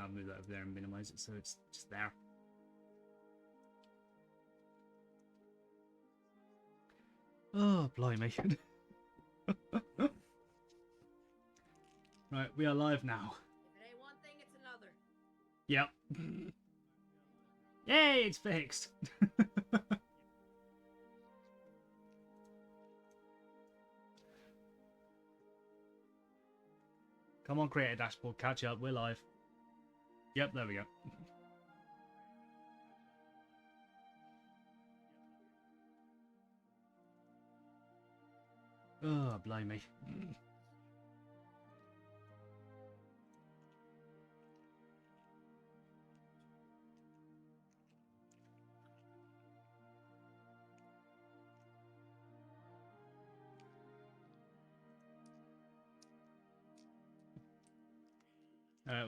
I'll move that over there and minimize it so it's just there. Oh, blimey. Right, we are live now. If it ain't one thing, it's another. Yep. Yay, it's fixed. Come on, create a dashboard, catch up, we're live. Yep, there we go. Oh, blimey.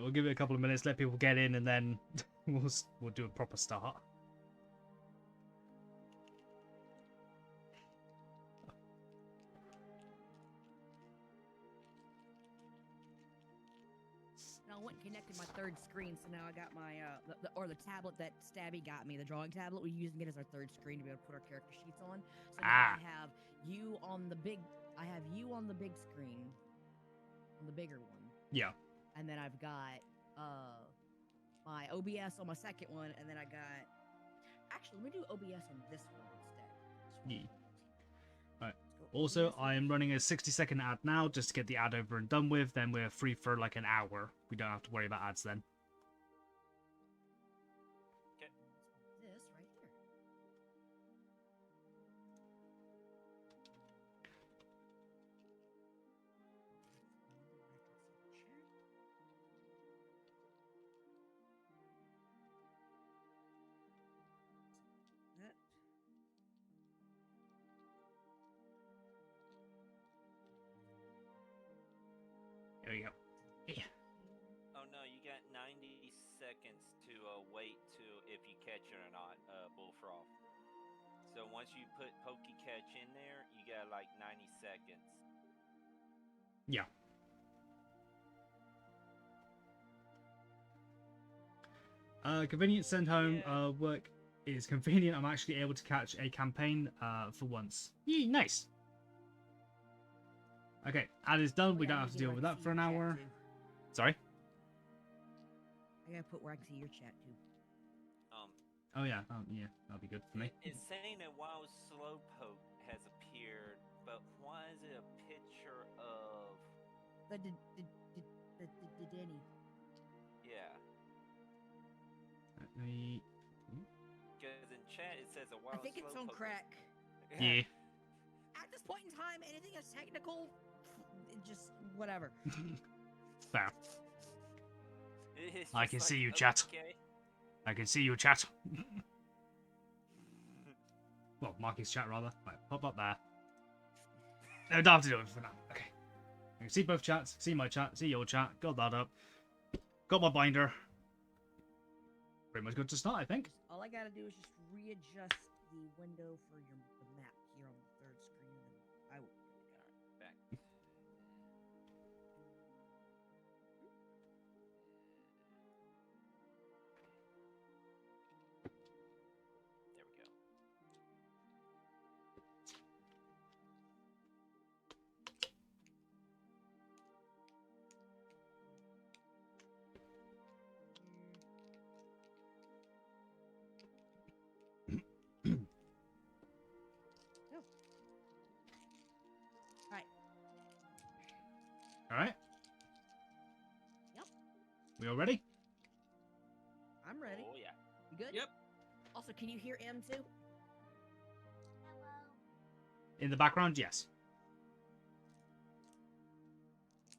We'll give it a couple of minutes, let people get in, and then we'll do a proper start. I went and connected my third screen, so now I got my the tablet that Stabby got me, the drawing tablet. We're using it as our third screen to be able to put our character sheets on. So now I have you on the big. I have you on the big screen, on the bigger one. Yeah. And then I've got my OBS on my second one, and then I got. Actually, let me do OBS on this one instead. Yeah. Right. Also, I am running a 60-second ad now just to get the ad over and done with. Then we're free for like an hour. We don't have to worry about ads then. Okay. This right here. That. There we go. Yeah. Oh no, you got 90 seconds to wait to if you catch it or not, Bullfrog. So once you put Pokey Catch in there, you got like 90 seconds. Yeah. Convenient send home work is convenient. I'm actually able to catch a campaign for once. Yee, nice. Okay, ad is done. We don't have to deal with that for an hour. Sorry? I gotta put where I can see your chat too. Oh yeah, yeah, that'll be good for me. It's saying that Wild Slowpoke has appeared, but why is it a picture of... The Denny. Yeah. Let me... Because in chat it says a Wild I think it's on Slowpoke. crack. Yeah. At this point in time, anything that's technical, just whatever. Fair. It's I just can like, see you, chat. okay. I can see you, chat. Well, Marky's chat, rather. Right, pop up there. No, don't have to do it for now. Okay. I can see both chats. See my chat. See your chat. Got that up. Got my binder. Pretty much good to start, I think. All I gotta do is just readjust the window for the map here on the third screen, and I will. Back. There we go. All right. Yep. We all ready? I'm ready. Oh yeah. You good? Yep. Also, can you hear M too? In the background, yes.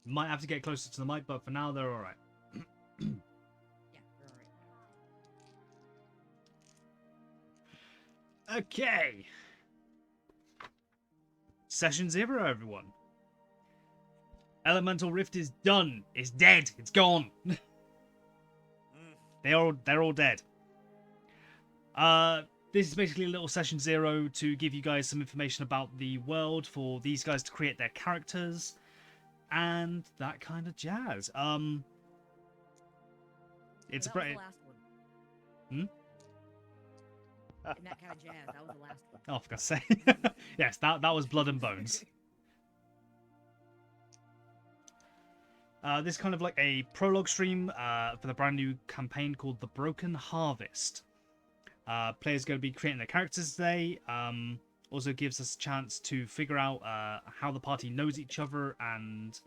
Might have to get closer to the mic, but for now, they're all right. Yeah, you're all right. Okay. Session 0, everyone. Elemental Rift is done. It's dead. It's gone. They're all dead. This is basically a little session 0 to give you guys some information about the world for these guys to create their characters and that kind of jazz. It's So a that was pretty. the last one. Hmm? And that kind of jazz. That was the last one. Oh, for God's sake. Yes, that was Blood and Bones. This is kind of like a prologue stream for the brand new campaign called The Broken Harvest. Players going to be creating their characters today. Also gives us a chance to figure out how the party knows each other, and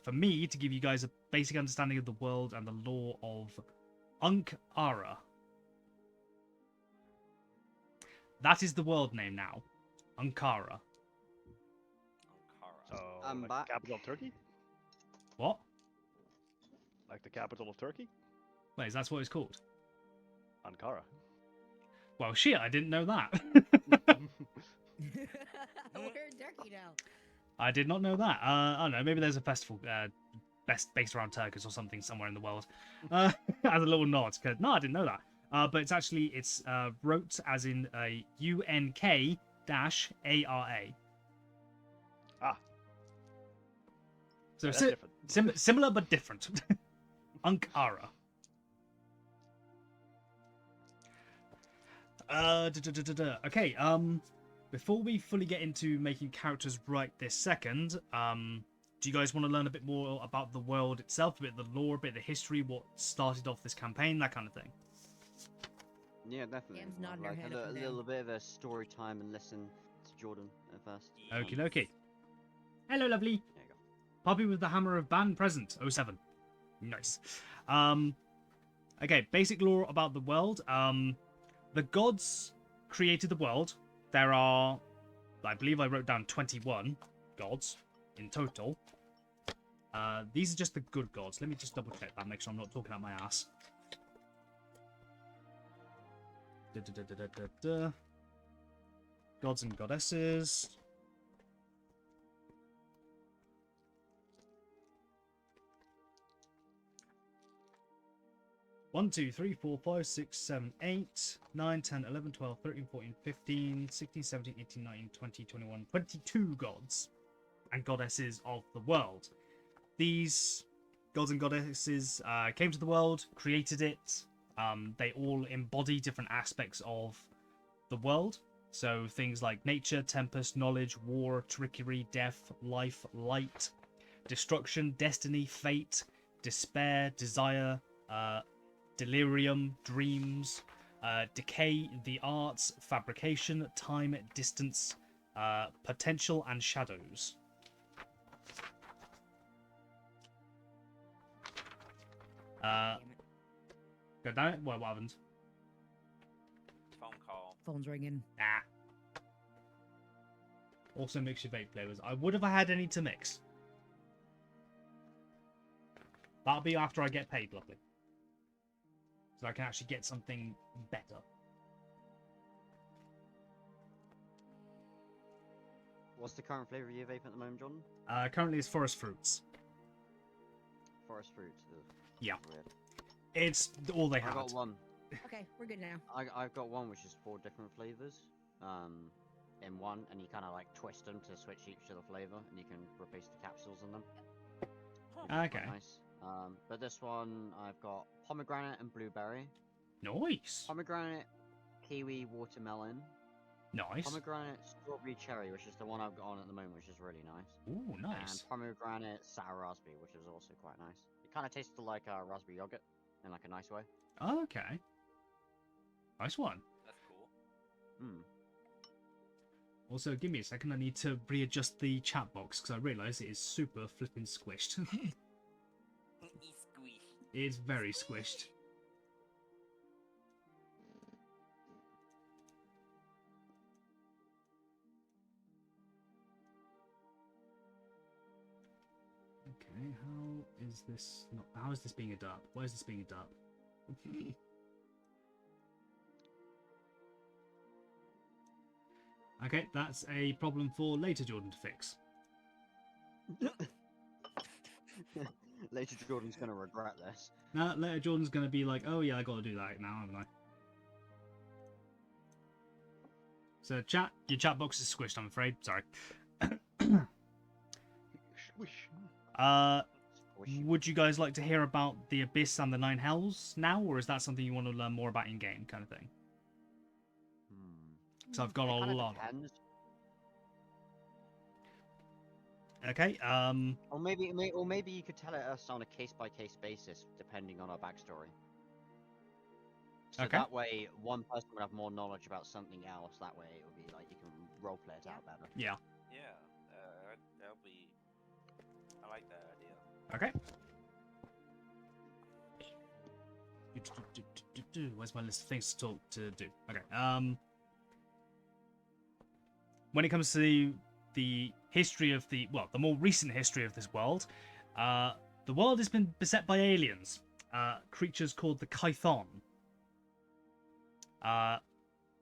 for me to give you guys a basic understanding of the world and the lore of Ankara. That is the world name now, Ankara. Ankara. So, I'm like back. the capital of Turkey? What? Like the capital of Turkey? Wait, is that what it's called? Ankara. Well, shit, I didn't know that. We're in Turkey now. I did not know that. I don't know. Maybe there's a festival based around Turkish or something somewhere in the world. As a little nod. No, I didn't know that. But it's wrote as in UNK-ARA. Ah, So that's si- different. similar but different. Ankara. Okay, before we fully get into making characters right this second, do you guys want to learn a bit more about the world itself, a bit of the lore, a bit of the history, what started off this campaign, that kind of thing? Yeah, definitely. Cam's I'd nodding her like head a up and little down. bit of a story time and listen to Jordan at first. Okie dokie. Hello, lovely. There you go. Poppy with the Hammer of Ban present. 07. Nice. Okay, basic lore about the world. The gods created the world. There are, I believe I wrote down 21 gods in total. These are just the good gods. Let me just double check that, make sure I'm not talking out my ass. Gods and goddesses. One, 2, 3, 4, 5, 6, 7, 8, 9, 10, 11, 12, 13, 14, 15, 16, 17, 18, 19, 20, 21, 22 gods and goddesses of the world. These gods and goddesses came to the world, created it. They all embody different aspects of the world. So things like nature, tempest, knowledge, war, trickery, death, life, light, destruction, destiny, fate, despair, desire, delirium, dreams, decay, the arts, fabrication, time, distance, potential, and shadows. Damn it. Go down it? What happened? Phone call. Phone's ringing. Ah. Also mix your vape flavors. I would if I had any to mix. That'll be after I get paid, lovely. So I can actually get something better. What's the current flavour of your vape at the moment, Jordan? Currently it's forest fruits. Forest fruit. Ugh, Yeah. weird. It's all they I had. got one. Okay, we're good now. I've got one which is 4 different flavors. In one, and you kind of like twist them to switch each to the flavor, and you can replace the capsules in them. which is quite Okay. Nice. But this one I've got pomegranate and blueberry, Nice. pomegranate, kiwi, watermelon, Nice. pomegranate, strawberry, cherry, which is the one I've got on at the moment, which is really nice. Ooh, nice. And pomegranate, sour raspberry, which is also quite nice. It kind of tastes like raspberry yogurt in like a nice way. Okay. Nice one. That's cool. Hmm. Also, give me a second. I need to readjust the chat box because I realise it is super flipping squished. Squeeze. It's very squished. Okay, how is this not? How is this being a derp? Why is this being a derp? Okay, that's a problem for later Jordan to fix. Later, Jordan's gonna regret this. Now, later Jordan's gonna be like, oh yeah, I gotta do that now, haven't I? So, chat, your chat box is squished, I'm afraid. Sorry. Squish. It's wish you would you guys like to hear about the Abyss and the Nine Hells now, or is that something you want to learn more about in game, kind of thing? Because I've got It a kinda lot. depends. Okay. Or maybe you could tell it us on a case-by-case basis, depending on our backstory. So Okay. that way, one person would have more knowledge about something else. That way, it would be like you can roleplay it out better. Yeah. Yeah, that'll be. I like that idea. Okay. Where's my list of things to do? Okay. When it comes to the history of the more recent history of this world, the world has been beset by aliens, creatures called the Kython.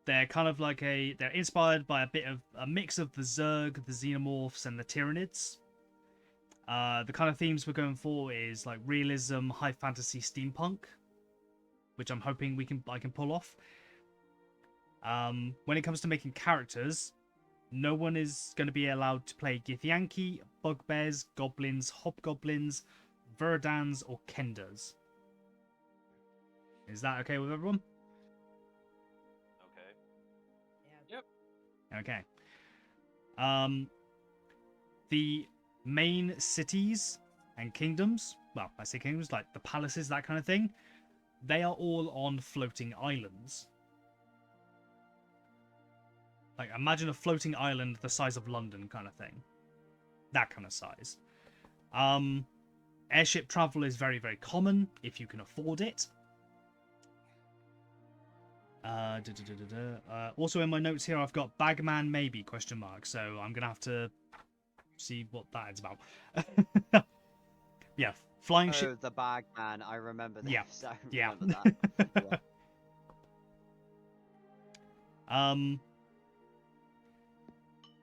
They're kind of like they're inspired by a mix of the Zerg, the Xenomorphs, and the Tyranids. The kind of themes we're going for is like realism, high fantasy, steampunk, which I'm hoping I can pull off. When it comes to making characters, no one is going to be allowed to play Githyanki, Bugbears, Goblins, Hobgoblins, Verdans, or Kenders. Is that okay with everyone? Okay. Okay. The main cities and kingdoms, well, I say kingdoms, like the palaces, that kind of thing, they are all on floating islands. Like, imagine a floating island the size of London kind of thing. That kind of size. Airship travel is very, very common if you can afford it. Also in my notes here, I've got Bagman maybe, ? So I'm going to have to see what that is about. Yeah, flying ship. Oh, the Bagman. I remember this. Yeah, I yeah. remember that. Yeah.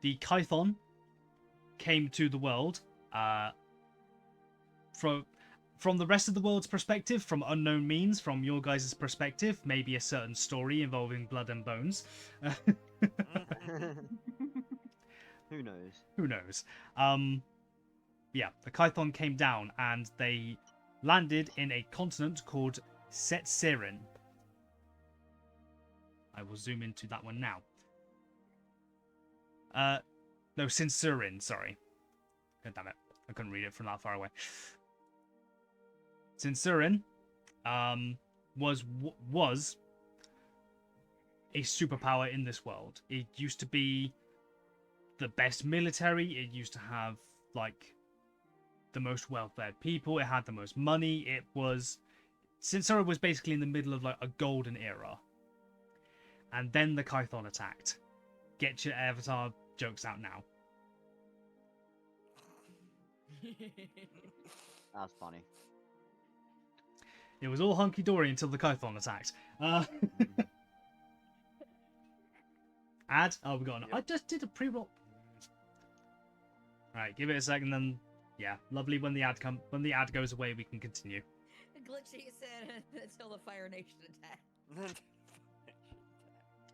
The Kython came to the world from the rest of the world's perspective, from unknown means, from your guys' perspective, maybe a certain story involving blood and bones. Who knows? Who knows? Yeah, the Kython came down and they landed in a continent called Setserin. I will zoom into that one now. No, Sinsurin, sorry. God damn it. I couldn't read it from that far away. Sinsurin was a superpower in this world. It used to be the best military. It used to have, like, the most well-fed people. It had the most money. Sinsurin was basically in the middle of, like, a golden era. And then the Kython attacked. Get your Avatar jokes out now. That's funny. It was all hunky-dory until the Kython attacked. Ad? Oh, we got an... I just did a pre-roll. Alright, give it a second, then... Yeah, lovely. When the ad goes away, we can continue. Glitchy said until the Fire Nation attacked.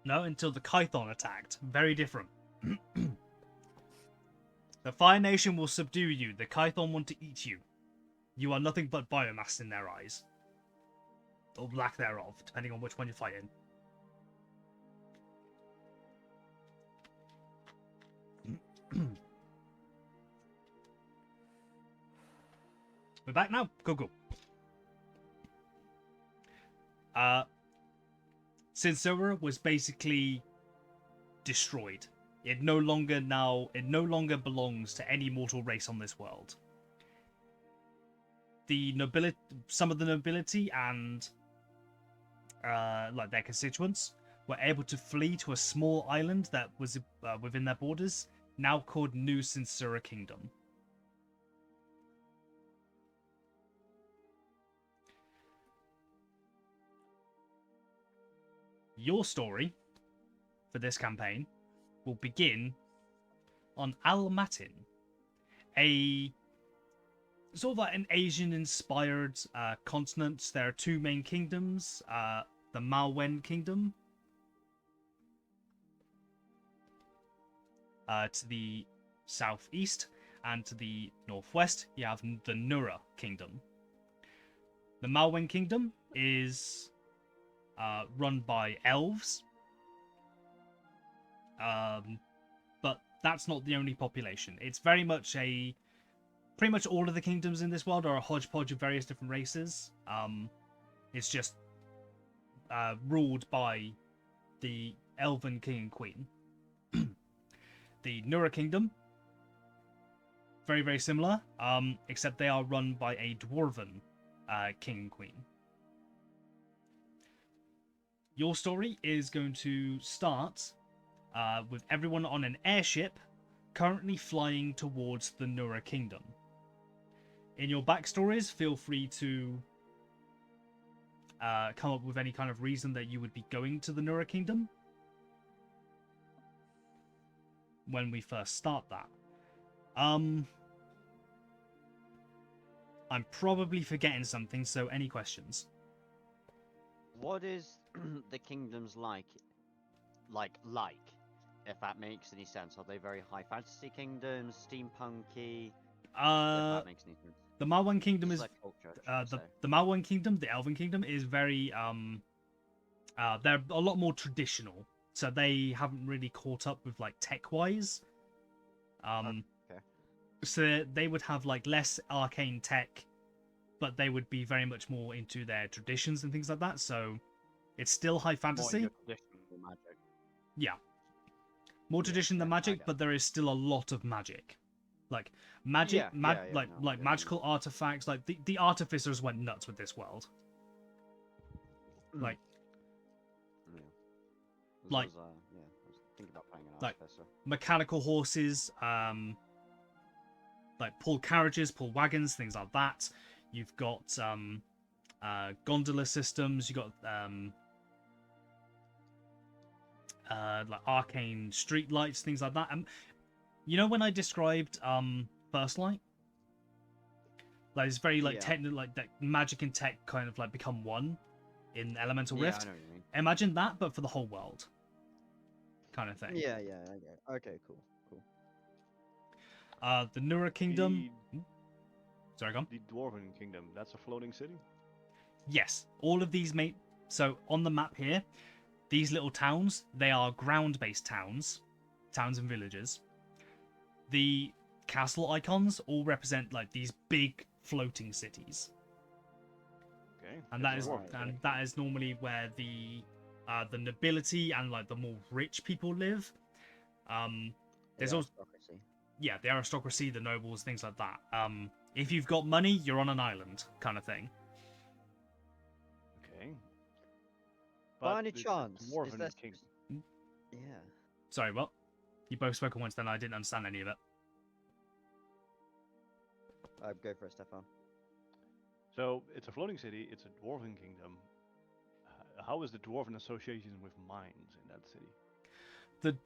No, until the Kython attacked. Very different. The Fire Nation will subdue you. The Kython want to eat you. You are nothing but biomass in their eyes. Or lack thereof, depending on which one you're fighting. We're back now. Go. Sinsura was basically destroyed. It no longer belongs to any mortal race on this world. Some of the nobility and like their constituents were able to flee to a small island that was within their borders, now called New Sinsura Kingdom. Your story for this campaign will begin on Al-Matin, a sort of like an Asian-inspired continent. There are two main kingdoms, the Malwen Kingdom to the southeast, and to the northwest you have the Nura Kingdom. The Malwen Kingdom is run by elves, but that's not the only population. It's very much pretty much all of the kingdoms in this world are a hodgepodge of various different races. It's just ruled by the Elven King and Queen. The Nura Kingdom, very, very similar, except they are run by a Dwarven King and Queen. Your story is going to start with everyone on an airship currently flying towards the Nura Kingdom. In your backstories, feel free to come up with any kind of reason that you would be going to the Nura Kingdom when we first start that. I'm probably forgetting something, so any questions? What is the kingdoms like? If that makes any sense. Are they very high fantasy kingdoms, steampunky? If that makes any sense. The Malwen Kingdom Just is like culture, should I say. the Malwen Kingdom, the Elven Kingdom, is very they're a lot more traditional, so they haven't really caught up with like tech wise. Okay. So they would have like less arcane tech, but they would be very much more into their traditions and things like that. So it's still high More fantasy. into traditional magic. Yeah. More tradition than yeah, I magic, get but there is still a lot of magic. Like magic, no, magical artifacts. Like the artificers went nuts with this world. Like, Yeah. Like- I was thinking about playing an like- artificer. mechanical horses, like pull carriages, pull wagons, things like that. You've got gondola systems. You've got like arcane street lights, things like that. You know when I described First Light? Like it's very like Yeah. technical, like that magic and tech kind of like become one in Elemental Yeah, Rift. I know what you mean. Imagine that, but for the whole world, kind of thing. Yeah, I get it. Okay, cool. The Nura Kingdom. Sorry, go on. The Dwarven Kingdom, that's a floating city? Yes, all of these So on the map here, these little towns, they are ground-based towns and villages. The castle icons all represent like these big floating cities, Okay. and that's a Dwarven dwarven city. that is normally where the nobility and like the more rich people live. There's Yeah, also aristocracy. yeah, the aristocracy, the nobles, things like that. If you've got money, you're on an island, kind of thing. Okay. By But any the chance, is Dwarven there... King. Yeah. Sorry, what? You both spoke at once, then I didn't understand any of it. Go for it, Stefan. So it's a floating city. It's a dwarven kingdom. How is the dwarven association with mines in that city?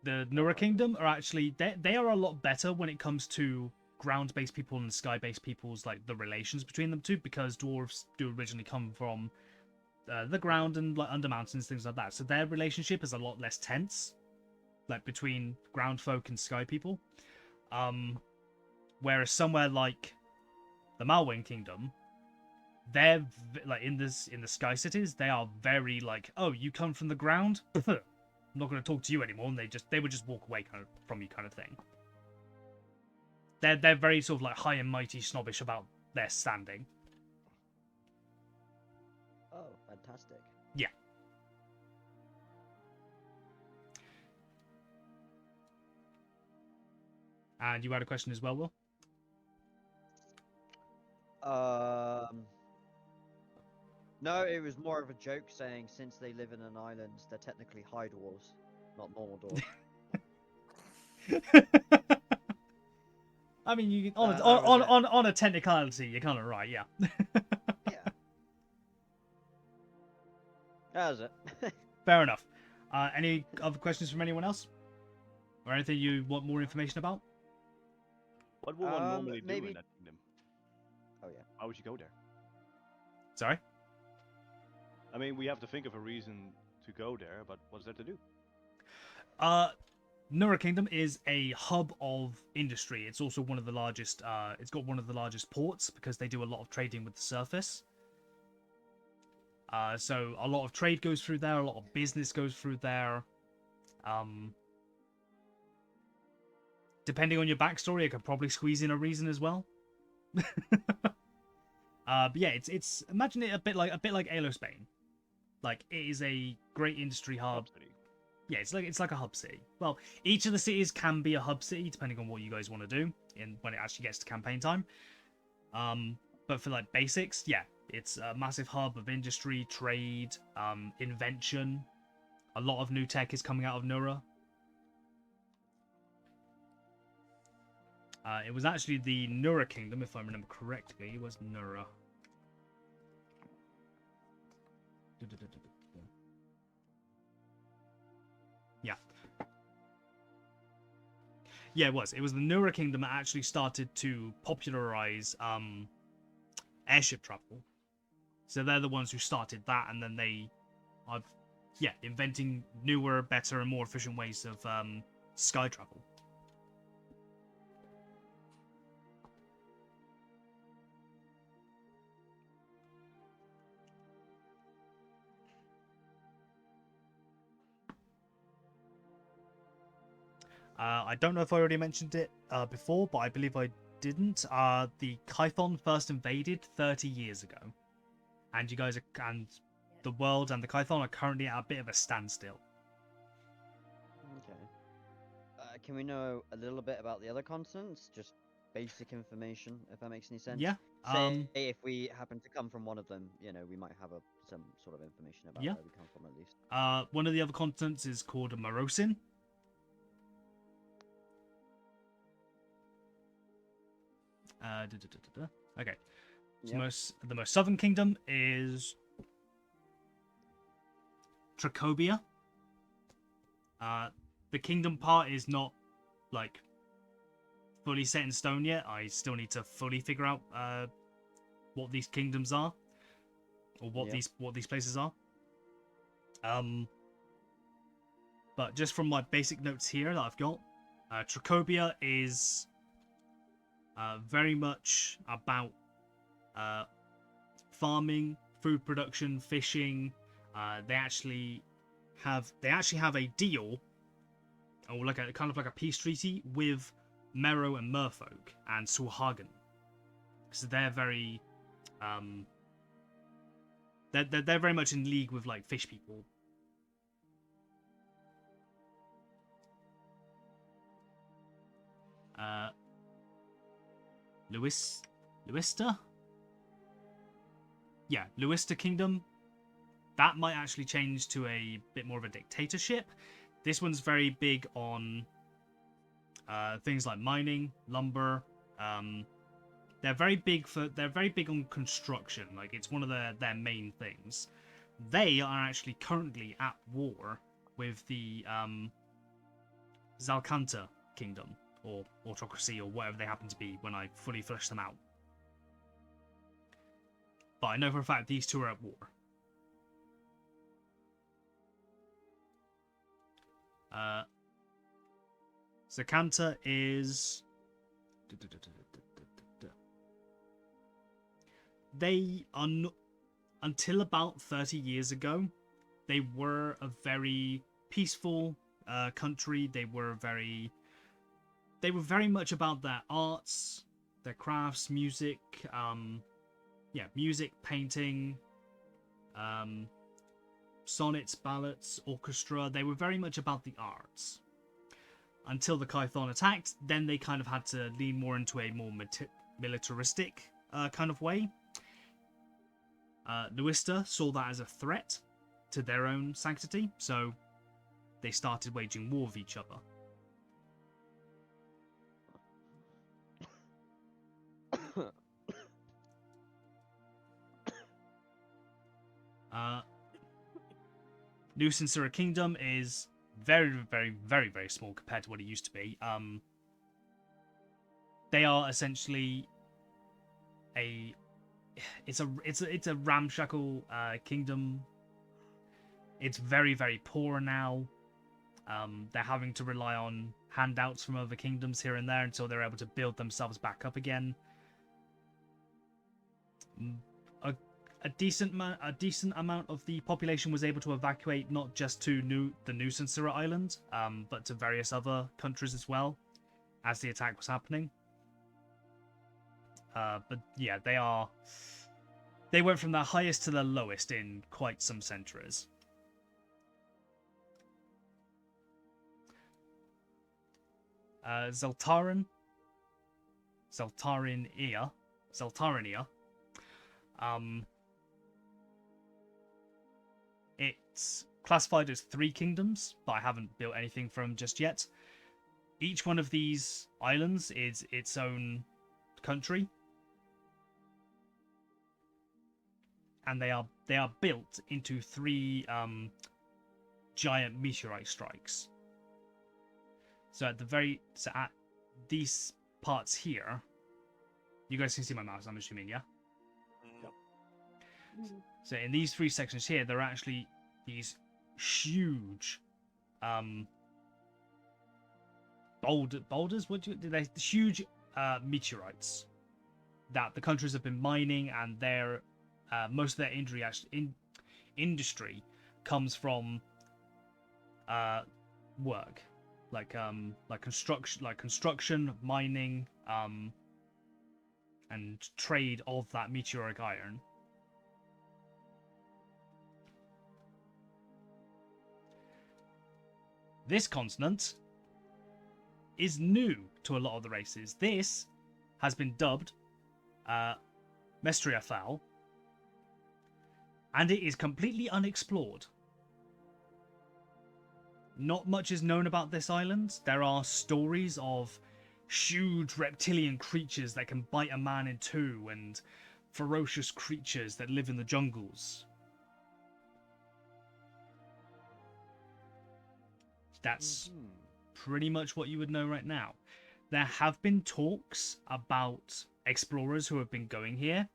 The Nura Kingdom are actually they are a lot better when it comes to ground-based people and sky-based people's like the relations between them two, because dwarves do originally come from the ground and like under mountains, things like that. So their relationship is a lot less tense, like between ground folk and sky people. Whereas somewhere like the Malwen Kingdom, they're like in the sky cities, they are very like, oh, you come from the ground. I'm not going to talk to you anymore, and they would just walk away kind of from you, kind of thing. They're very sort of like high and mighty, snobbish about their standing. Oh, fantastic. Yeah. And you had a question as well, Will? No, it was more of a joke saying since they live in an island, they're technically high dwarves, not normal dwarves. I mean, you That was on a technicality, you're kind of right, yeah. Yeah. That was it. Fair enough. Any other questions from anyone else, or anything you want more information about? What will one normally do maybe- in that kingdom? Oh yeah. Why would you go there? Sorry. I mean, we have to think of a reason to go there, but what's there to do? Nura Kingdom is a hub of industry. It's also one of the largest. It's got one of the largest ports because they do a lot of trading with the surface. So a lot of trade goes through there. A lot of business goes through there. Depending on your backstory, I could probably squeeze in a reason as well. But yeah, it's imagine it a bit like Alo Spain. Like it is a great industry hub. City. Yeah, it's like a hub city. Well, each of the cities can be a hub city depending on what you guys want to do when it actually gets to campaign time. But for like basics, yeah, it's a massive hub of industry, trade, invention. A lot of new tech is coming out of Nura. It was actually the Nura Kingdom, if I remember correctly. It was Nura. Yeah. Yeah, it was. It was the Nura Kingdom that actually started to popularize airship travel. So they're the ones who started that, and then they are, yeah, inventing newer, better, and more efficient ways of sky travel. I don't know if I already mentioned it before, but I believe I didn't. The Kython first invaded 30 years ago, and you guys are, and the world and the Kython are currently at a bit of a standstill. Okay. Can we know a little bit about the other continents? Just basic information, if that makes any sense. Yeah. Say if we happen to come from one of them, you know, we might have some sort of information about Yeah. where we come from at least. One of the other continents is called Morosin. Okay. Yep. The most southern kingdom is Tracobia. The kingdom part is not like fully set in stone yet. I still need to fully figure out what these kingdoms are, or what these places are. But just from my basic notes here that I've got, Tracobia is very much about farming, food production, fishing. They actually have a deal, or like a kind of like a peace treaty with Mero and Merfolk and Sulhagen, because they're very they're very much in league with like fish people. Luista? Yeah, Luista Kingdom. That might actually change to a bit more of a dictatorship. This one's very big on things like mining, lumber. They're very big on construction. Like it's one of their main things. They are actually currently at war with the Zalcanta Kingdom, or autocracy, or whatever they happen to be when I fully flesh them out. But I know for a fact these two are at war. Zakanta is... They are until about 30 years ago, they were a very peaceful country. They were very much about their arts, their crafts, music, music, painting, sonnets, ballads, orchestra. They were very much about the arts. Until the Kython attacked, then they kind of had to lean more into a more militaristic kind of way. Luista saw that as a threat to their own sanctity, so they started waging war with each other. New Sincera Kingdom is very, very, very, very small compared to what it used to be. They are essentially it's a ramshackle kingdom. It's very, very poor now. They're having to rely on handouts from other kingdoms here and there until they're able to build themselves back up again. A decent amount of the population was able to evacuate not just to the New Sincera Island, but to various other countries as well, as the attack was happening. But yeah, they went from their highest to their lowest in quite some centuries. Zeltarinia. It's classified as 3 kingdoms, but I haven't built anything from just yet. Each one of these islands is its own country, and they are built into 3 giant meteorite strikes. So at these parts here, you guys can see my mouse, I'm assuming, yeah? Mm. So in these 3 sections here, there are actually these huge boulders. They're huge meteorites that the countries have been mining, and their most of their industry comes from work, like construction, mining, and trade of that meteoric iron. This continent is new to a lot of the races. This has been dubbed Mestriafal, and it is completely unexplored. Not much is known about this island. There are stories of huge reptilian creatures that can bite a man in 2, and ferocious creatures that live in the jungles. That's pretty much what you would know right now. There have been talks about explorers who have been going here,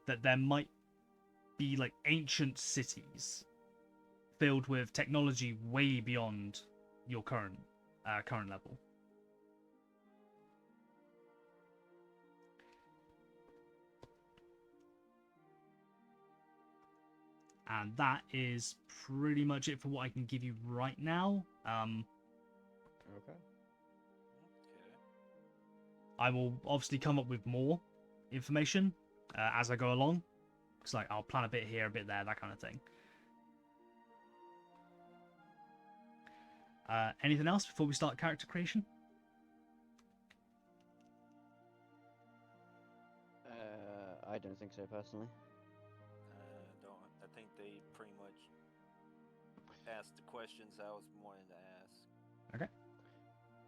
that there might be like ancient cities filled with technology way beyond your current level. And that is pretty much it for what I can give you right now. Okay. I will obviously come up with more information as I go along. Because like I'll plan a bit here, a bit there, that kind of thing. Anything else before we start character creation? I don't think so personally. I think they pretty much asked the questions I was wanting to ask. Okay.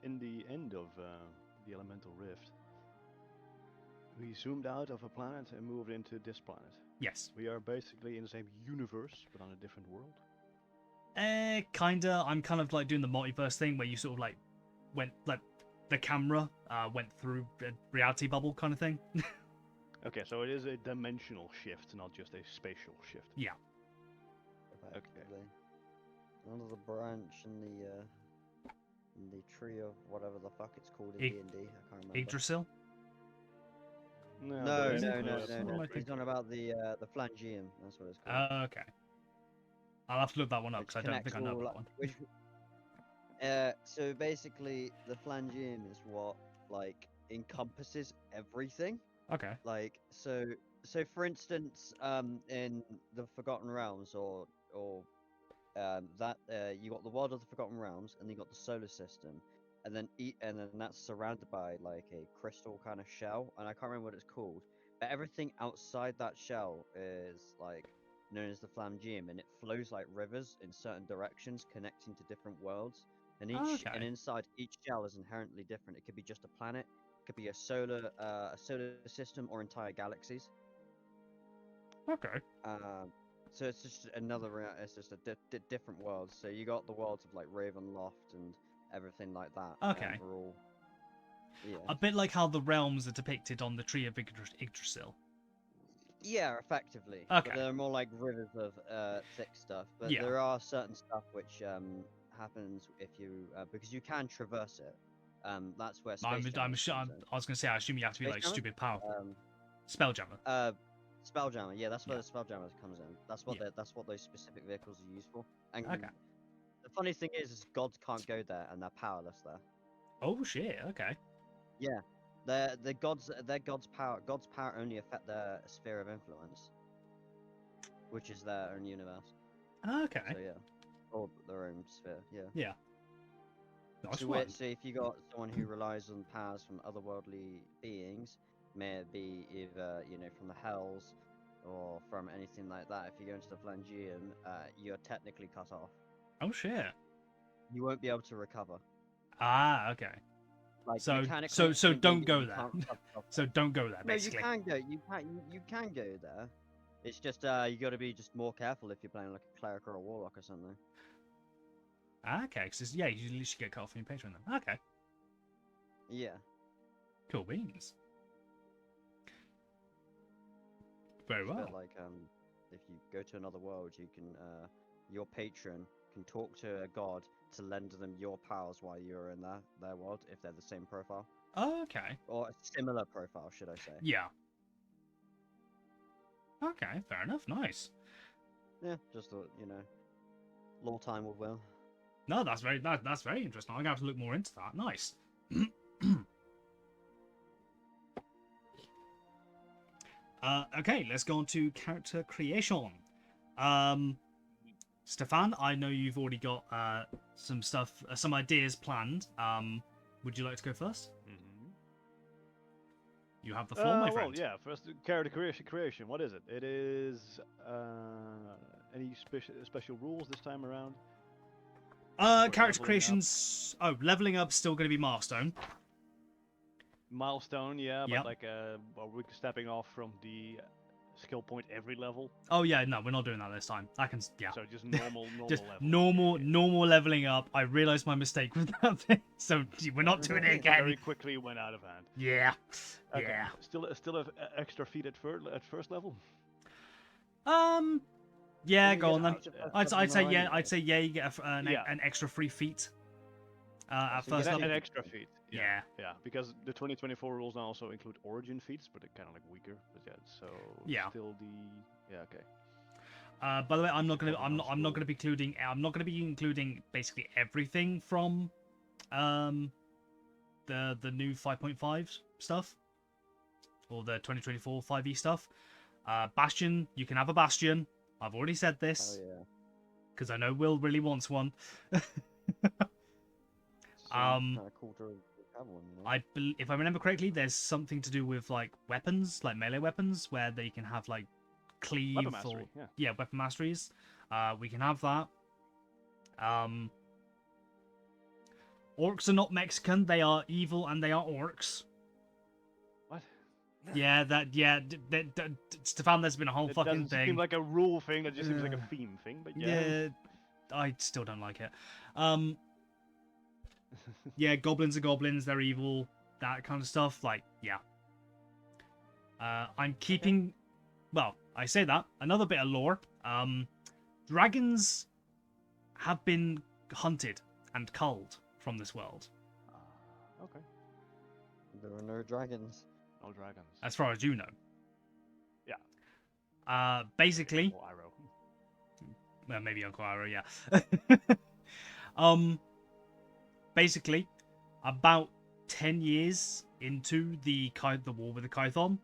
In the end of the Elemental Rift, we zoomed out of a planet and moved into this planet. Yes. We are basically in the same universe, but on a different world. Kinda. I'm kind of like doing the multiverse thing where you sort of like went like the camera went through a reality bubble kind of thing. Okay, so it is a dimensional shift, not just a spatial shift. Yeah. Effectively. Another branch in the tree of whatever the fuck it's called in D&D. I can't remember. Yggdrasil? No. What am I He's on about the Phalangium. That's what it's called. Okay. I'll have to look that one up Which because I don't think I know connects that all, one. So basically, the Phalangium is what like encompasses everything. Okay. Like so for instance, in the Forgotten Realms or that you got the world of the Forgotten Realms, and you got the solar system, and then that's surrounded by like a crystal kind of shell, and I can't remember what it's called, but everything outside that shell is like known as the Phalangium, and it flows like rivers in certain directions, connecting to different worlds. And and inside each shell is inherently different. It could be just a planet, it could be a solar system, or entire galaxies. Okay. So it's just it's just a different world. So you got the worlds of like Ravenloft and everything like that. Okay. They're all, yeah. A bit like how the realms are depicted on the Tree of Yggdrasil. Yeah, effectively. Okay. But they're more like rivers of thick stuff. But Yeah. there are certain stuff which happens if you because you can traverse it. That's where I'm space sure. Jammers comes in. I was gonna say, I assume you have to be Space like Jammer? stupid powerful. Um, Spelljammer. Spelljammer, yeah, that's where Yeah. the Spelljammer comes in. That's what Yeah. that's what those specific vehicles are used for. And Okay. the funny thing is gods can't go there and they're powerless there. Oh shit. Okay. Yeah, the gods, their god's power only affect their sphere of influence, which is their own universe. Okay. So yeah, or their own sphere. Yeah. Yeah. Nice So, one. so if you got someone who relies on powers from otherworldly beings, may it be either from the hells or from anything like that, if you go into the Phalangium, you're technically cut off. Oh shit. You won't be able to recover. Ah. Okay. Like So mechanically don't speaking, go you there. can't recover off So don't go there. No, you Basically. can go. You can go there. It's just you got to be just more careful if you're playing like a cleric or a warlock or something. Ah, okay. Cause yeah, you literally get cut off from your Patreon then. Okay. Yeah. Cool beans. Very It's a well. bit like if you go to another world, you can your patron can talk to a god to lend them your powers while you're in their world if they're the same profile Oh, okay. or a similar profile, should I say? Yeah. Okay. Fair enough. Nice. Yeah, just lore time with Will. No, that's very interesting. I'm gonna have to look more into that. Nice. Okay, let's go on to character creation. Stefan, I know you've already got some stuff, some ideas planned. Would you like to go first? Mm-hmm. You have the floor, my friend. Well, yeah. First, character creation. What is it? It is any special rules this time around? Character leveling up? creations. Oh, leveling up still going to be milestone. Milestone, yeah, but Yep. like well, we're stepping off from the skill point every level. Oh yeah, no, we're not doing that this time. I can, yeah. So just normal Just level. normal leveling up. I realized my mistake with that thing, so we're not doing it again. Very quickly went out of hand. Yeah, Okay. yeah. Still have extra feet at first level. Yeah, You go get on then. up to first I'd level say now yeah. anyway. I'd say yeah. You get Yeah. an extra 3 feet at So you first get level. an extra feet. Yeah. Yeah, because the 2024 rules now also include origin feats, but they're kind of like weaker. But yeah, so Yeah. still okay. By the way, I'm not gonna Nothing be including. I'm not gonna be including basically everything from, the new 5.5 stuff, or the 2024 5e stuff. Bastion, you can have a Bastion. I've already said Oh this yeah. because I know Will really wants one. Kind of cool to have one. If I remember correctly, there's something to do with like weapons, like melee weapons, where they can have like cleave Weapon or mastery, yeah. weapon masteries. We can have that. Orcs are not Mexican; they are evil and they are orcs. What? Yeah, Stefan, there's been a whole It fucking doesn't thing. seem like a rule thing. It just seems like a Uh, theme thing. But yeah. Yeah, I still don't like it. Yeah, goblins are goblins, they're evil, that kind of stuff. Like, yeah. I'm keeping. Well, I say that. Another bit of lore. Dragons have been hunted and culled from this world, Okay. There are no dragons. No dragons. as far as you know. Yeah. Basically, Or Iroh. well, maybe Uncle Iroh, yeah. Basically, about 10 years into the war with the Kython,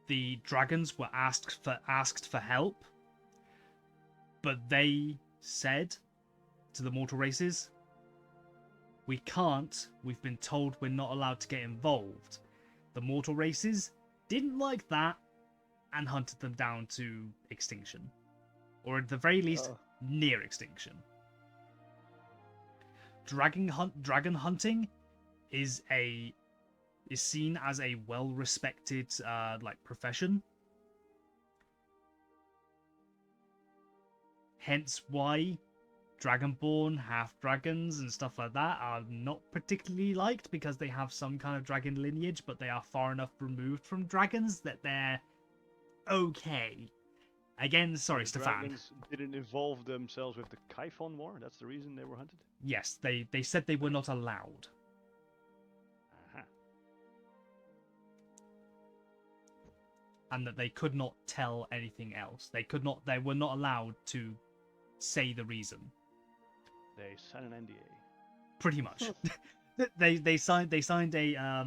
the dragons were asked for help, but they said to the mortal races, "We can't. We've been told we're not allowed to get involved." The mortal races didn't like that and hunted them down to extinction, or at the very least, Oh. near extinction. Dragon hunting is seen as a well-respected like profession. Hence why Dragonborn, half dragons, and stuff like that are not particularly liked, because they have some kind of dragon lineage, but they are far enough removed from dragons that they're okay. Again, sorry, The Stefan. dragons didn't involve themselves with the Kyphon War. That's the reason they were hunted. Yes, they said they were not allowed. Aha. And that they could not tell anything else. They were not allowed to say the reason. They signed an NDA. Pretty much. they signed a Yeah,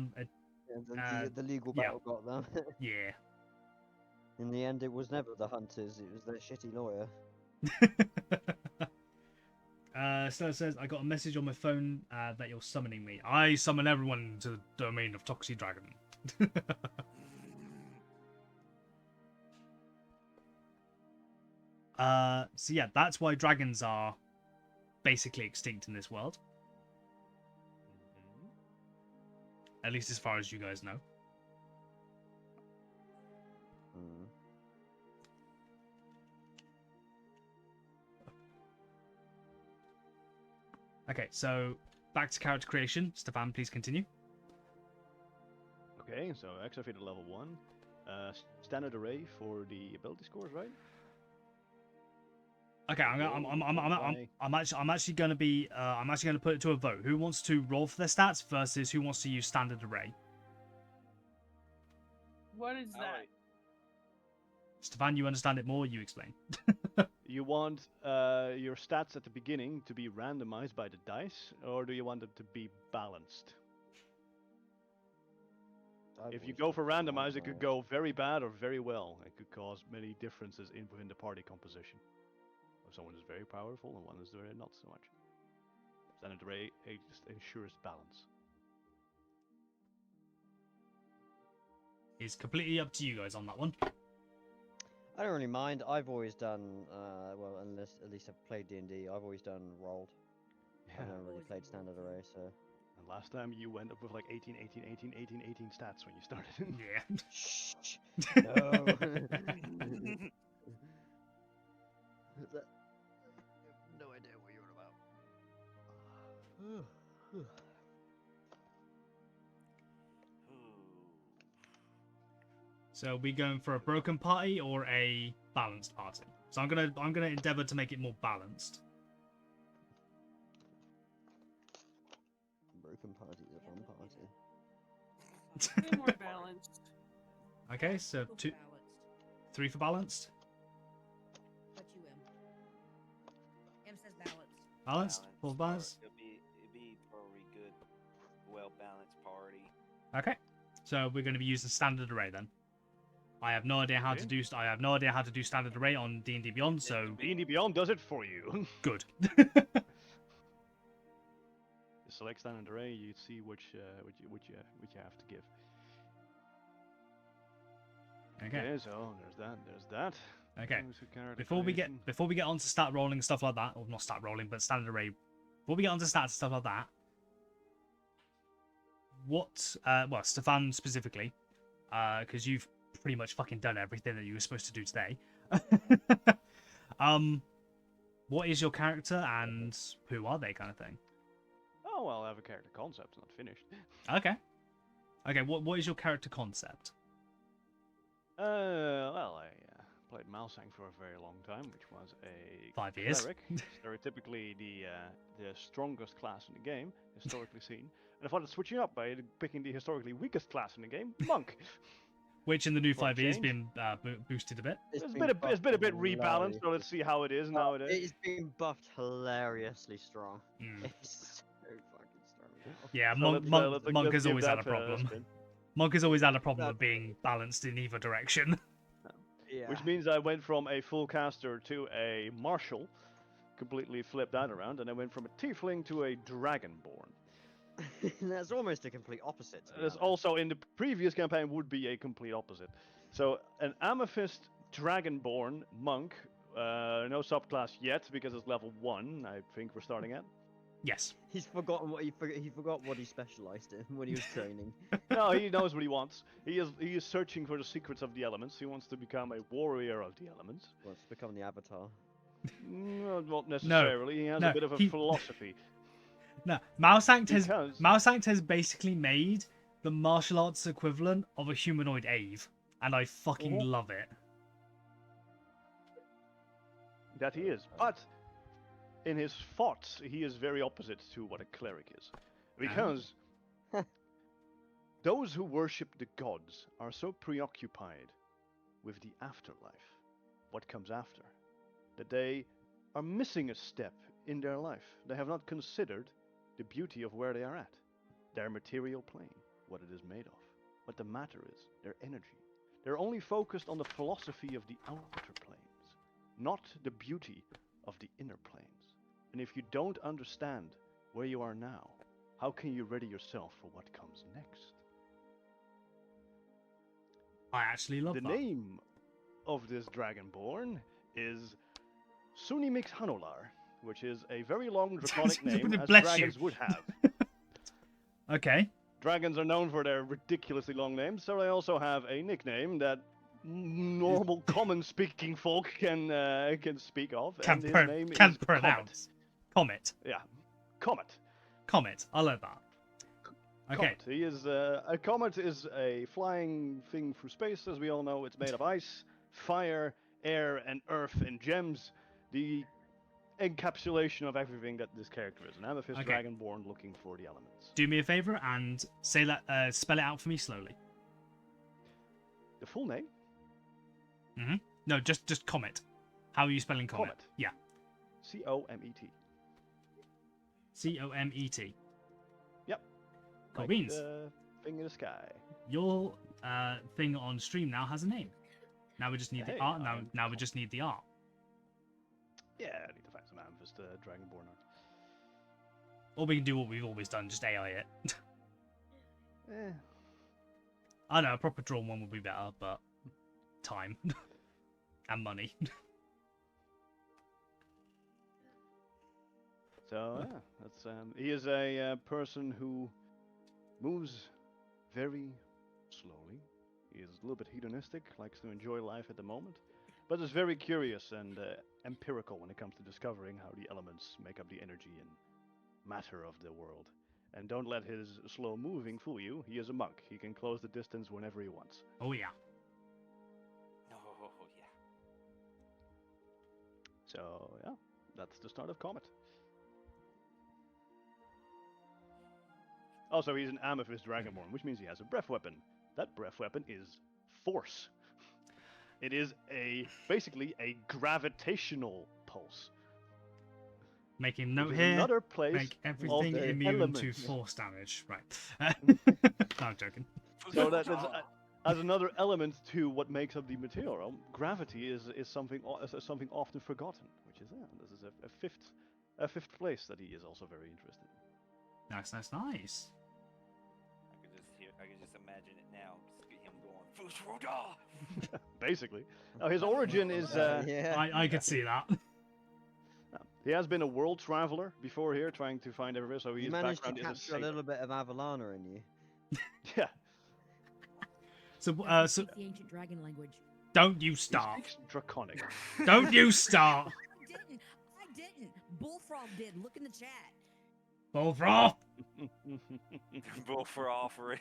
the legal yeah. battle got them. yeah. In the end, it was never the hunters; it was their shitty lawyer. So it says, I got a message on my phone that you're summoning me. I summon everyone to the domain of Toxie Dragon. So yeah, that's why dragons are basically extinct in this world. Mhm. At least as far as you guys know. Mm. Okay, so back to character creation. Stefan, please continue. Okay, so activated level 1. Standard array for the ability scores, right? Okay, I'm actually going to be I'm actually going to put it to a vote. Who wants to roll for their stats versus who wants to use standard array? What is that? Alright. Stefan, you understand it more. You explain. You want your stats at the beginning to be randomized by the dice, or do you want them to be balanced? If you go for randomized, it could go very bad or very well. It could cause many differences within the party composition. If someone is very powerful and one is very not so much. Standard array just ensures balance. It's completely up to you guys on that one. I don't really mind. I've always done well, unless at least I've played D&D. I've always done rolled. I've never really played standard array, so. And last time you went up with like 18 stats when you started. Yeah. Shh. No. No idea what you're about. So are we going for a broken party or a balanced party? So I'm gonna endeavor to make it more balanced. Broken party is a fun party. Way more balanced. Okay, so Go for 2, balanced. 3 for balanced. What you, M? M says balanced. Balanced. Full balance. It'd be probably good, well balanced party. Okay. So we're going to be using standard array then. I have no idea how to Okay. do. I have no idea how to do standard array on D&D Beyond. So D&D Beyond does it for you. good. You select standard array, you see which you have to give. Okay. So there's that. Okay. Goes to character Before we creation. get on to start rolling and stuff like that, or not start rolling, but standard array. Before we get on to stats and stuff like that, what? Well, Stefan specifically, because you've pretty much fucking done everything that you were supposed to do today. What is your character and who are they, kind of thing? Oh well, I have a character concept, not finished. Okay. Okay. What is your character concept? Well, I played Malsang for a very long time, which was a 5 years. cleric, stereotypically the strongest class in the game, historically seen. And I thought of switching up by picking the historically weakest class in the game, monk. Which in the new For a 5 years change. been boosted a bit. It's been a bit rebalanced, so let's see how it is nowadays. It's been buffed hilariously strong. Mm. It's so fucking strong. Yeah, So Monk let's has give always had a that problem. spin. Monk has always had a problem That- of being balanced in either direction. Yeah. Which means I went from a full caster to a martial, completely flipped that around, and I went from a tiefling to a dragonborn. That's almost a complete opposite. To be That's honest. also in the previous campaign would be a complete opposite. So an amethyst dragonborn monk, no subclass yet because it's level 1. I think we're starting at. Yes. He's forgotten what he forgot what he specialized in when he was training. No, he knows what he wants. He is searching for the secrets of the elements. He wants to become a warrior of the elements. Wants to become the Avatar. No, not necessarily. He has no, a bit of a he- philosophy. No, Malsanct Because has basically made the martial arts equivalent of a humanoid Ave, and I fucking Mhm. love it. That he is. But in his thoughts, he is very opposite to what a cleric is. Because those who worship the gods are so preoccupied with the afterlife, what comes after, that they are missing a step in their life. They have not considered the beauty of where they are at, their material plane, what it is made of, what the matter is, their energy. They're only focused on the philosophy of the outer planes, not the beauty of the inner planes. And if you don't understand where you are now, how can you ready yourself for what comes next? I actually love The that. name of this dragonborn is Sunimix Hanular, which is a very long draconic name, as Bless dragons you. would have. Okay. Dragons are known for their ridiculously long names, so they also have a nickname that normal, common-speaking folk can speak of, and his name Can't is pronounce. Comet. Comet. Yeah, Comet. Comet. I like that. Okay. Comet. He is a comet is a flying thing through space, as we all know. It's made of ice, fire, air, and earth and gems. The encapsulation of everything that this character is. An amethyst Okay. dragonborn looking for the elements. Do me a favor and say that. Spell it out for me slowly. The full name? No, just Comet. How are you spelling Comet? Comet. Yeah. C-O-M-E-T. C-O-M-E-T. Yep. Cool Like beans. the thing in the sky. Your thing on stream now has a name. Now we just need Hey, the art. I'm Now we just need the art. Yeah, I need to find some amethyst dragonborn art. Or we can do what we've always done, just AI it. Eh. I know a proper drawn one would be better, but time and money. So yeah, that's he is a person who moves very slowly. He is a little bit hedonistic, likes to enjoy life at the moment, but is very curious and empirical when it comes to discovering how the elements make up the energy and matter of the world. And don't let his slow moving fool you. He is a monk. He can close the distance whenever he wants. Oh yeah. Oh yeah. So yeah, that's the start of Comet. Also, he's an amethyst dragonborn, which means he has a breath weapon. That breath weapon is force. It is basically a gravitational pulse. Making note Which is here. another place Make everything the immune to elements. force damage. Right. No, I'm joking. So that's as another element to what makes up the material realm. Gravity is something something often forgotten, which is this is a fifth place that he is also very interested in. Nice. I could just imagine it now. Just get him going. Fusroda! Basically, now his origin is yeah. I could see that. he has been a world traveler before here, trying to find everywhere. So You his managed to background is capture a little bit of Avalana in you. Yeah. So Now speak the ancient dragon language. don't you He start. speaks Draconic. Don't you start. I didn't. Bullfrog did. Look in the chat. Bullfrog. Both for offering.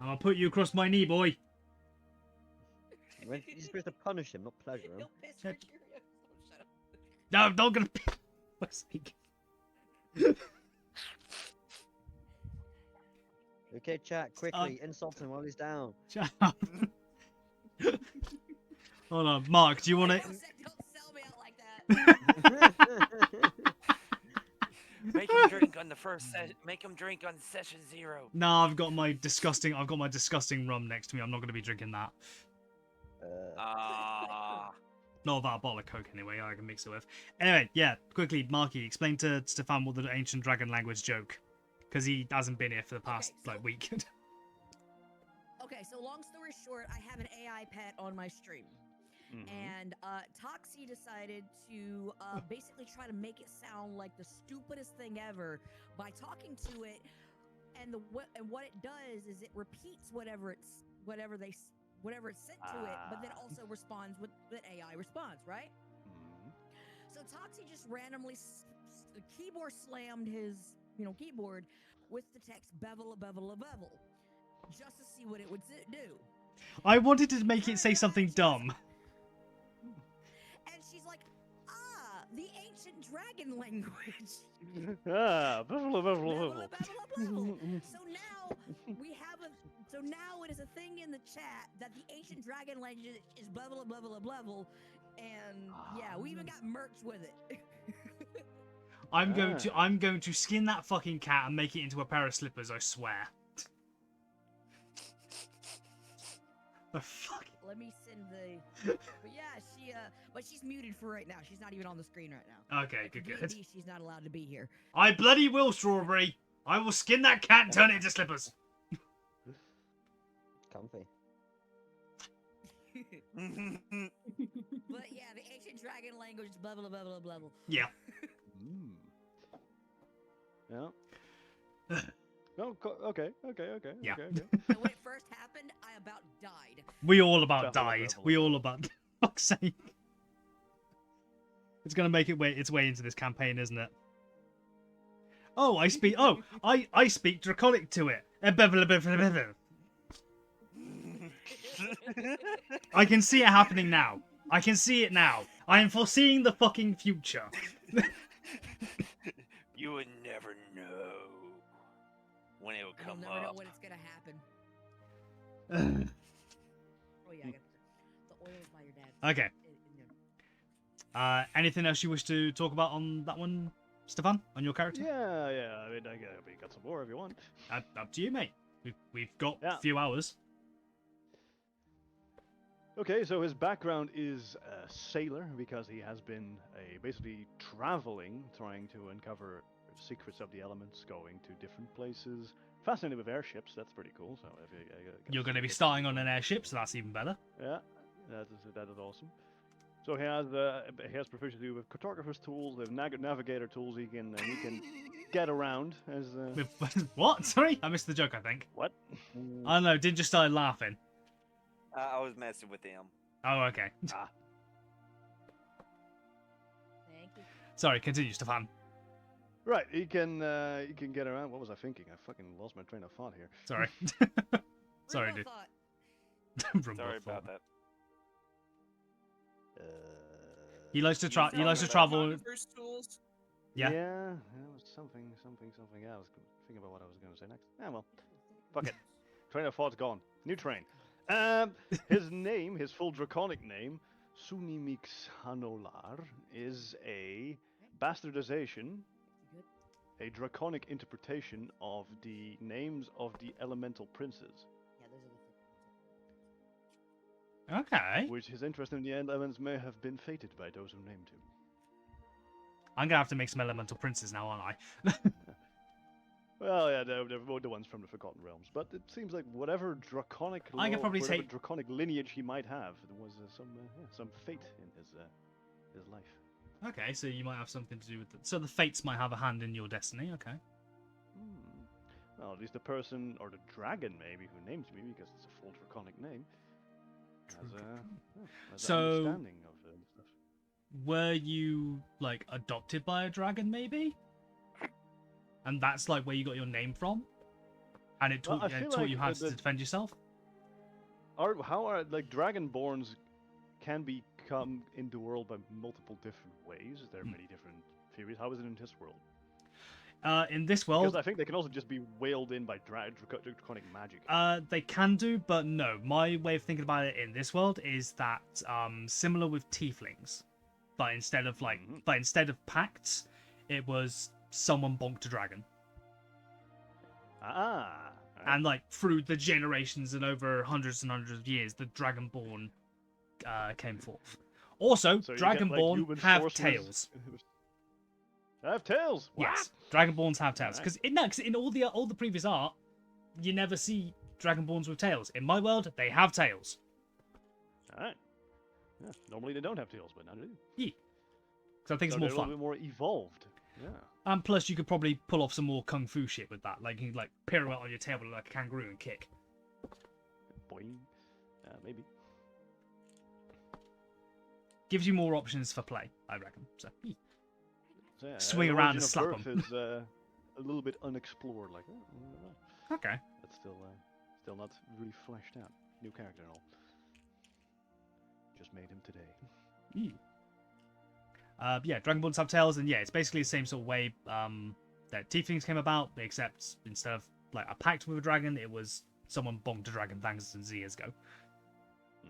I'll put you across my knee, boy. You're supposed to punish him, not pleasure him. He'll piss for Cheerios. Oh, shut up. No, I'm not gonna. For sake. Okay, chat, quickly, insult him while he's down. Shut up. Hold on, Mark. Do you want to? Don't sell me out like that. Make him drink on the first session. Make him drink on session 0. No, I've got my disgusting rum next to me. I'm not gonna be drinking that. Ah. Not about a bottle of Coke anyway. I can mix it with. Anyway, yeah. Quickly, Marky, explain to Stefan what the ancient dragon language joke, because he hasn't been here for the past Okay, so- week. Okay, so long story short, I have an AI pet on my stream. Mhm. And Toxie decided to basically try to make it sound like the stupidest thing ever by talking to it, and what it does is it repeats whatever it's sent to it, but then also responds with the AI response, right? Mhm. So Toxie just randomly keyboard slammed his keyboard with the text bevel just to see what it would do. I wanted to make it say something dumb. And dragon language. Ah, Blah, blah, blah, blah, blah. So now we have a. So now it is a thing in the chat that the ancient dragon language is blah blah blah blah blah blah, and yeah, we even got merch with it. I'm going to skin that fucking cat and make it into a pair of slippers. I swear. The fuck. Let me send the. But yeah, but she's muted for right now. She's not even on the screen right now. Okay, Like, good, for good. D&D, she's not allowed to be here. I bloody will, Strawberry. I will skin that cat and turn it into slippers. Comfy. But yeah, the ancient dragon language, blah blah blah blah blah blah. Yeah. Mm. Yeah. No, okay. Yeah. Okay. And when it first happened, I about died. We all about Definitely, died. definitely. We all about. Fuck's sake. It's gonna make its way into this campaign, isn't it? Oh, I speak. Oh, I speak Draconic to it. I can see it happening now. I can see it now. I am foreseeing the fucking future. You would never know when it would You'll come never know up. when it's gonna happen. Oh yeah, I got the oil is by your dad. Okay. Anything else you wish to talk about on that one, Stefan? On your character? Yeah. I mean, we got some more if you want. Up to you, mate. We've got Yeah. a few hours. Okay, so his background is a sailor because he has been basically traveling, trying to uncover secrets of the elements, going to different places. Fascinated with airships, that's pretty cool. So if You're going to be starting on an airship, so that's even better. Yeah, that is awesome. So he has proficiency with cartographer's tools, with navigator tools. He can get around as. With what? Sorry, I missed the joke. I think. What? I don't know. Did just start laughing. I was messing with him. Oh, okay. Ah. Thank you. Sorry. Continue, Stefan. Right, he can get around. What was I thinking? I fucking lost my train of thought here. Sorry. Sorry, Real dude. thought. Rumble Sorry thought. about that. He likes to You He likes to sound travel. First tools. Yeah. Yeah, it was something. Yeah, I was thinking about what I was going to say next. Yeah, well, fuck it. Train of thought's gone. New train. His name, his full draconic name, Sunimix Hanolar, is a bastardization, a draconic interpretation of the names of the elemental princes, Yeah, those are the Okay. which his interest in the elements may have been fated by those who named him. I'm gonna have to make some elemental princes now, aren't I? Well, yeah, they're the ones from the Forgotten Realms, but it seems like whatever draconic, I could probably whatever take- draconic lineage he might have, there was some fate in his life. Okay, so you might have something to do with it. So the fates might have a hand in your destiny. Okay. Well, at least the person or the dragon maybe who named me, because it's a full draconic name, has So- an understanding of stuff. Were you like adopted by a dragon, maybe? And that's like where you got your name from? And it Well, taught, I feel taught like you how to the- defend yourself? How are like dragonborns can become in the world by multiple different ways? There are many different theories. How is it in this world? In this Because world, I think they can also just be whaled in by draconic magic. they can do, but no. My way of thinking about it in this world is that similar with tieflings, but instead of pacts, it was someone bonked a dragon, Ah. and like through the generations and over hundreds and hundreds of years, the dragonborn came forth. Also, So you get, like, dragonborn human have sorcerers- tails. Have tails. What? Yes, dragonborns have tails. Alright. Because in all the previous art, you never see dragonborns with tails. In my world, they have tails. All right. Yeah, normally they don't have tails, but now they do. Yeah. Because I think So it's more they're a fun. little bit more evolved. Yeah. And plus, you could probably pull off some more kung fu shit with that. Like, you can, like, pirouette on your table like a kangaroo and kick. Boing. Maybe. Gives you more options for play, I reckon. So, yeah. So, yeah, Swing the around origin and of slap birth 'em. is a little bit unexplored. Like, Okay. that's still not really fleshed out. New character and all. Just made him today. Yeah. Yeah, Dragonborns have tails, and yeah, it's basically the same sort of way that Tieflings came about, except instead of like a pact with a dragon, it was someone bonked a dragon thousands of years ago, Mm.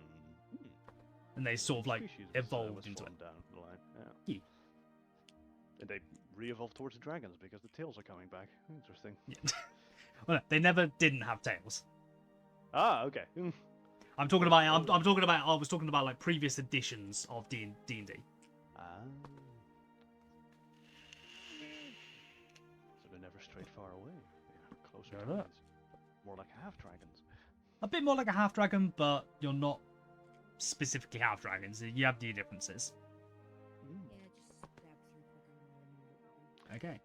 and they sort of like Species was evolved into it. formed down the line. Yeah. And they re-evolved towards the dragons because the tails are coming back. Interesting. Yeah. Well, no, they never didn't have tails. Ah, okay. Mm. I'm talking about. I'm talking about. I was talking about like previous editions of D&D. Ah. So they're never straight far away. They're closer Yeah. dragons. More like half dragons. A bit more like a half dragon, but you're not specifically half dragons. You have the differences. Yeah, just stab through quicker. Okay.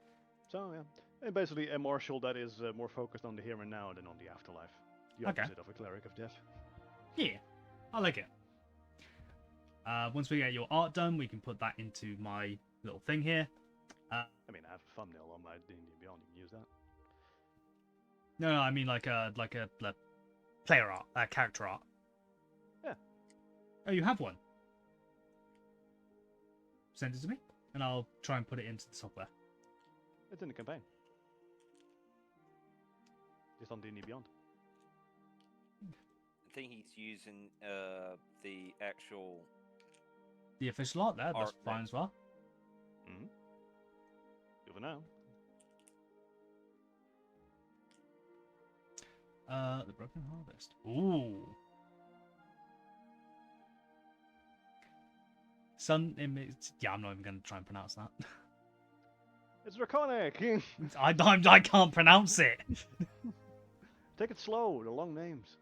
So yeah, and basically a martial that is more focused on the here and now than on the afterlife. The Okay. opposite of a cleric of death. Yeah, I like it. Once we get your art done, we can put that into my little thing here. I mean, I have a thumbnail on my D&D Beyond. You can use that. No, I mean like a player art, character art. Yeah. Oh, you have one. Send it to me, and I'll try and put it into the software. It's in the campaign. Just on D&D Beyond. I think he's using the actual. The official art there, that's Art fine there. as well. Mm-hmm. Good for now. The Broken Harvest. Ooh. Sun image. Yeah, I'm not even going to try and pronounce that. It's draconic. I can't pronounce it. Take it slow. They're long names.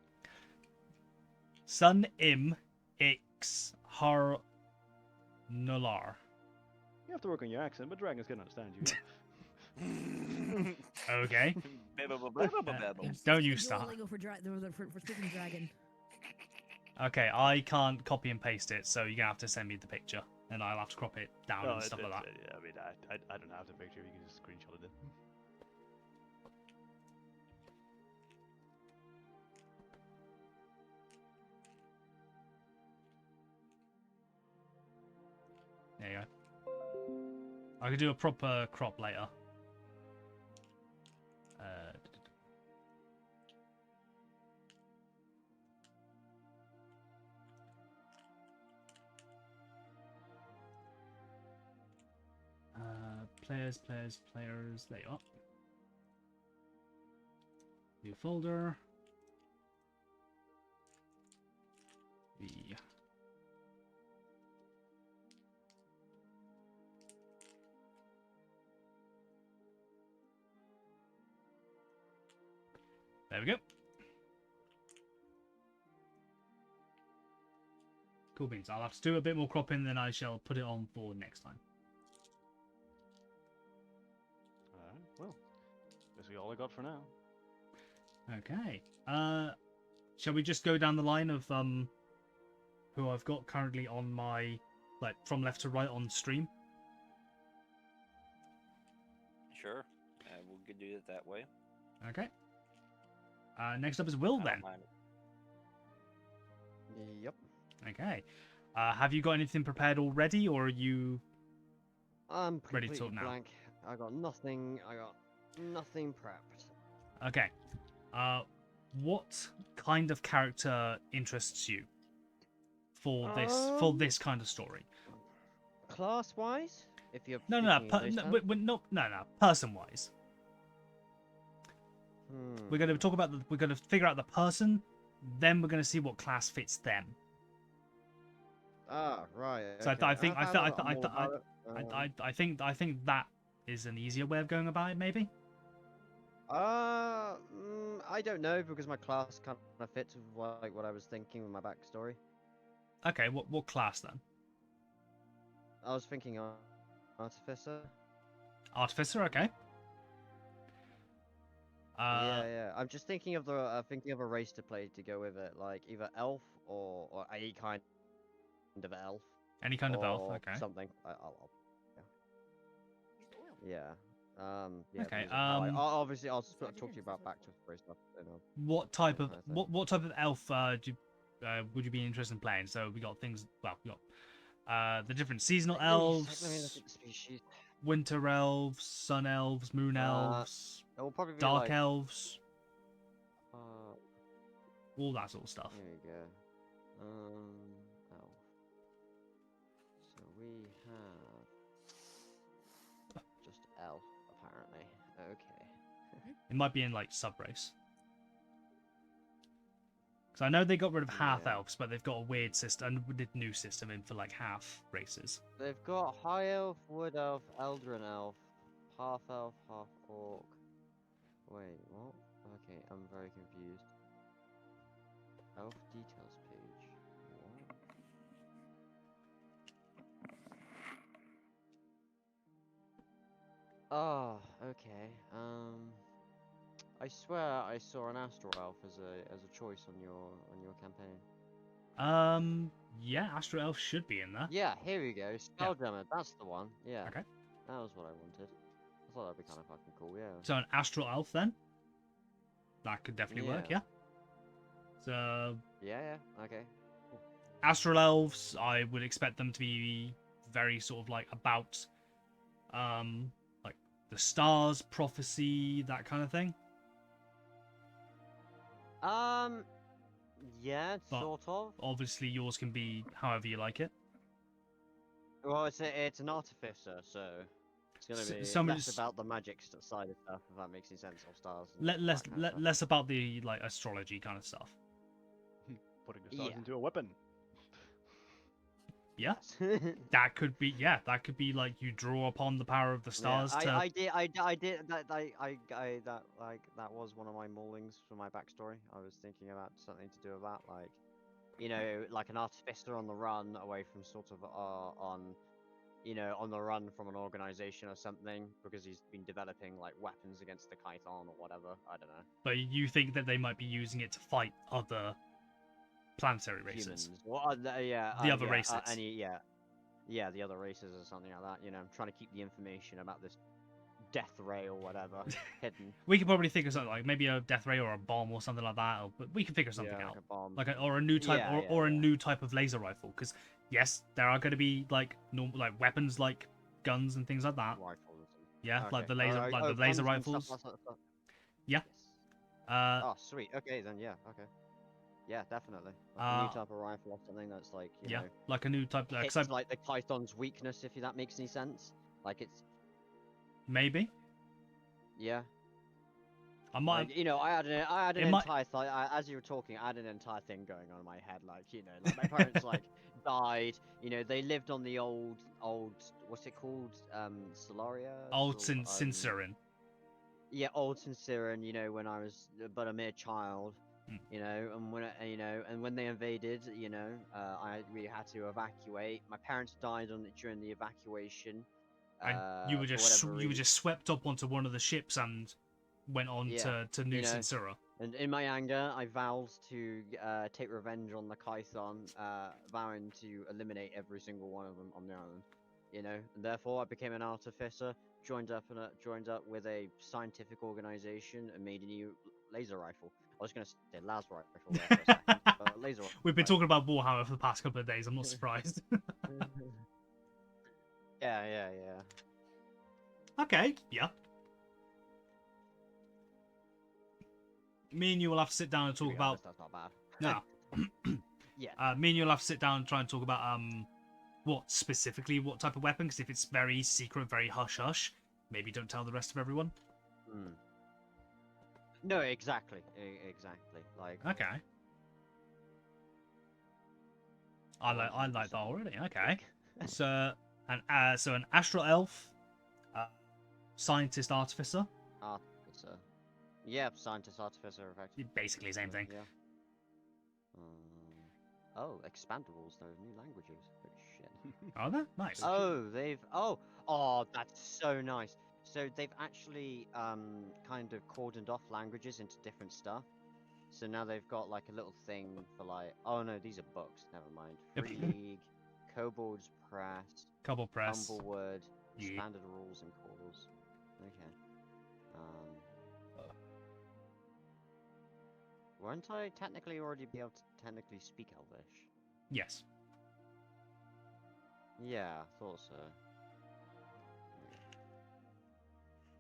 Sun Im Ix Har Nular. You have to work on your accent, but dragons can understand you. Okay. Don't you start. Duolingo for speaking dragon. Okay, I can't copy and paste it, so you're gonna have to send me the picture, and I'll have to crop it down and stuff like that. Yeah, I mean, I don't have the picture. You can just screenshot it in. There you go. I could do a proper crop later. Players. There you are. New folder. The There we go. Cool beans. I'll have to do a bit more cropping, then I shall put it on for next time. Alright, well, this is all I got for now. Okay. Shall we just go down the line of who I've got currently on my, like, from left to right on stream? Sure. We could do it that way. Okay. Next up is Will I don't then. mind it. Yep. Okay. Have you got anything prepared already, or are you? I'm Ready to completely talk now. blank. I got nothing prepped. Okay. What kind of character interests you for this kind of story? Class-wise, if you're No, thinking in those terms? no. Person-wise, we're going to talk about we're going to figure out the person, then we're going to see what class fits them. Ah, right. So okay. I think I'm all about it. I think that is an easier way of going about it, maybe. I don't know because my class kind of fits with what I was thinking with my backstory. Okay, what class then? I was thinking artificer. Artificer, okay. Yeah. I'm just thinking of a race to play to go with it, like either elf or any kind of elf. Any kind of elf, or okay. Something. Yeah. Yeah. Okay, because obviously I'll talk to you about backstory stuff. What type of kind of thing. what type of elf would you be interested in playing? So we got things. Well, we got The different seasonal Let me look elves, at the species. winter elves, sun elves, moon elves, It will probably be dark like. elves, Uh, all that sort of stuff. here we go. Elf. So we have just elf apparently. Okay. It might be in like subrace. Because I know they got rid of half Yeah. elves, but they've got a weird system, a new system in for like half races. They've got high elf, wood elf, eldrin elf, half orc. Wait, what? Okay, I'm very confused. Elf details page. What? Oh, okay. I swear I saw an astral elf as a choice on your campaign. Yeah, Astro Elf should be in there. Yeah, here we go. Spelljammer, that's the one. Yeah. Okay. That was what I wanted. I thought that'd be kind of fucking cool, yeah. So an Astral Elf then? That could definitely work, yeah. So Yeah, okay. Astral Elves, I would expect them to be very sort of like about like the stars, prophecy, that kind of thing. Yeah, But- sort of. Obviously yours can be however you like it. Well, it's an artificer, so it's gonna be somebody's- less about the magic side of stuff, if that makes any sense, or stars. And Less that kind of stuff. less about the like astrology kind of stuff. Putting the stars Yeah. into a weapon. Yeah. That could be like you draw upon the power of the stars to I did that was one of my maulings for my backstory. I was thinking about something to do with that, like, you know, like an artificer on the run away from sort of on the run from an organization or something, because he's been developing like weapons against the Kython or whatever. I don't know. but you think that they might be using it to fight other planetary races. Humans. Well, yeah. The other yeah, races. Yeah, the other races or something like that. You know, I'm trying to keep the information about this death ray or whatever hidden. We could probably think of something like maybe a death ray or a bomb or something like that, but we can figure something Yeah, out. like a bomb. Like or a new type Yeah, or a yeah. new type of laser rifle, because yes, there are going to be like normal like weapons like guns and things like that. Rifles. Yeah, like the Okay. laser like the laser guns and rifles. stuff, that sort of stuff. Yeah. Yes. Uh, Oh, sweet. Okay, then yeah. Okay. Yeah, definitely. Like a new Uh, type of rifle or something that's like, you yeah, know, like a new type. hits Cause like the Python's weakness, if that makes any sense. Like it's maybe yeah. I might. Like, you know, I had It an might- entire as you were talking, I had an entire thing going on in my head. Like, you know, like my parents like died. You know, they lived on the old what's it called? Solaria. Old Sol- Sincerin. Yeah, old Sincerin. You know, when I was but a mere child. Hmm. You know, and when they invaded, you know, we had to evacuate. My parents died during the evacuation. And you were for just whatever you were reason. just swept up onto one of the ships and went on Yeah, to New you know. Sincera. And in my anger, I vowed to take revenge on the Kython, vowing to eliminate every single one of them on the island. You know, and therefore I became an artificer, joined up with a scientific organization, and made a new laser rifle. I was going to say las rifle there for a second, but laser rifle. We've been talking about Warhammer for the past couple of days. I'm not surprised. Yeah. Okay, yeah. Me and you will have to sit down and To talk be about. honest, that's not bad. No. Yeah. Me and you will have to sit down and try and talk about what type of weapon. Because if it's very secret, very hush hush, maybe don't tell the rest of everyone. Mm. No, exactly. Exactly. Like. Okay. I like that already. Okay. So an astral elf, scientist artificer, Artificer. Yeah, scientist, artificer, effectively. basically the same thing. Yeah. Oh, expandables. There are new languages. Oh shit. Are there? Nice. Oh, that's so nice. So they've actually kind of cordoned off languages into different stuff. So now they've got like a little thing for like, oh no, these are books. Never mind. Yep. Free League, Kobold's Press, Couple press. Humblewood, Yeah. Standard Rules and Calls. Okay. Won't I technically already be able to technically speak Elvish? Yes. Yeah, thought so.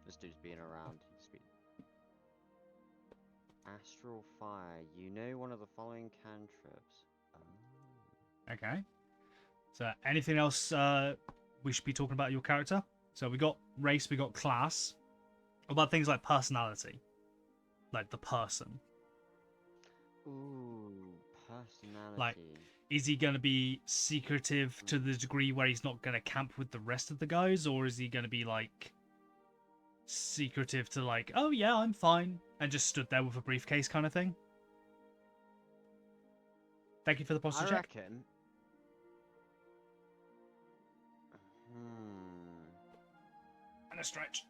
This dude's been around. He's been... Astral Fire. You know one of the following cantrips. Oh. Okay. So anything else we should be talking about your character? So we got race, we got class. What about things like personality? Like the person. Ooh, personality. Like, is he going to be secretive to the degree where he's not going to camp with the rest of the guys? Or is he going to be, like, secretive to, like, oh yeah, I'm fine, and just stood there with a briefcase kind of thing? Thank you for the posture I check. reckon. And a stretch.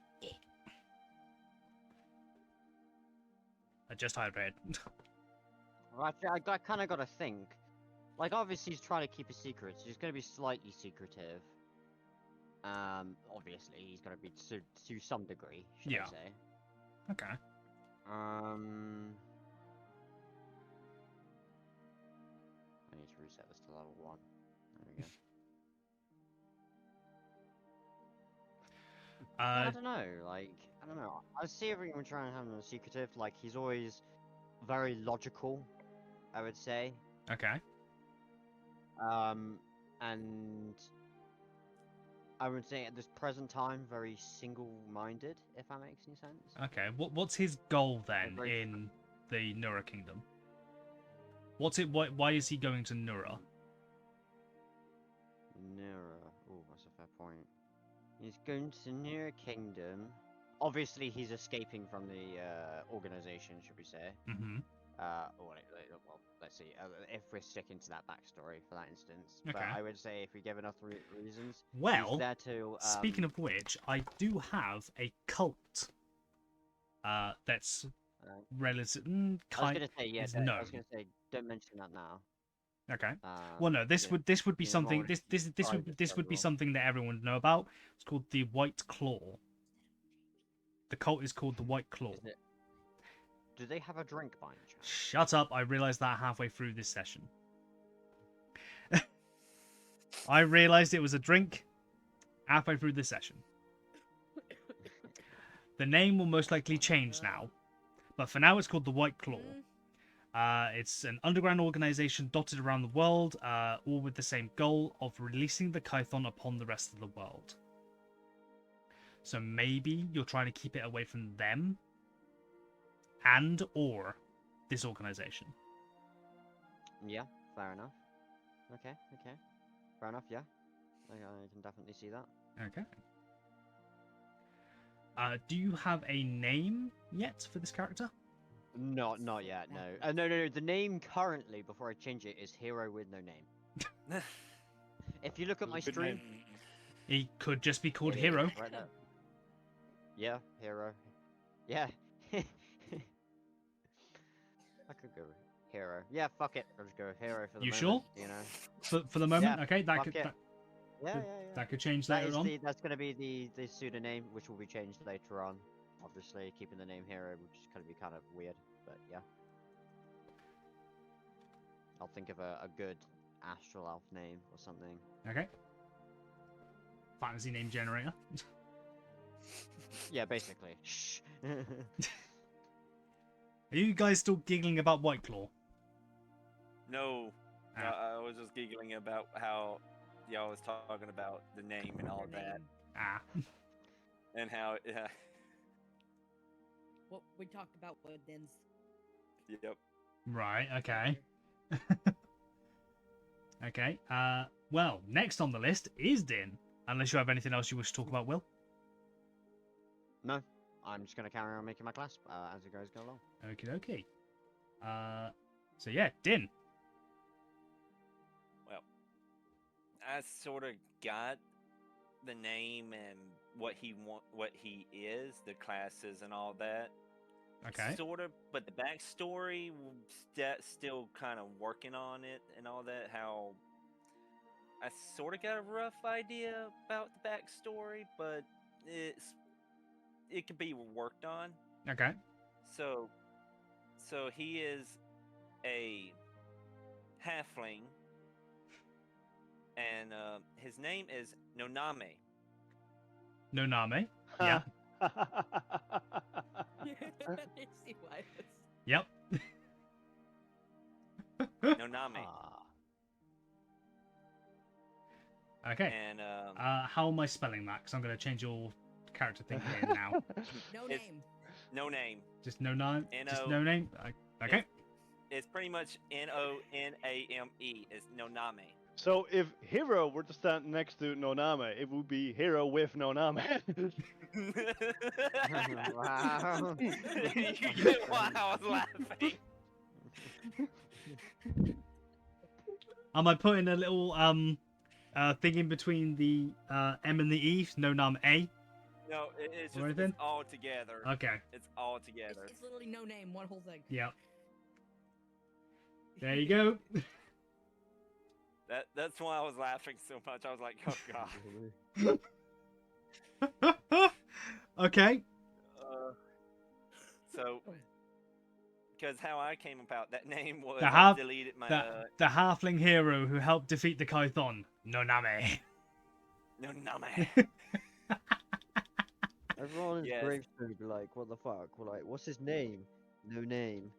I just hydrated. Well, actually, I kind of got to think. Like, obviously, he's trying to keep a secret, so he's going to be slightly secretive. Obviously, he's going to be to some degree, should Yeah. I say. Okay. I need to reset this to level 1. There we go. I don't know, like, I don't know. I see everyone trying to have him secretive, like, he's always very logical, I would say. Okay. And I would say at this present time, very single-minded, if that makes any sense. Okay. What's his goal then Very- in the Nura Kingdom? What's it? Why is he going to Nura? Nura. Oh, that's a fair point. He's going to Nura Kingdom. Obviously, he's escaping from the organization, should we say? Mm-hmm. Well, let's see. If we're sticking to that backstory for that instance, but Okay. I would say if we give enough reasons, Well, he's there to. Speaking of which, I do have a cult. That's relative. I was Kind. gonna say, yeah. is I was known. gonna say, don't mention that now. Okay. Well, no. This yeah, would be yeah, something. more This private would be level. something that everyone would know about. It's called the White Claw. The cult is called the White Claw. Is it? Do they have a drink by any chance? Shut up! I realized that halfway through this session. I realized it was a drink halfway through this session. The name will most likely change now, but for now it's called the White Claw. It's an underground organization dotted around the world, all with the same goal of releasing the Kython upon the rest of the world. So maybe you're trying to keep it away from them and or this organization. Yeah, fair enough. Okay. Fair enough, yeah. I can definitely see that. Okay. Do you have a name yet for this character? Not yet, no. No. The name currently, before I change it, is Hero with No Name. If you look at my Good stream, name. He could just be called it is Hero. right there. Yeah, Hero. Yeah. I could go with Hero. Yeah, fuck it. I'll just go with Hero for the You moment. sure? You know. For the moment, Yeah, okay, that fuck could it. Yeah. that could change That later is on. that's gonna be the pseudonym, which will be changed later on. Obviously, keeping the name Hero, which is gonna be kind of weird, but yeah. I'll think of a good astral elf name or something. Okay. Fantasy name generator. Yeah, basically. Shh. Are you guys still giggling about White Claw? No, Ah. I was just giggling about how y'all was talking about the name and all Their that, name. Ah. and how What we talked about Woodens. yep. Right. Okay. Okay. Well, next on the list is Din. Unless you have anything else you wish to talk about, Will. No, I'm just gonna carry on making my class as it goes along. Okie dokie. So yeah, Din. Well, I sort of got the name and what he is, the classes and all that. Okay. Sort of, but the backstory, still kind of working on it and all that. How I sort of got a rough idea about the backstory, but it could be worked on. Okay. So he is a halfling and his name is Noname. Noname. Yeah. See why it's- Yep. Noname. Okay. And How am I spelling that? Because I'm going to change your character thing here now. No It's- name. no name. Just no name. Just N-O. no name. Okay. It's pretty much Noname. It's Noname. So if Hero were to stand next to Noname, it would be Hero with Noname. Wow. You get why I was laughing. Am I putting a little thing in between the M and the E? No name A. No, it's just Alright then. it's all together. Okay. It's all together. It's literally no name, one whole thing. Yep. There you go. That's why I was laughing so much. I was like, oh god. Okay. So, because how I came about that name was The I half- deleted my The halfling hero who helped defeat the Kython. Noname. Noname. Everyone in Yes. Gravestone would be like, what the fuck? We're like, what's his name? No name.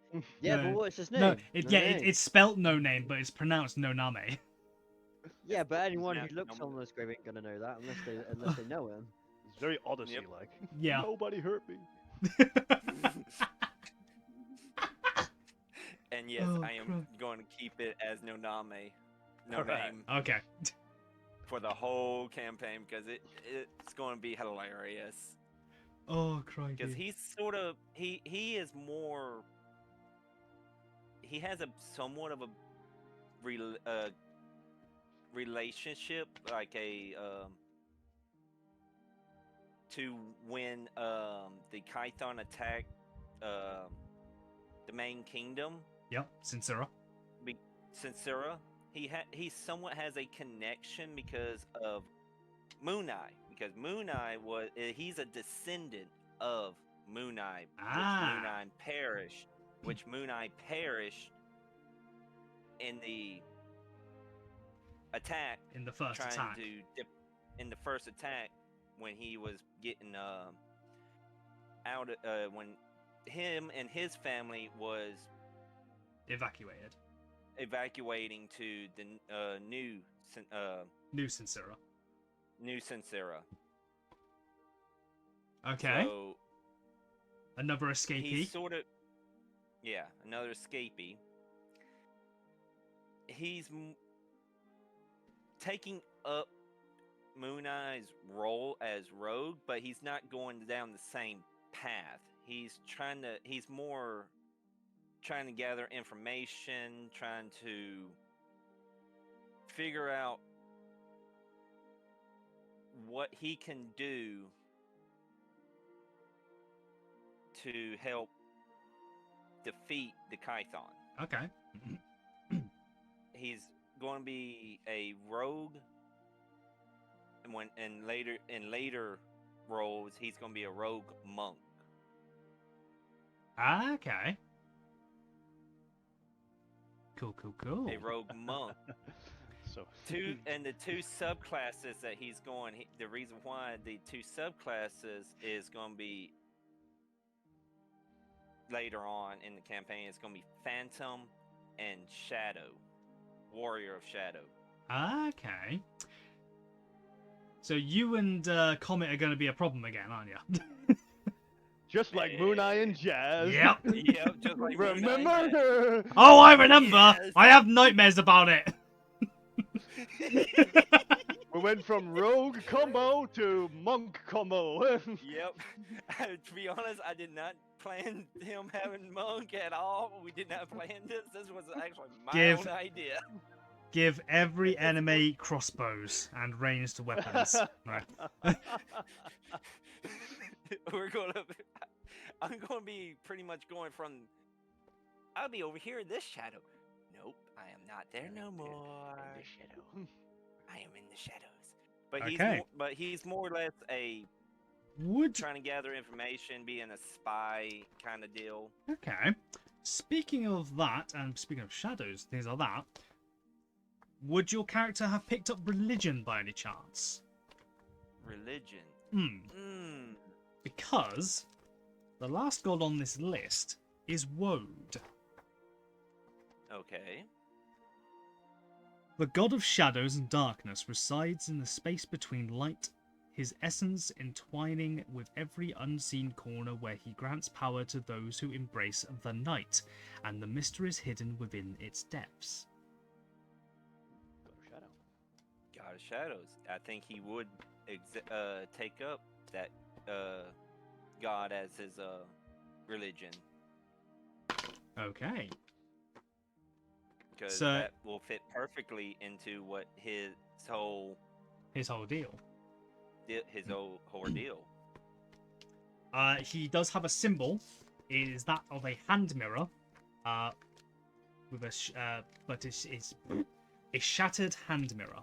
Yeah, No. but what's his name? No, No it's name. spelt no name, but it's pronounced Noname. Yeah, but anyone Yeah, who looks no- on this grave ain't gonna know that unless they know him. It's very Odyssey-like. Yeah. Nobody hurt me. And yes, Oh, I am crap. going to keep it as Noname. No Alright. name Okay. for the whole campaign because it's going to be hilarious. Oh, crikey. Because he's sort of he is more. He has a somewhat of a relationship, like a to when the Kython attacked the main kingdom, Yep, Sincera. Sincera. He somewhat has a connection because of Moonai. Because Moonai he's a descendant of Moonai, Ah. which Moonai perished in the attack, In the first trying attack. to in the first attack when he was getting out when him and his family was Evacuated. evacuating to the new New Sincera. New Sincera. Okay. So Another escapee. he's sort of, another escapee. He's taking up Moonai's role as rogue, but he's not going down the same path. He's more trying to gather information, trying to figure out what he can do to help defeat the Kython. Okay. He's going to be a rogue, and in later roles, he's going to be a rogue monk. Okay. Cool. A rogue monk. So The two subclasses that he's going. The reason why the two subclasses is going to be later on in the campaign is going to be Phantom and Shadow, Warrior of Shadow. Okay. So you and Comet are going to be a problem again, aren't you? just like Moonai and Jazz. Yep. Yep, just like Moon Knight. Remember? Oh, I remember. Yes. I have nightmares about it. We went from rogue combo to monk combo. Yep. To be honest, I did not plan him having monk at all. We did not plan this. This was actually my Give- own idea. Give every enemy crossbows and ranged weapons. Right. I'm gonna be pretty much going from. I'll be over here in this shadow. Nope, I am not there no more. I am in the shadows. But Okay. he's more or less a Would trying to gather information, being a spy kind of deal. Okay. Speaking of that, and speaking of shadows, things like that, would your character have picked up religion by any chance? Religion. Because the last god on this list is Woad. Okay. The god of shadows and darkness resides in the space between light, his essence entwining with every unseen corner where he grants power to those who embrace the night, and the mysteries hidden within its depths. Shadow. God of Shadows. I think he would take up that god as his religion. Okay. Because So- that will fit perfectly into what his whole deal. ordeal. He does have a symbol. It is that of a hand mirror, with but it's a shattered hand mirror.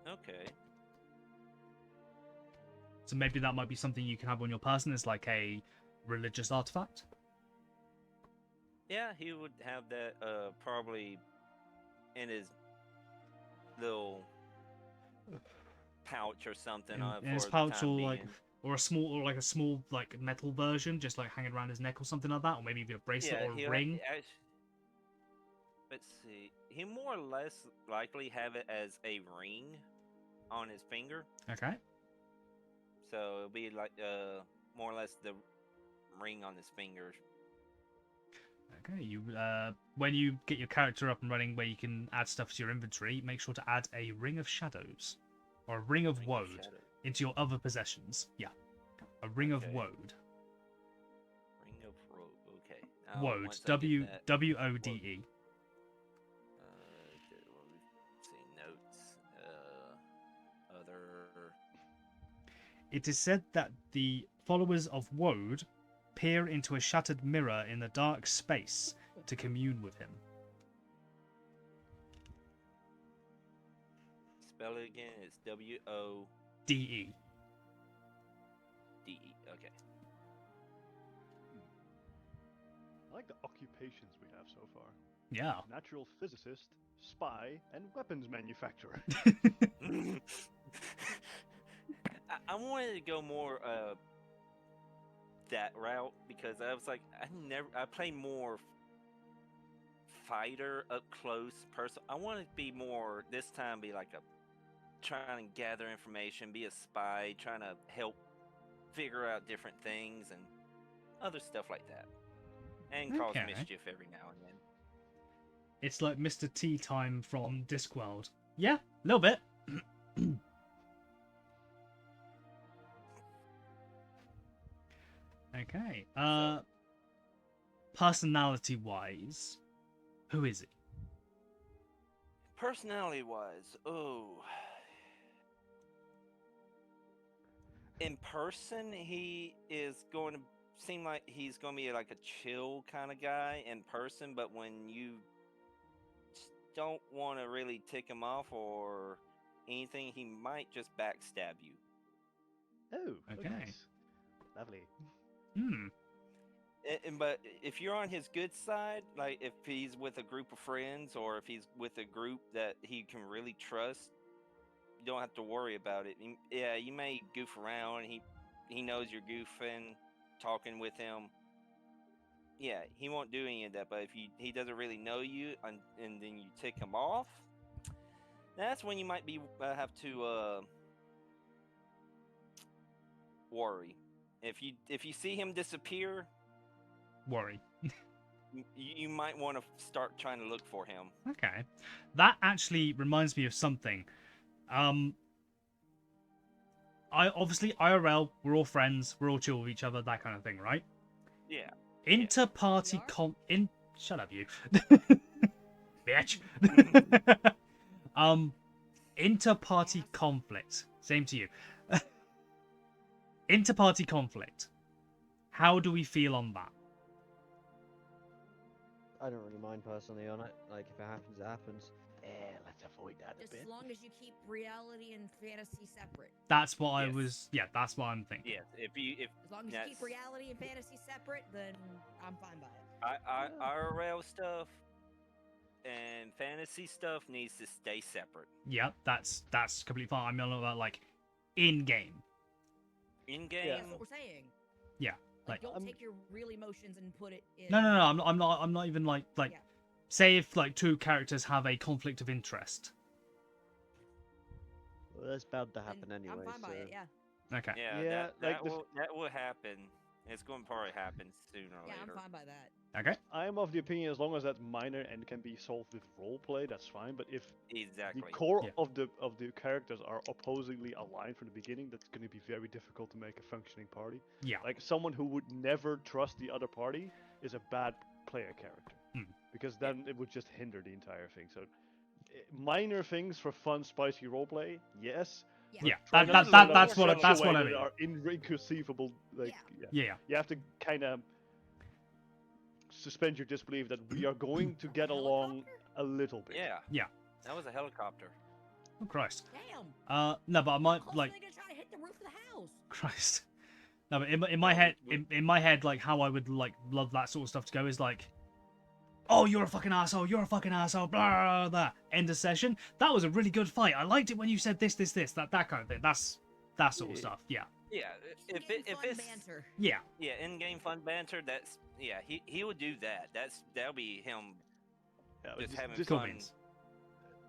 Okay. So maybe that might be something you can have on your person as like a religious artifact. Yeah, he would have that probably in his little pouch or something. In his for the pouch, time or like, being. or a small like metal version, just like hanging around his neck or something like that, or maybe even a bracelet or a he'll ring. Let's see. He more or less likely have it as a ring on his finger. Okay. So it'll be like more or less the ring on his finger. Okay. You when you get your character up and running, where you can add stuff to your inventory, make sure to add a ring of shadows, or a ring of Ring woad Shadow. into your other possessions. Yeah. A ring of Okay. woad. Ring of Road. Okay. Now, Woad. once I get that- W-O-D-E. let's see notes. Other. It is said that the followers of Woad peer into a shattered mirror in the dark space to commune with him. Spell it again. It's W-O-D-E. D-E. Okay. I like the occupations we have so far. Yeah. Natural physicist, spy, and weapons manufacturer. I wanted to go more that route because I was like, I play more fighter up close person. I want to be more this time, be like a trying to gather information, be a spy, trying to help figure out different things and other stuff like that, and cause Okay. mischief every now and then. It's like Mr. Tea Time from Discworld. Yeah, a little bit. Okay. Personality-wise, who is he? Personality wise, in person, he is going to seem like he's going to be like a chill kind of guy in person, but when you don't want to really tick him off or anything, he might just backstab you. Oh, Okay. nice. Lovely. But if you're on his good side, like if he's with a group of friends or if he's with a group that he can really trust, you don't have to worry about it. Yeah, you may goof around. He knows you're goofing, talking with him. Yeah, he won't do any of that. But if he doesn't really know you and then you tick him off, that's when you might be have to worry. If you see him disappear, Worry. you might want to start trying to look for him. Okay. That actually reminds me of something. I obviously IRL, we're all friends, we're all chill with each other, that kind of thing, right? Yeah. Inter-party We are? Shut up, you. Bitch. Inter-party conflict. Same to you. Inter-party conflict. How do we feel on that? I don't really mind personally on it. Like, if it happens, it happens. Let's avoid that Just as long as you keep reality and fantasy separate. That's what I Yes. was. Yeah, that's what I'm thinking. Yes. If As long as you keep That's- reality and fantasy separate, then I'm fine by it. IRL stuff, fantasy stuff needs to stay separate. Yeah, that's completely fine. I'm not about like in game. In Yeah. game, That's what we're saying. Yeah, Like, like- don't take your real emotions and put it in. No, I'm not even like Yeah. say if like two characters have a conflict of interest. Well, that's bound to then happen anyway. I'm fine by it. Yeah. Okay. yeah, Yeah, that, like that will happen. It's going to probably happen sooner or Yeah, later. I'm fine by that. Okay. I'm of the opinion as long as that's minor and can be solved with roleplay, that's fine. But if Exactly. the core Yeah. of the characters are opposingly aligned from the beginning, that's going to be very difficult to make a functioning party. Yeah. Like someone who would never trust the other party is a bad player character, Hmm. because then it would just hinder the entire thing. So minor things for fun, spicy roleplay, yes. Yeah. Yeah. Try That, not that, to that that's do it what in that's such a what way I that mean. are inconceivable. Like, Yeah. Yeah. you have to kind of suspend your disbelief that we are going to get along Helicopter? a little bit. Yeah. Yeah. That was a helicopter. Oh Christ. Damn. No, but I might How like close are they gonna try to hit the roof of the house? Christ. No, but in my head, in my head, like how I would like love that sort of stuff to go is like, oh, you're a fucking asshole, you're a fucking asshole, blah, blah, blah, blah. End of session. That was a really good fight. I liked it when you said this, that kind of thing. That's that sort of Yeah. stuff. Yeah. Yeah. If Getting if fun it's banter. Yeah. yeah, in-game fun banter, that's he would do that. That'll be him Yeah, just having just Cool fun. beans.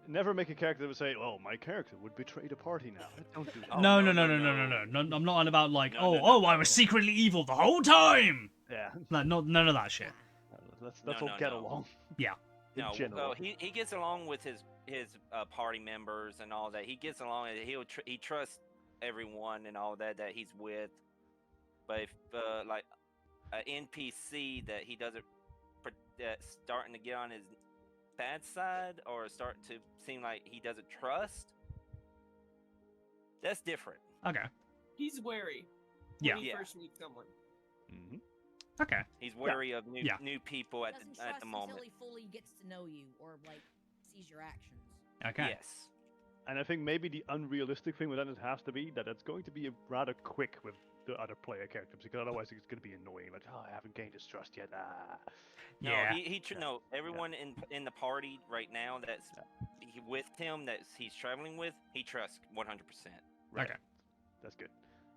never make a character that would say, "Oh, my character would betray the party now." Don't do that. Oh, No, no, no, no, no, no, no, no, no. no. I'm not on about like, No, oh, no, no, oh, I no. was secretly evil the whole time. Yeah, No, none of that shit. let's No, all no, get no. along. Yeah. In No, general. he gets along with his party members and all that. He gets along. He trusts everyone and all that he's with. But if like an NPC that he doesn't that's starting to get on his bad side or starting to seem like he doesn't trust, that's different. Okay. He's wary. Yeah. When you Yeah. first meet someone. hmm Okay. He's wary of Yeah. new people at Doesn't the at trust the until moment. he fully gets to know you or like sees your actions. Okay. Yes. And I think maybe the unrealistic thing with that has to be that it's going to be rather quick with the other player characters, because otherwise it's going to be annoying. Like, oh, I haven't gained his trust yet. Ah. No, Yeah. no. Everyone in the party right now that's with him that he's traveling with, he trusts 100%. Right. Okay. That's good.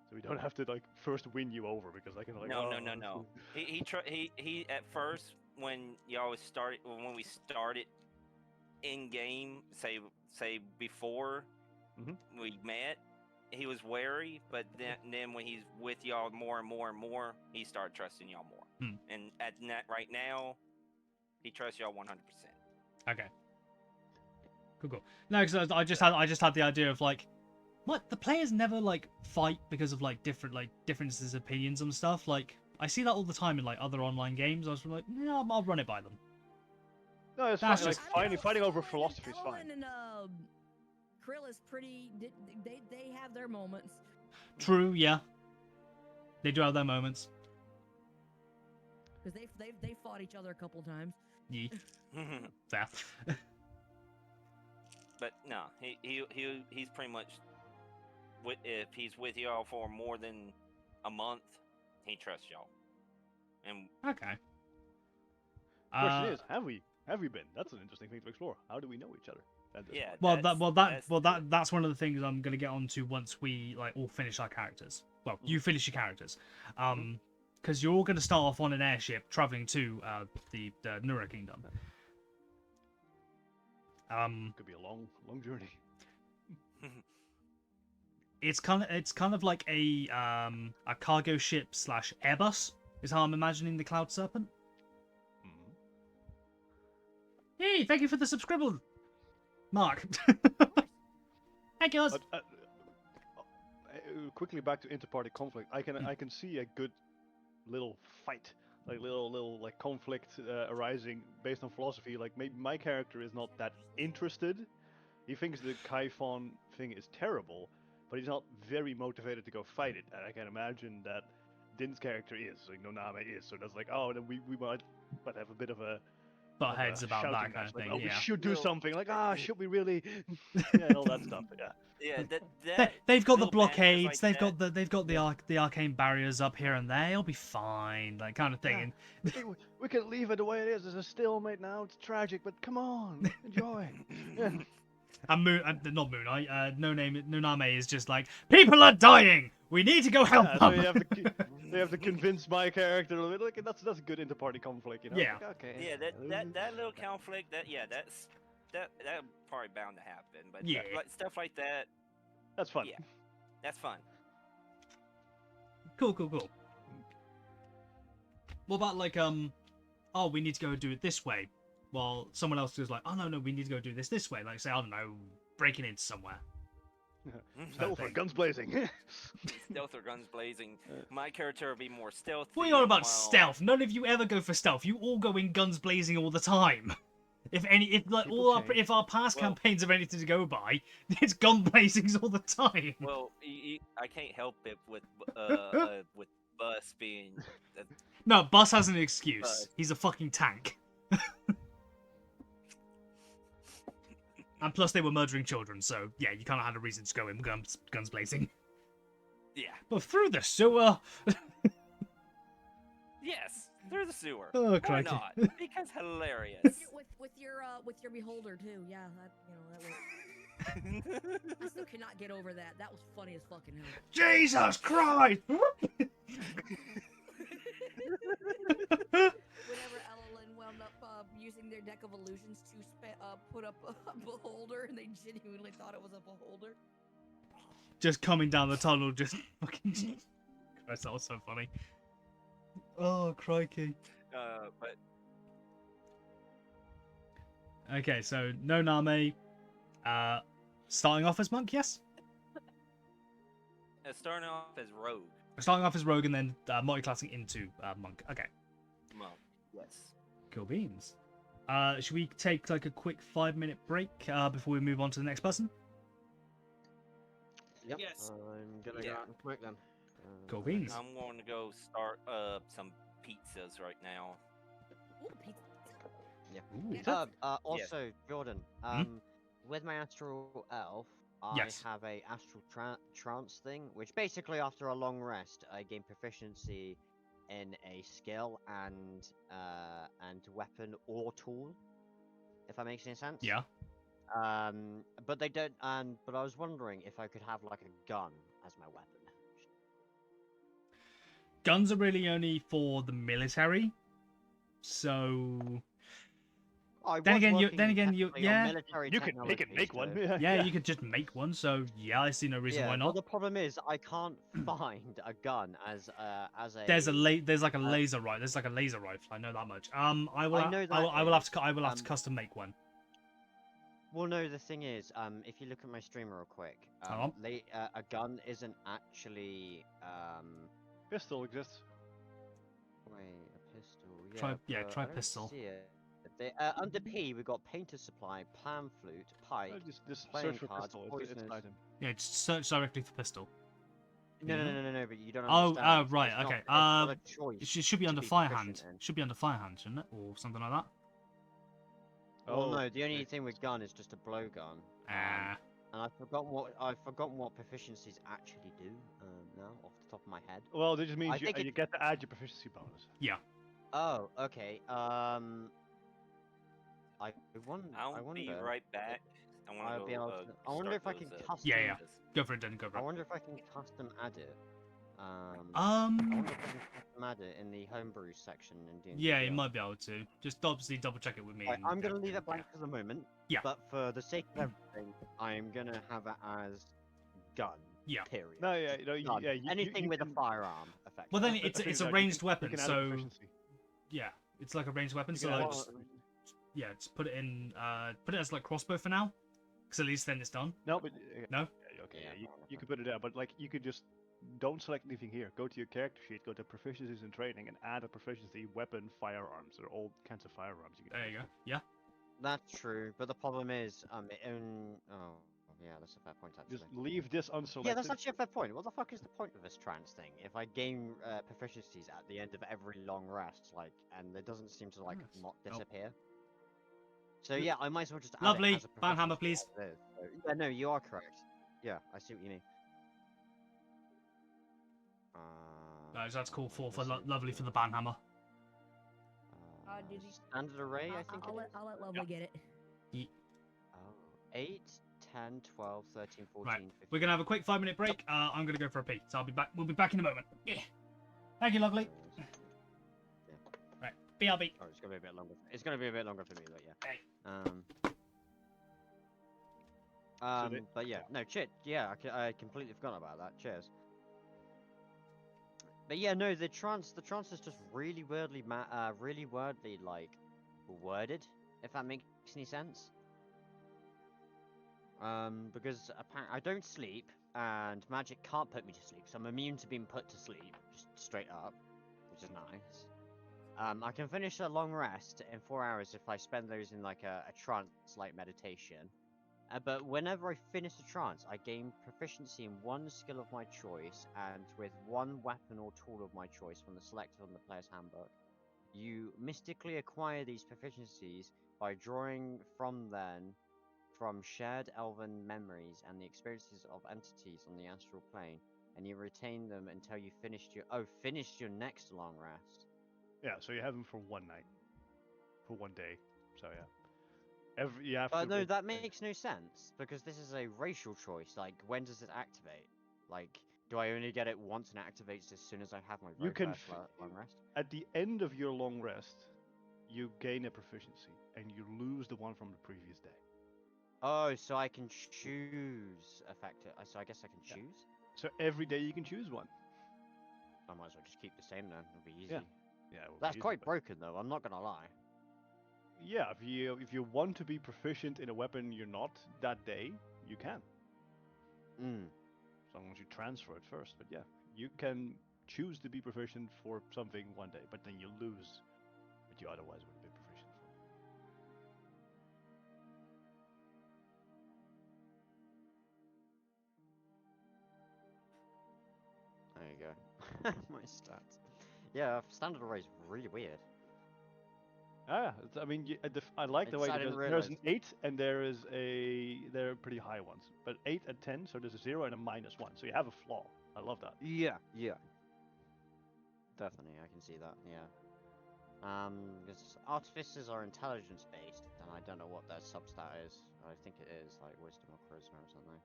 So we don't have to like first win you over, because I can like. No, oh, no. He at first when when we started in game, say before Mhm. we met, he was wary, but then when he's with y'all more and more and more, he started trusting y'all more. Hmm. And right now, he trusts y'all 100%. Okay. Cool. No, because I just had the idea of like, what, the players never like fight because of like differences of opinions and stuff. Like I see that all the time in like other online games. I was like, yeah, I'll run it by them. No, it's That's fine. Like just- I don't know, fighting over Evelyn- philosophy is Evelyn fine. and Krill is pretty. They have their moments. True. Yeah. They do have their moments. Because they fought each other a couple times. Yeah. Fair. But no, he's pretty much if he's with y'all for more than a month, he trusts y'all. And Okay. Question is, have we been? That's an interesting thing to explore. How do we know each other? At this yeah, point? That's one of the things I'm gonna get onto once we like all finish our characters. Well, you finish your characters, because you're all gonna start off on an airship traveling to the Nura Kingdom. Could be a long journey. It's kind of like a cargo ship / Airbus is how I'm imagining the Cloud Serpent. Mhm. Hey, thank you for the subscriber, Mark. Thank you. But quickly back to inter-party conflict. I can see a good little fight, like little like conflict arising based on philosophy. Like maybe my character is not that interested. He thinks the Kaifon thing is terrible, but he's not very motivated to go fight it. And I can imagine that Din's character is, like Noname is. So that's like, oh, then we might have a bit of a butt of a heads about shouting that kind match, of like, thing. oh, we Yeah. should do Well, something. Like, yeah. should we really? Yeah, and all that stuff. Yeah. Yeah, They, they've got the little banners blockades. like They've that. got the arcane barriers up here and there. It'll be fine, like kind of thing. Yeah. We can leave it the way it is. It's a stalemate now. It's tragic, but come on, enjoy. Yeah. And not Moon Knight. No name. Nuname is just like people are dying. We need to go help Yeah, so them. you have to, they have to convince my character a little bit. Like, that's a good inter-party conflict, you know? Yeah. Like, okay. Yeah, that little conflict. That probably bound to happen. But Yeah. like stuff like that, That's fun. Yeah. that's fun. Cool. What about like oh, we need to go do it this way, while someone else is like, oh no, we need to go do this way. Like say, I don't know, breaking into somewhere. Stealth or thing. guns blazing. Stealth or guns blazing. My character would be more stealthy. What are you on about while- stealth? None of you ever go for stealth. You all go in guns blazing all the time. If People change. if our past Well- campaigns have anything to go by, it's gun blazings all the time. Well, I can't help it with Bus being. No, Bus has an excuse. Bus. He's a fucking tank. And plus, they were murdering children, so yeah, you kind of had a reason to go in guns blazing. Yeah. But through the sewer. Yes, through the sewer. Oh, Why crikey. not? Because hilarious. With your beholder too. Yeah, that was. I still cannot get over that. That was funny as fucking hell. Jesus Christ! Whenever Ellen wound up using their deck of illusions to put up a beholder, and they genuinely thought it was a beholder. Just coming down the tunnel, just fucking. Christ, that was so funny. Oh, crikey. But Okay, so no Name. Starting off as monk, yes? starting off as rogue. Starting off as rogue and then multi-classing into monk. Okay, Well, yes. cool beans. Should we take like a quick 5-minute break before we move on to the next person? Yep. Yes. I'm gonna Yeah. go out and smoke then. Cool beans. I'm going to go start some pizzas right now. Ooh, pizza. Ooh. Yeah. Also, Jordan, with my astral elf, I Yes. have a astral trance thing, which basically after a long rest, I gain proficiency in a skill and weapon or tool. If that makes any sense. Yeah. But they don't. But I was wondering if I could have like a gun as my weapon. Guns are really only for the military, so I Then was again, you- working then again, you- technically on yeah. military You can make technology, one. so- yeah, you could just make one. So yeah, I see no reason yeah, why well, not. the problem is I can't find a gun as a. There's like a laser rifle. There's like a laser rifle. I know that much. I will. I know I will have that to. I will have to um, custom make one. Well, no, the thing is, if you look at my stream real quick, Hang on. a gun isn't actually Pistol exists. wait, a pistol. Yeah, Try- but try I don't pistol. see it. Under P, we've got painter supply, pan flute, pipe. Just playing search for cards, pistol. It's poisonous. an item. Yeah, just search directly for pistol. No, but you don't Oh, understand. right, It's not- okay, it's not a choice. It should be to under be fire proficient hand. in. Should be under fire hand, shouldn't it, or something like that? Well, no, the only okay. thing with gun is just a blowgun. Ah, And I've forgotten what proficiencies actually do now off the top of my head. Well, that just means I you, think you get to add your proficiency bonus. Oh, okay. I wonder. I'll be right back. I want I'll to be go. able to- I wonder if I can custom. Yeah. Go for it, then. Go for I it. wonder if I can custom add it. I Um. wonder if I can custom add it in the homebrew section in D&D. Yeah, you might be able to. Just obviously double check it with me. Right, and I'm gonna everything, leave it blank yeah. for the moment. Yeah. But for the sake of everything, I'm gonna have it as gun. Yeah. Period. No, yeah, Gun. yeah. Anything you with a can- firearm, effectively. Well, then that's the it's thing, a though, you ranged can- you weapon, can add a so proficiency. yeah, it's like a ranged weapon. You So can add like, a just, proficiency. yeah, just put it in. Put it as like crossbow for now, because at least then it's done. No, but No? Yeah, okay, Yeah, yeah, no, you can put it there, but like you could just don't select anything here. Go to your character sheet, go to proficiencies and training, and add a proficiency weapon firearms. There are all kinds of firearms you can. There you go. Yeah. That's true, but the problem is, oh, yeah, that's a fair point actually. Just leave this unselected. Yeah, that's actually a fair point. What the fuck is the point of this trans thing? If I gain proficiencies at the end of every long rest, like, and it doesn't seem to like Yes. not Oh. disappear. So yeah, I might as well just add Lovely. it as a Banhammer, proficiency please. as it is. So, yeah, no, you are correct. Yeah, I see what you mean. That's cool. What For is it? lovely for the banhammer. Did he- Standard array, I think I'll it let, is. I'll let Lovely get it. Oh, 8, 10, 12, 13, 14, Right. 15. We're gonna have a quick 5-minute break. I'm gonna go for a pee, so I'll be back. We'll be back in a moment. Yeah. Thank you, lovely. Right. BRB. Oh, it's gonna be a bit longer. It's gonna be a bit longer for me, but yeah. Hey. But yeah, no, cheers. Yeah, I completely forgot about that. Cheers. But yeah, no, the trance is just really weirdly, like worded, if that makes any sense. Because apparently I don't sleep, and magic can't put me to sleep, so I'm immune to being put to sleep, just straight up, which is nice. I can finish a long rest in 4 hours if I spend those in like a trance-like meditation. But whenever I finish a trance, I gain proficiency in one skill of my choice, and with one weapon or tool of my choice from the selected on the player's handbook. You mystically acquire these proficiencies by drawing from shared elven memories and the experiences of entities on the astral plane, and you retain them until you finished your next long rest. Yeah, so you have them for one night, for one day. So yeah. You have But to. no, that makes no sense, because this is a racial choice. Like, when does it activate? Like, do I only get it once and it activates as soon as I have my You very can first long rest? At the end of your long rest, you gain a proficiency, and you lose the one from the previous day. Oh, so I can choose so I guess I can Yeah. choose? So every day you can choose one. I might as well just keep the same then. It'll be easy. Yeah. Yeah. it will be That's easy, quite but- broken though, I'm not gonna lie. Yeah, if you want to be proficient in a weapon you're not that day, you can. Mm. As long as you transfer it first. But yeah, you can choose to be proficient for something one day, but then you lose what you otherwise would have been proficient for. There you go. My stats. Yeah, standard array is really weird. I mean, I like the way I that didn't there's an realize. 8 and there are pretty high ones, but 8 and 10, so there's a 0 and a -1, so you have a flaw. I love that. Yeah. Definitely, I can see that, yeah. Because artificers are intelligence based, and I don't know what their substat is. I think it is like wisdom or charisma or something.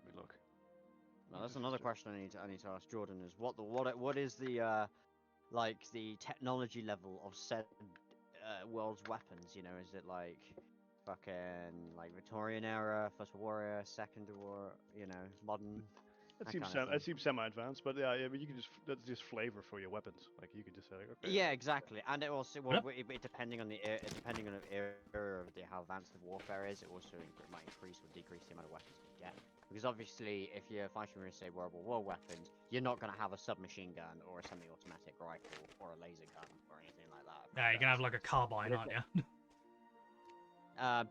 Let me look. Now, that's another question I need to ask Jordan is what is the like the technology level of said world's weapons? You know, is it like fucking like Victorian era, First Warrior, Second War, you know, modern? That That seems kind of thing. semi-advanced, but yeah, but you can that's just flavor for your weapons. Like you could just say, okay. Yeah, exactly, and it also Yep. depending on the era of how advanced the warfare is, it also might increase or decrease the amount of weapons you get. Because obviously, if you're fighting with say World War weapons, you're not going to have a submachine gun or a semi-automatic rifle or a laser gun or anything like that. Yeah, you can have like a carbine, But aren't if you?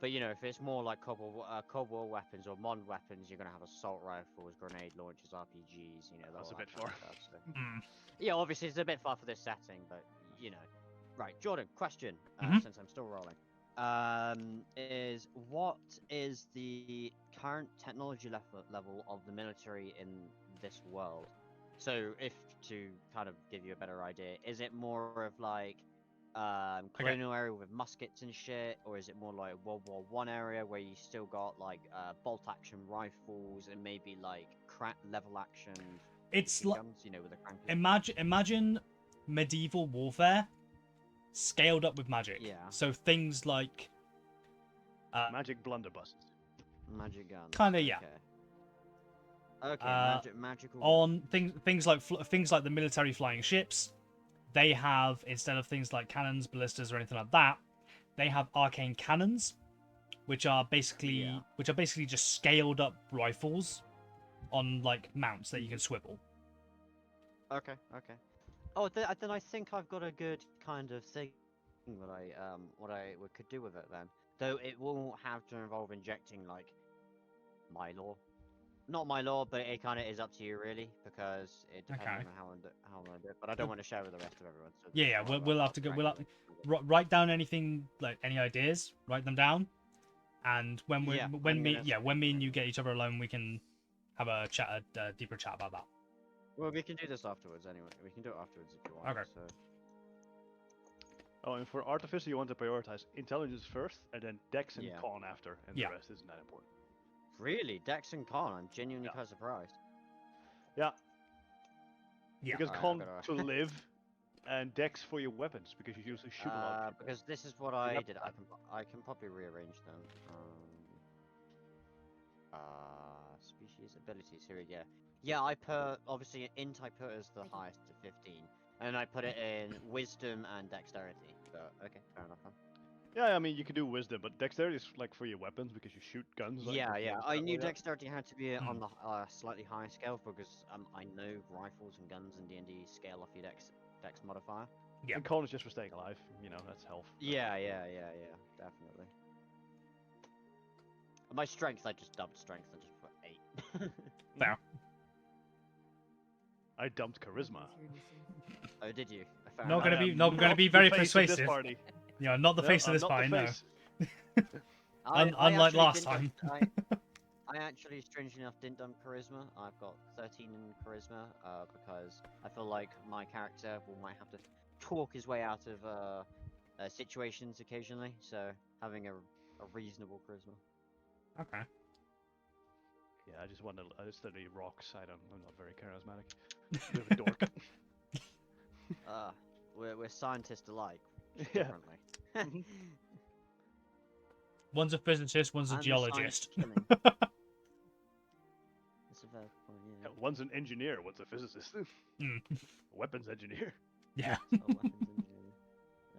But you know, if it's more like Cold War weapons or modern weapons, you're gonna have assault rifles, grenade launchers, RPGs. You know, That's all a bit that kind of far. stuff, so. Mm. Yeah, obviously it's a bit far for this setting, but you know. Right, Jordan. Question. Mhm. Since I'm still rolling, is what is the current technology level of the military in this world? So, if to kind of give you a better idea, is it more of like colonial area with muskets and shit, or is it more like World War One area where you still got like bolt action rifles and maybe like level action It's machine like guns, you know, with a cranky? imagine medieval warfare scaled up with magic. Yeah. So things like Magic blunderbusses. Magic guns. Kinda, yeah. Okay, magical. on things like the military flying ships, they have, instead of things like cannons, ballistas, or anything like that, they have arcane cannons, which are basically just scaled up rifles on like mounts that you can swivel. Okay. Oh, then I think I've got a good kind of thing what I could do with it then. Though it won't have to involve injecting like Mylor Not my lord, but it kind of is up to you, really, because it depends Okay. on how I'm gonna do it. But I don't want to share with the rest of everyone. So Yeah, yeah. We'll have to go. We'll have, Right. write down anything like any ideas. Write them down, and when we Yeah, when I'm me gonna- yeah when me and you get each other alone, we can have a chat, a deeper chat about that. Well, we can do this afterwards anyway. We can do it afterwards if you want. Okay. So. Oh, and for artificer, you want to prioritize intelligence first, and then dex and Yeah. con after, and Yeah. the rest isn't that important. Really, Dex and Con? I'm genuinely Yeah. quite surprised. Yeah. Because Alright, con I've gotta- to live, and dex for your weapons, because you usually shoot a lot of people. because this is what I have did. that. I can probably rearrange them. Species abilities. Here we go. Yeah, I put obviously int. I put as the Thank you. highest at 15, and I put it in wisdom and dexterity. So okay, fair enough. Huh? Yeah, I mean, you can do wisdom, but dexterity is like for your weapons, because you shoot guns. Like, Yeah, with yeah. guns I that knew way, yeah. dexterity had to be on Hmm. the slightly higher scale because I know rifles and guns in D&D scale off your dex modifier. Yeah. And con is just for staying alive. You know, that's health. Yeah, definitely. My strength, I just dumped strength and just put 8. Fair. I dumped charisma. Oh, did you? Fair Not enough. gonna I be am not gonna not be the very face of this persuasive. party. Yeah, not the No, face of I'm this not the party. No. face. Unlike actually last didn't time. I actually, strangely enough, didn't dump charisma. I've got 13 in charisma because I feel like my character might have to talk his way out of situations occasionally. So having a reasonable charisma. Okay. Yeah, I just study rocks. I'm not very charismatic. Bit of a dork. We're scientists alike, just Yeah. differently. Mhm. One's a physicist, one's a I'm the geologist. science killing. That's a fair point, Yeah, yeah. one's an engineer, one's a physicist. Mm. Weapons engineer. Yeah. A weapons engineer.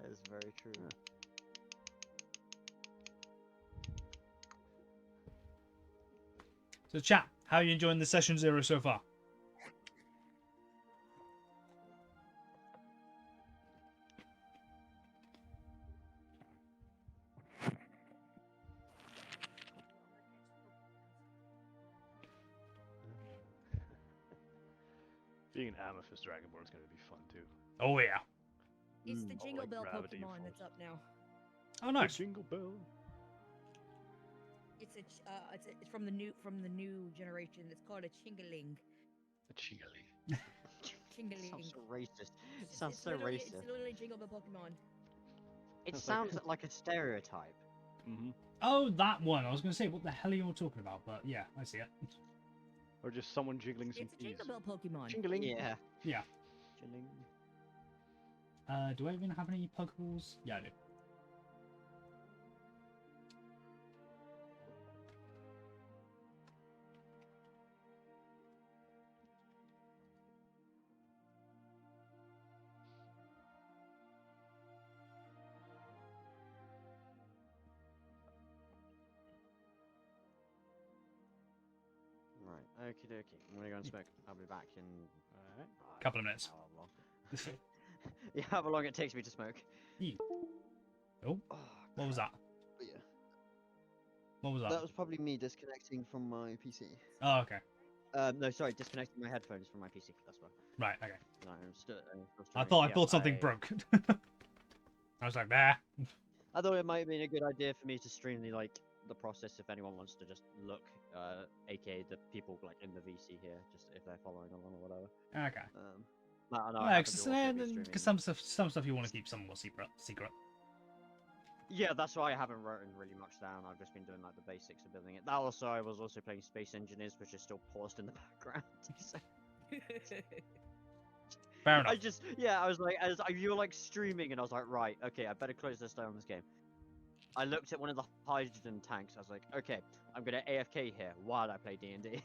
That is very true. So, chat, how are you enjoying the session 0 so far? Being an amethyst dragonborn is going to be fun too. Oh yeah. It's the Mm. Jingle like Bell gravity Pokemon falls. that's up now. Oh nice. Jingle bell. It's from the new generation. It's called a Chingaling. A chingale. Chingaling. Sounds so racist. It's- Sounds it's so literally- racist. It's literally a Jingle Bell Pokemon. It Sounds like sounds like a stereotype. Mm-hmm. Oh, that one. I was gonna say, what the hell are you all talking about? But yeah, I see it. Or just someone jiggling some It's a keys. Jingle Bell Pokemon. Jingling. Yeah. Yeah. Chilling. Do I even have any Pokeballs? Yeah, I do. Right. Okie dokie. I'm gonna go and smoke. I'll be back in. Alright. Couple of minutes. However long. Yeah, however long it takes me to smoke. Oh, Oh, what was that? but yeah. What was that? That was probably me disconnecting from my PC. Oh, okay. No, sorry, disconnecting my headphones from my PC. That's why. Right, okay. No, I'm still I streaming. thought Yeah, something broke. I was like, nah. I thought it might have been a good idea for me to stream the process if anyone wants to just look, aka the people like in the VC here, just if they're following along or whatever. Okay. No, Yeah, because some stuff you want to keep somewhat secret. Yeah, that's why I haven't written really much down. I've just been doing like the basics of building it. That also, I was also playing Space Engineers, which is still paused in the background. So Fair enough. I was like, you were like streaming, and I was like, right, okay, I better close this down this game. I looked at one of the hydrogen tanks. I was like, okay, I'm gonna AFK here while I play D&D.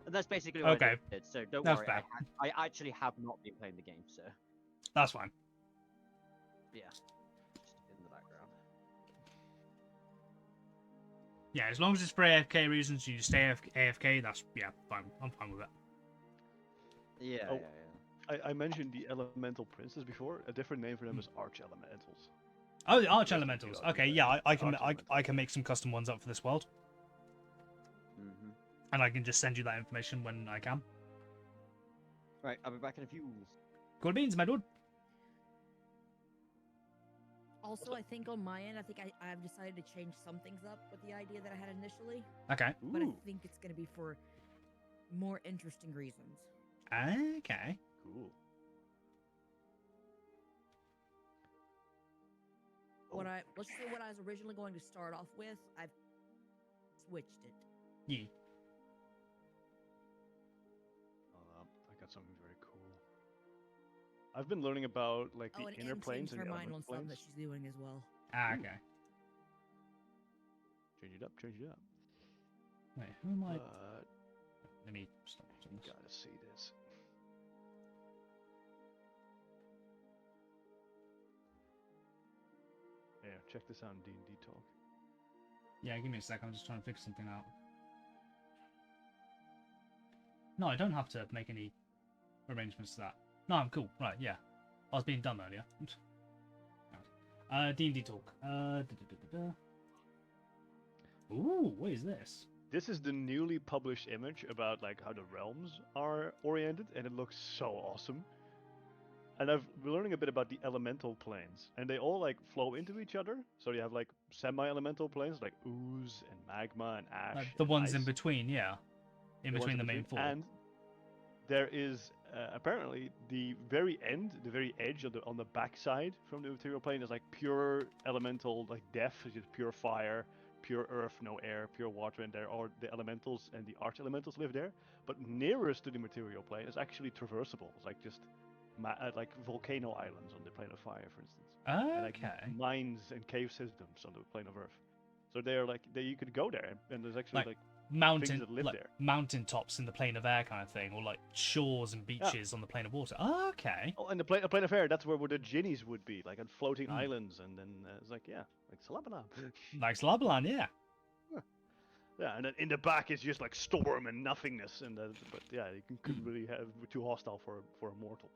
And that's basically what Okay. I did. So don't That's worry, fair. I actually have not been playing the game, so That's fine. yeah, just in the background. Yeah, as long as it's for AFK reasons, you stay AFK. That's fine. I'm fine with it. Yeah, Oh. yeah. I mentioned the elemental princes before. A different name for them is arch elementals. Oh, the Arch Yes, Elementals. yeah, Okay, yeah, yeah, I can Arch Elementals. I can make some custom ones up for this world. Mm-hmm. And I can just send you that information when I can. Right, I'll be back in a few. Cool beans, my dude. Also, I think on my end, I've decided to change some things up with the idea that I had initially, Okay. but I Ooh, think it's going to be for more interesting reasons. Okay. cool. Let's say what I was originally going to start off with, I've switched it. Yeah. I got something very cool. I've been learning about like the Oh, and inner Em planes changed and her the mind on element something planes. that she's doing as well. Ah, Ooh. okay. Change it up, change it up. Wait, who am I? But Let me stop. doing this. gotta see this. Yeah, check this out in D&D talk. Yeah, give me a sec. I'm just trying to figure something out. No, I don't have to make any arrangements to that. No, I'm cool. Right, yeah. I was being dumb earlier. D&D talk. Ooh, what is this? This is the newly published image about like how the realms are oriented, and it looks so awesome. And I've been learning a bit about the elemental planes, and they all like flow into each other. So you have like semi-elemental planes like ooze and magma and ash. The and ones in ice. between, yeah. In The ones between the main four. And there is apparently the very end, the very edge of on the back side from the material plane is like pure elemental, like death, which is pure fire, pure earth, no air, pure water in there, or the elementals and the arch elementals live there. But nearest to the material plane is actually traversable. It's like just like volcano islands on the plane of fire, for instance. And like Okay. mines and cave systems on the plane of earth. So they're like you could go there, and there's actually like Mountain, that live like there. mountain tops in the plane of air kind of thing, or like shores and beaches on the plane of water. Oh, okay. Oh, and the plane of air, that's where the genies would be, like on floating Mm. islands, and then it's like, yeah, like Salabalam. Like Slabalan, yeah. Yeah, and then in the back is just like storm and nothingness, and but yeah, you couldn't really have too hostile for a mortal.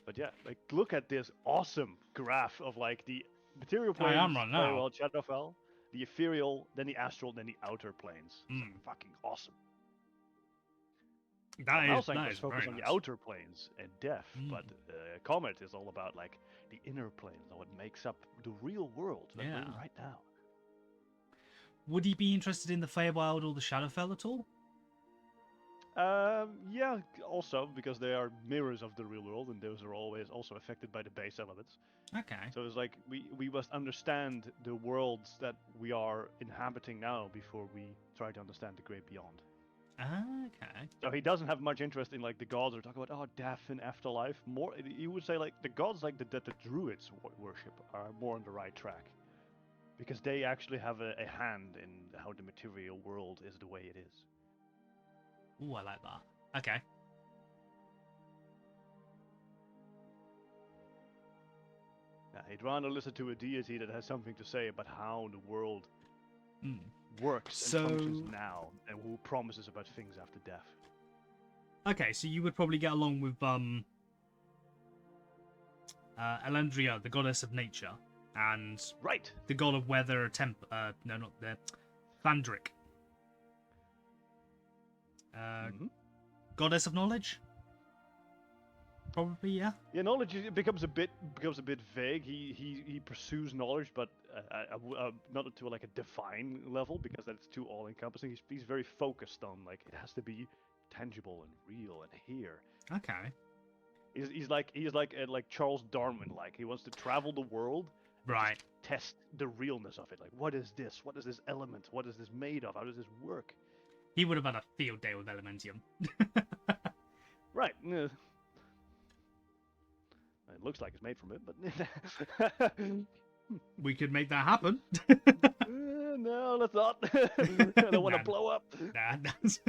But yeah, like look at this awesome graph of like the material I planes, am right now. Firewall, Shadowfell, the ethereal, then the astral, then the outer planes. It's like Mm. fucking awesome. That is Malsank was very focused on nice. the outer planes and death, Mm. but Comet is all about like the inner planes, what makes up the real world that we're in Yeah. right now. Would he be interested in the Feywild or the Shadowfell at all? Yeah, also because they are mirrors of the real world, and those are always also affected by the base elements. Okay. So it's like we must understand the worlds that we are inhabiting now before we try to understand the great beyond. Okay. So he doesn't have much interest in like the gods or talk about death and afterlife. More, you would say like the gods like that the druids worship are more on the right track, because they actually have a hand in how the material world is the way it is. Ooh, I like that. Okay. Yeah, he'd rather listen to a deity that has something to say about how the world Mm. works and functions So- now, and who promises about things after death. Okay, so you would probably get along with Elendria, the goddess of nature, and Right. the god of weather, no, not the Thandrick. Mhm. Goddess of knowledge? Probably, yeah. Yeah, knowledge becomes a bit vague. He pursues knowledge, but not to like a divine level, because that's too all encompassing. He's very focused on like it has to be tangible and real and here. Okay. He's like Charles Darwin. Like he wants to travel the world, and just Right. test the realness of it. Like what is this? What is this element? What is this made of? How does this work? He would have had a field day with Elementium. Right. It looks like it's made from it, but We could make that happen. no, let's not. I don't want to Nah. blow up. Nah, that's...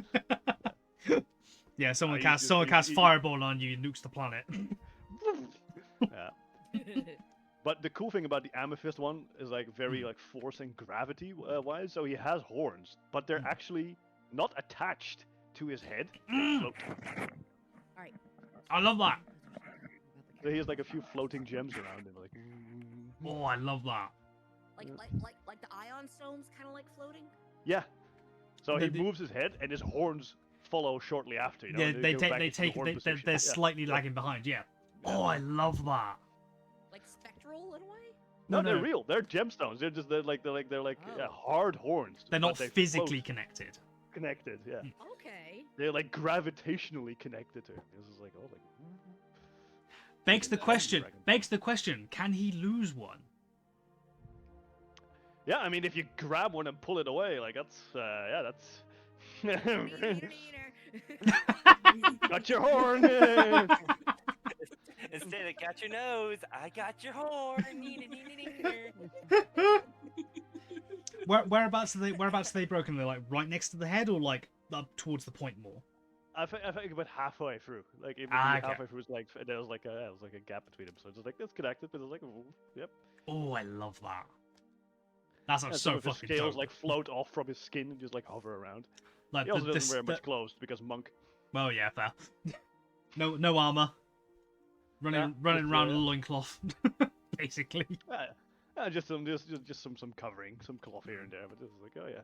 Yeah, someone he's casts just- he- fireball on you, nukes the planet. Yeah. But the cool thing about the amethyst one is like very like force and gravity wise. So he has horns, but they're actually not attached to his head. They float. Alright. I love that. So he has like a few floating gems around him, like. Oh, I love that. Like the ion stones kind of like floating? Yeah. So he The- moves his head, and his horns follow shortly after. You know, Yeah, go back into the horn position. they're Yeah. slightly lagging behind. Yeah. Oh, I love that. Like spectral in a way. No, No, they're real. They're gemstones. They're like Oh. hard horns. They're but not they physically float connected. connected. Yeah, Okay. they're like gravitationally connected to him. This is like Begs the Yeah, question. dragon. Begs the question. Can he lose one? yeah. I mean, if you grab one and pull it away, like that's that's. Neener. Got your horn. Instead of got your nose, I got your horn. Neener. Whereabouts are they broken? They're like right next to the head, or like up towards the point more. I think about halfway through. Like even Okay. halfway through was like there was like a gap between them. So it's like it's connected, but it's like yep. Oh, I love that. That sounds And so some of his fucking scales dope. like float off from his skin and just like hover around. Like He also doesn't wear much clothes because monk. Well, yeah, fair. No armor. Running Yeah, just, around in a loincloth, basically. Just some covering, some cloth here and there, but this is like, oh yeah,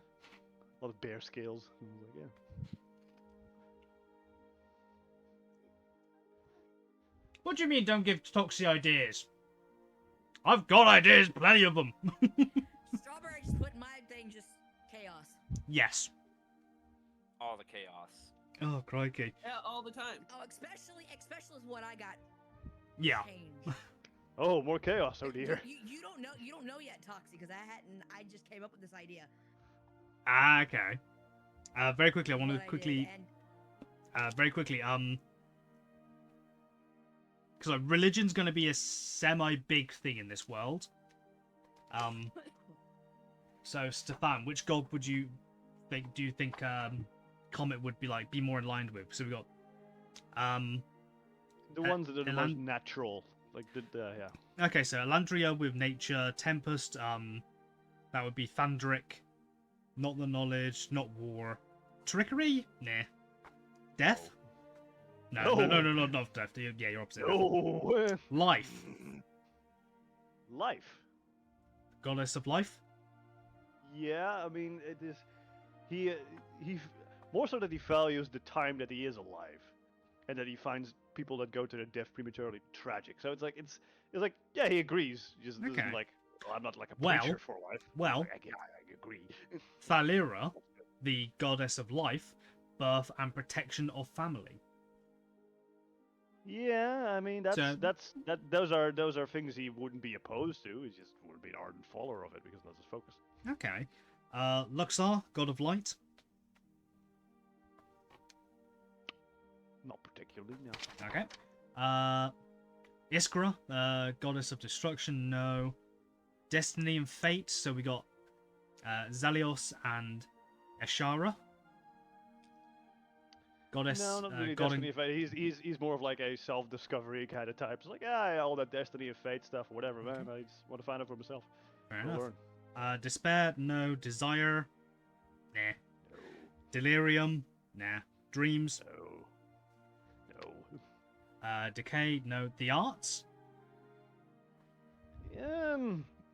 a lot of bear scales. And it's like, yeah. What do you mean? Don't give Toxie ideas? I've got ideas, plenty of them. Strawberry just put in my thing just chaos. Yes. All the chaos. Oh crikey. Yeah, all the time. Oh, especially is what I got. Yeah. Changed. Oh, more chaos! Oh dear. You don't know yet, Toxie, because I just came up with this idea. Ah, okay. Very quickly, I want to What I did, quickly, and very quickly, because like, religion's going to be a semi-big thing in this world. So Stefan, which god would you think? Do you think Comet would be more in line with? So we got, The ones that are the most Elan- natural, like yeah. okay, so Elandria with nature, Tempest, that would be Thandric, not the knowledge, not war, trickery, nah, death. No, not death. Yeah, you're opposite. No. Life, Life. goddess of life. Yeah, I mean, it is. He more so that he values the time that he is alive, and that he finds people that go to their death prematurely tragic. So it's like yeah, he agrees. He just Okay. doesn't like. Well, I'm not like a Well- preacher for life. well- I agree. Thalira, the goddess of life, birth and protection of family. Yeah, I mean So- those are things he wouldn't be opposed to. He just wouldn't be an ardent follower of it because that's his focus. Okay. Luxor, god of light. Not particularly, no. Okay. Iskra, goddess of destruction. No. Destiny and fate. So we got Zalios and Eshara. Goddess. No, not really. god Destiny and Fate. He's more of like a self-discovery kind of type. It's like all that Destiny and Fate stuff, whatever, man. I just want to find out for myself. Fair Go enough. learn. Despair. No. Desire. Nah. Delirium. Nah. Dreams. No. Decay. No. The arts.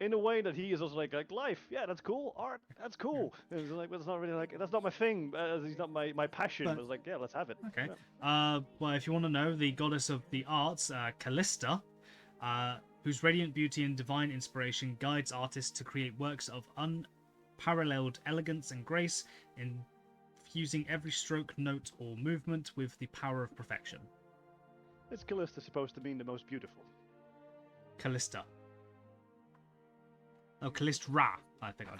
In a way that he is also like life. Yeah, that's cool. Art, that's cool. And it's like, but it's not really like that's not my thing. He's not my passion. But- But it's like, yeah, let's have it. Okay. Yeah. Well, if you want to know, the goddess of the arts, Callista, whose radiant beauty and divine inspiration guides artists to create works of unparalleled elegance and grace, infusing every stroke, note, or movement with the power of perfection. Is Callista supposed to mean the most beautiful? Callista. Oh, Callistra. I think I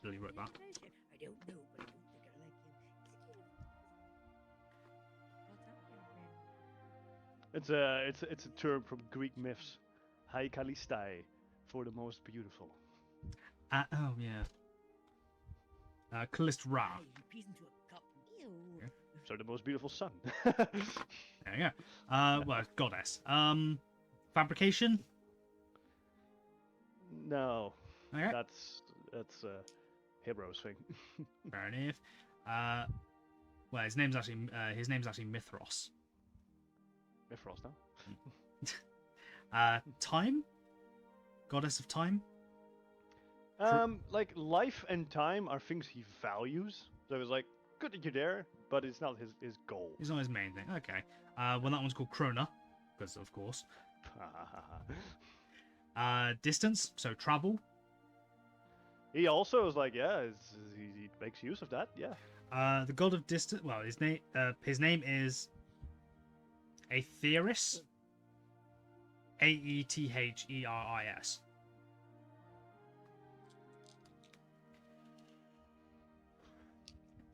really wrote that. I don't know, but I don't think I like him. What's up, It's a term from Greek myths. Hai Kallistai, for the most beautiful. Oh, yeah. Callistra. Hey, he pees into a cup. Ew. So the most beautiful sun. There you go. Well, goddess. Fabrication. No, Okay. that's Hero's thing. Fair enough. Well, his name's actually Mithros. Mithras, no? Time, goddess of time. Like life and time are things he values. So it's like good that you're there, but it's not his goal. It's not his main thing. Okay. Well, that one's called Krona, because of course. Distance, so travel. He also is like, yeah, he makes use of that. Yeah. The god of distance. Well, his name is Aetheris. Aetheris.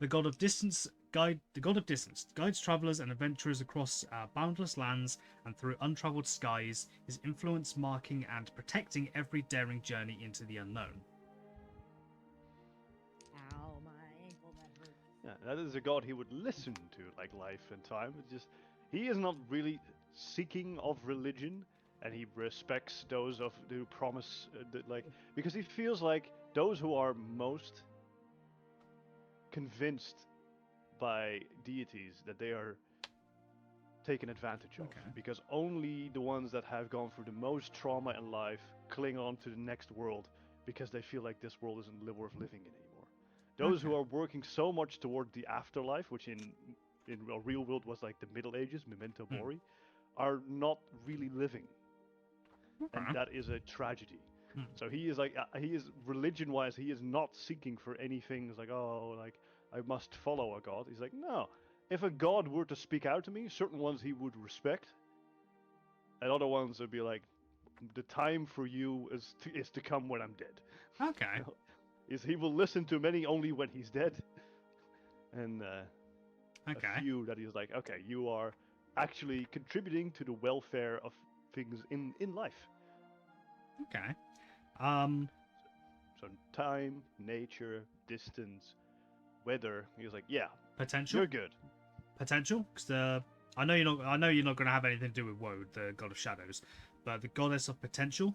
The god of distance guides travelers and adventurers across boundless lands and through untraveled skies. His influence marking and protecting every daring journey into the unknown. Ow, my ankle, that hurts. Yeah, that is a god he would listen to, like life and time. It's just he is not really seeking of religion, and he respects those who promise, because he feels like those who are most convinced by deities that they are taken advantage of, Okay. because only the ones that have gone through the most trauma in life cling on to the next world because they feel like this world isn't worth living in anymore. Those who Okay. are working so much toward the afterlife, which in a real world was like the Middle Ages, memento mori, are not really living, and Okay. that is a tragedy. Hmm. So he is like, he is religion-wise, he is not seeking for anything. It's like, oh, like I must follow a god. He's like, no. If a god were to speak out to me, certain ones he would respect, and other ones would be like, the time for you is to come when I'm dead. Okay. Is he will listen to many only when he's dead, and Okay. a few that he's like, okay, you are actually contributing to the welfare of things in life. Okay. So time, nature, distance, weather. He was like, yeah, Potential. you're good. Potential, because I know you're not going to have anything to do with Woad, the god of shadows, but the goddess of potential,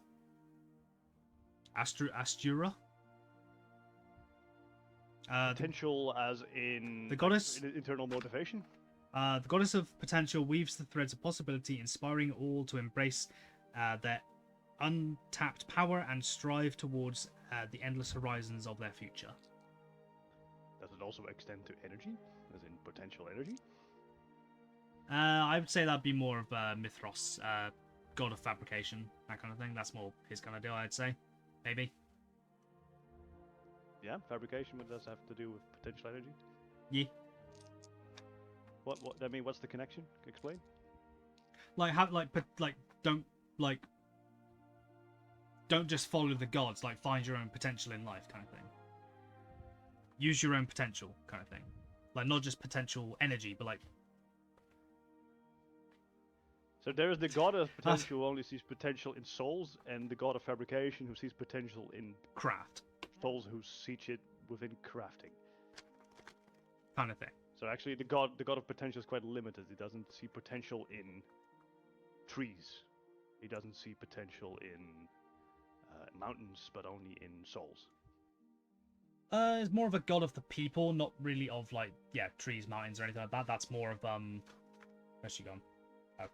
Astura. Potential as in the goddess- internal motivation. The goddess of potential weaves the threads of possibility, inspiring all to embrace their untapped power and strive towards the endless horizons of their future. Does it also extend to energy, as in potential energy? I would say that'd be more of Mithras, god of fabrication, that kind of thing. That's more his kind of deal, I'd say. Maybe. Yeah, fabrication. What does have to do with potential energy? Yeah. What? I mean, what's the connection? Explain. Don't just follow the gods. Like, find your own potential in life, kind of thing. Use your own potential, kind of thing. Like, not just potential energy, but like. So there is the god of potential who only sees potential in souls, and the god of fabrication who sees potential in Craft, souls who see it within crafting. kind of thing. So actually, the god of potential is quite limited. He doesn't see potential in trees. He doesn't see potential in mountains, but only in souls. It's more of a god of the people, not really of like trees, mountains, or anything like that. That's more of where's she gone? Oh,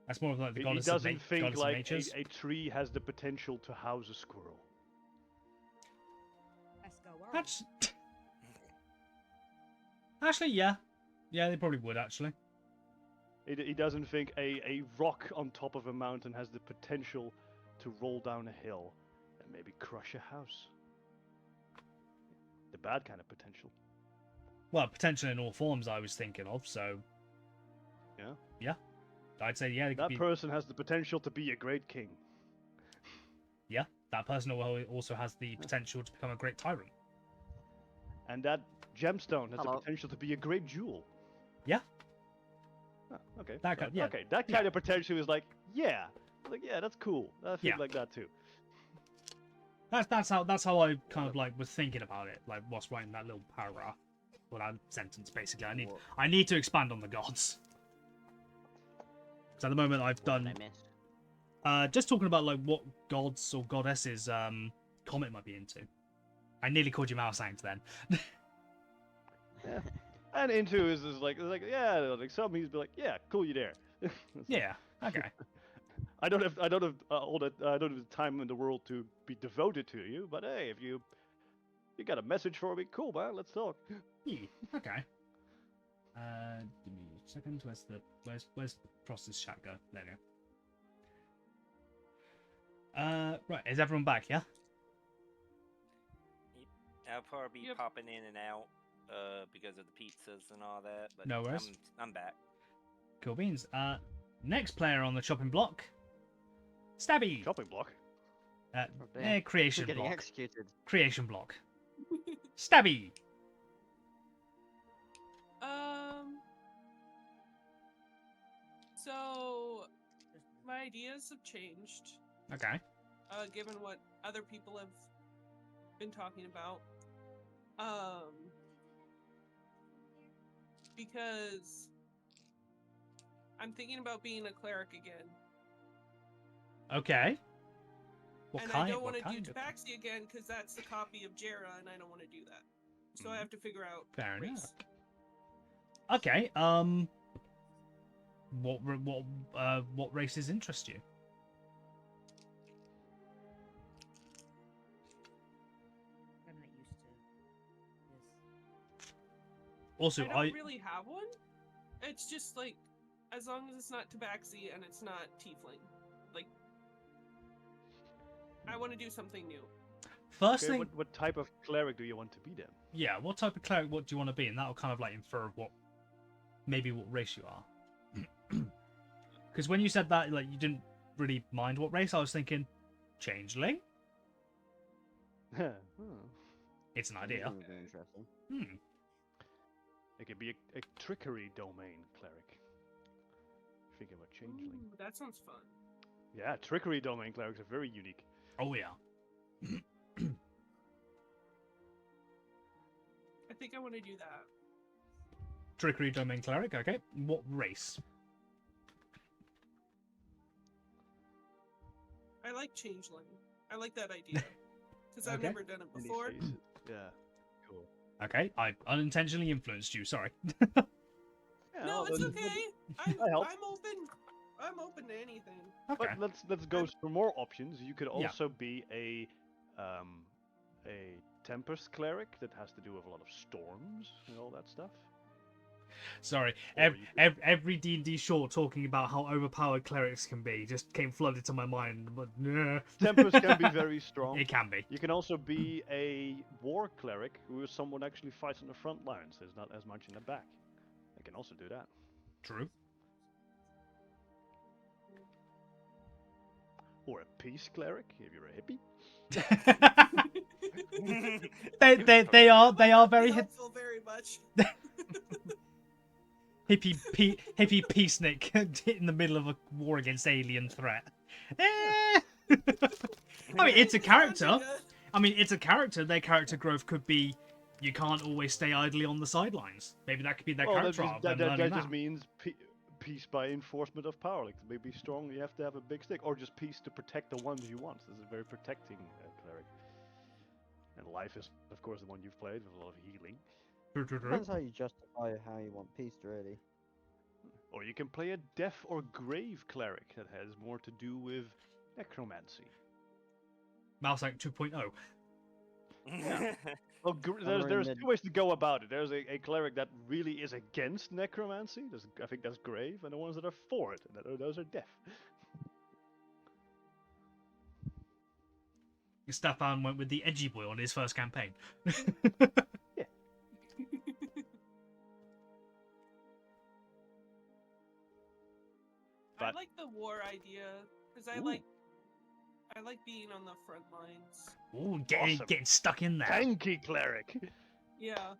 that's more of like the He goddess doesn't of think goddess of like natures. a tree has the potential to house a squirrel. Let's go. Where are we? That's... Actually, yeah, they probably would actually. He doesn't think a rock on top of a mountain has the potential to roll down a hill and maybe crush a house. The bad kind of potential. Well, potential in all forms, I was thinking of. So, Yeah. I'd say it could That be. person has the potential to be a great king. Yeah, that person also has the potential to become a great tyrant. And that gemstone has the Hello. potential to be a great jewel. Yeah. Oh, okay. That kind- yeah, Okay, that kind of potential is like, yeah. Like, yeah, that's cool. I feel Yeah. like that too. That's how I kind of like was thinking about it. Like, what's writing that little paragraph, or that sentence, basically. I need to expand on the gods. Because at the moment I've What done did I miss? just talking about like what gods or goddesses Comet might be into. I nearly called you mouse sounds then. Yeah. And into is like yeah, like some he's be like, yeah, cool, you there. Yeah. Okay. I don't have all that. I don't have the time in the world to be devoted to you. But hey, if you got a message for me, cool, man. Let's talk. Yeah, okay. Give me a second. Where's Frost's chat go? There you go. Right, is everyone back? Yeah. I'll probably be Yep. popping in and out because of the pizzas and all that. But No worries. I'm back. Cool beans. Next player on the chopping block, Stabby. Shopping block. Oh, dear. Creation Getting block. executed. Creation block. Stabby. So my ideas have changed, Okay. given what other people have been talking about. Because I'm thinking about being a cleric again, Okay. What and kind? I don't what want to do kind of- Tabaxi again because that's the copy of Jera, and I don't want to do that. So I have to figure out Fair race. enough. Okay. What races interest you? I'm not used to this. Also, I don't really have one. It's just like, as long as it's not Tabaxi and it's not Tiefling. Like, I want to do something new. first Okay, thing, what type of cleric do you want to be then? yeah. What type of cleric? What do you want to be? And that'll kind of like infer what race you are. Because when you said that, like you didn't really mind what race, I was thinking changeling. Hmm. It's an idea. Would be interesting. Hmm. It could be a trickery domain cleric. Thinking about changeling. Ooh, that sounds fun. Yeah, trickery domain clerics are very unique. Oh yeah. I think I want to do that. Trickery domain cleric. Okay. What race? I like Changeling. I like that idea. Because I've Okay. never done it Any before. faces. Yeah. Cool. Okay. I unintentionally influenced you. Sorry. Yeah, No, it's then- okay. I'm help. open. I'm open to anything. Okay. But let's go for more options. You could Yeah. also be a Tempest cleric that has to do with a lot of storms and all that stuff. Sorry, Or you could- every D&D short talking about how overpowered clerics can be just came flooded to my mind. But nah, Tempest can be very strong. it can be. You can also be a war cleric who is someone actually fights on the front lines. There's not as much in the back. They can also do that. True. Or a peace cleric if you're a hippie. they are very helpful very much. hippie peacenik in the middle of a war against alien threat. I mean, it's a character. I mean, it's a character. Their character growth could be you can't always stay idly on the sidelines. Maybe that could be their Well, character arc. them learning that just means peace by enforcement of power. Like to be strong, you have to have a big stick, or just peace to protect the ones you want. This is a very protecting cleric. And life is, of course, the one you've played with a lot of healing. True, true, true. Depends how you justify how you want peace, really. Or you can play a deaf or grave cleric that has more to do with necromancy. Mousesank 2.0. Well, Somewhere in there's mid. two ways to go about it. There's a cleric that really is against necromancy. I think that's grave, and the ones that are for it, those are deaf. Stefan went with the edgy boy on his first campaign. I But- like the war idea because I Ooh. like being on the front lines. Ooh, Awesome. getting stuck in there. Tanky cleric. Yeah.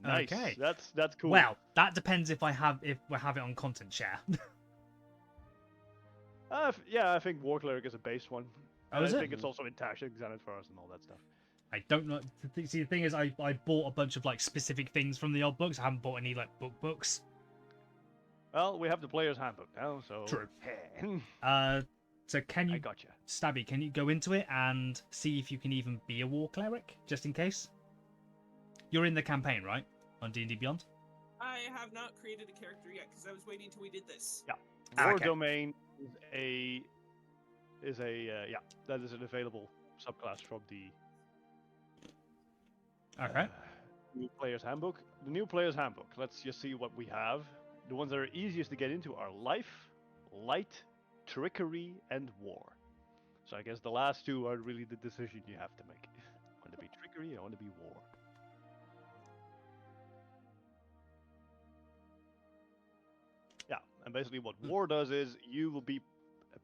Nice. Okay. That's cool. Well, that depends if we have it on content share. Yeah, I think war cleric is a base one. Oh, And is I it? think it's also in Tasha, Xanathars, and all that stuff. I don't know. See, the thing is, I bought a bunch of like specific things from the old books. I haven't bought any like books. Well, we have the player's handbook now, so. True. I So can you, gotcha. Stabby? Can you go into it and see if you can even be a war cleric, just in case? You're in the campaign, right? On D&D Beyond. I have not created a character yet because I was waiting till we did this. War Okay. domain is a is a that is an available subclass from the Okay. new player's handbook. The new player's handbook. Let's just see what we have. The ones that are easiest to get into are life, light, trickery, and war. So I guess the last two are really the decision you have to make. I want to be trickery, I want to be war. Yeah, and basically what war does is you will be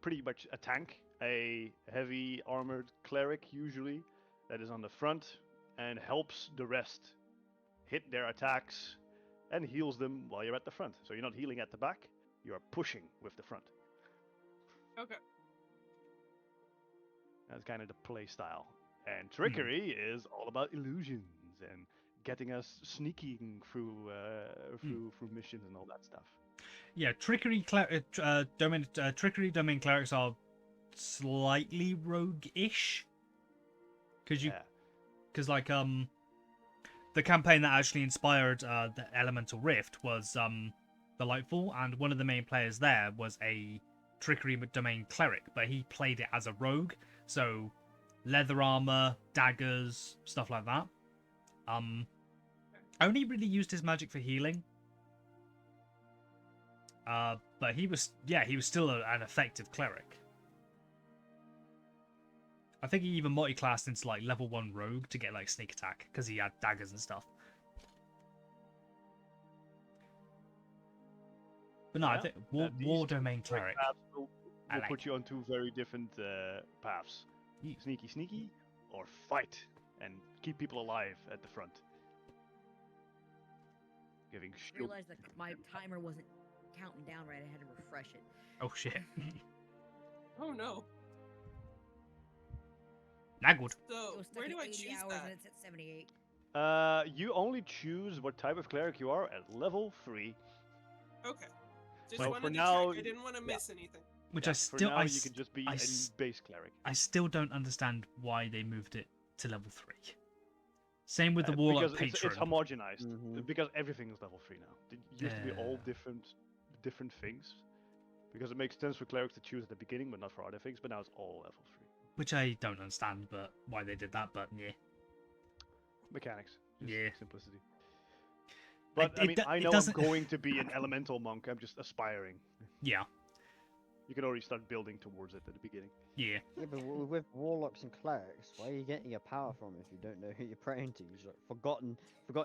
pretty much a tank, a heavy armored cleric usually, that is on the front and helps the rest hit their attacks and heals them while you're at the front. So you're not healing at the back, you are pushing with the front. Okay. That's kind of the play style. And trickery is all about illusions and getting us sneaking through through missions and all that stuff. Yeah, trickery domain clerics are slightly rogue-ish. Because like the campaign that actually inspired the Elemental Rift was the Lightfall, and one of the main players there was a trickery domain cleric, but he played it as a rogue, so leather armor, daggers, stuff like that. Only really used his magic for healing. But he was still an effective cleric. I think he even multi-classed into like level 1 rogue to get like sneak attack because he had daggers and stuff. But no, I think war domain cleric. Will I like put you on two very different paths: Yeah. sneaky, or fight and keep people alive at the front. Giving I shield. realized that my timer wasn't counting down right. I had to refresh it. Oh shit. Oh no. Not good. It So was stuck where at do I 80 choose hours that? and it's at 78. You only choose what type of cleric you are at level 3. Okay. Just So wanted for to now, check. I didn't want to miss anything. Which Yeah, I for still now I, you s- can just be I a s- base cleric. I still don't understand why they moved it to level 3. Same with the Because warlock it's patron. homogenized. Mhm. Because everything is level 3 now. It used to be all Yeah. different things. Because it makes sense for clerics to choose at the beginning, but not for other things. But now it's all level 3. Which I don't understand, but why they did that, but yeah. Mechanics. Just Yeah. simplicity. But I it mean, do- I it know I'm doesn't- going to be an elemental monk. I'm just aspiring. Yeah, You can already start building towards it at the beginning. yeah. Yeah, but with warlocks and clerics, where are you getting your power from if you don't know who you're praying to? You've like, forgotten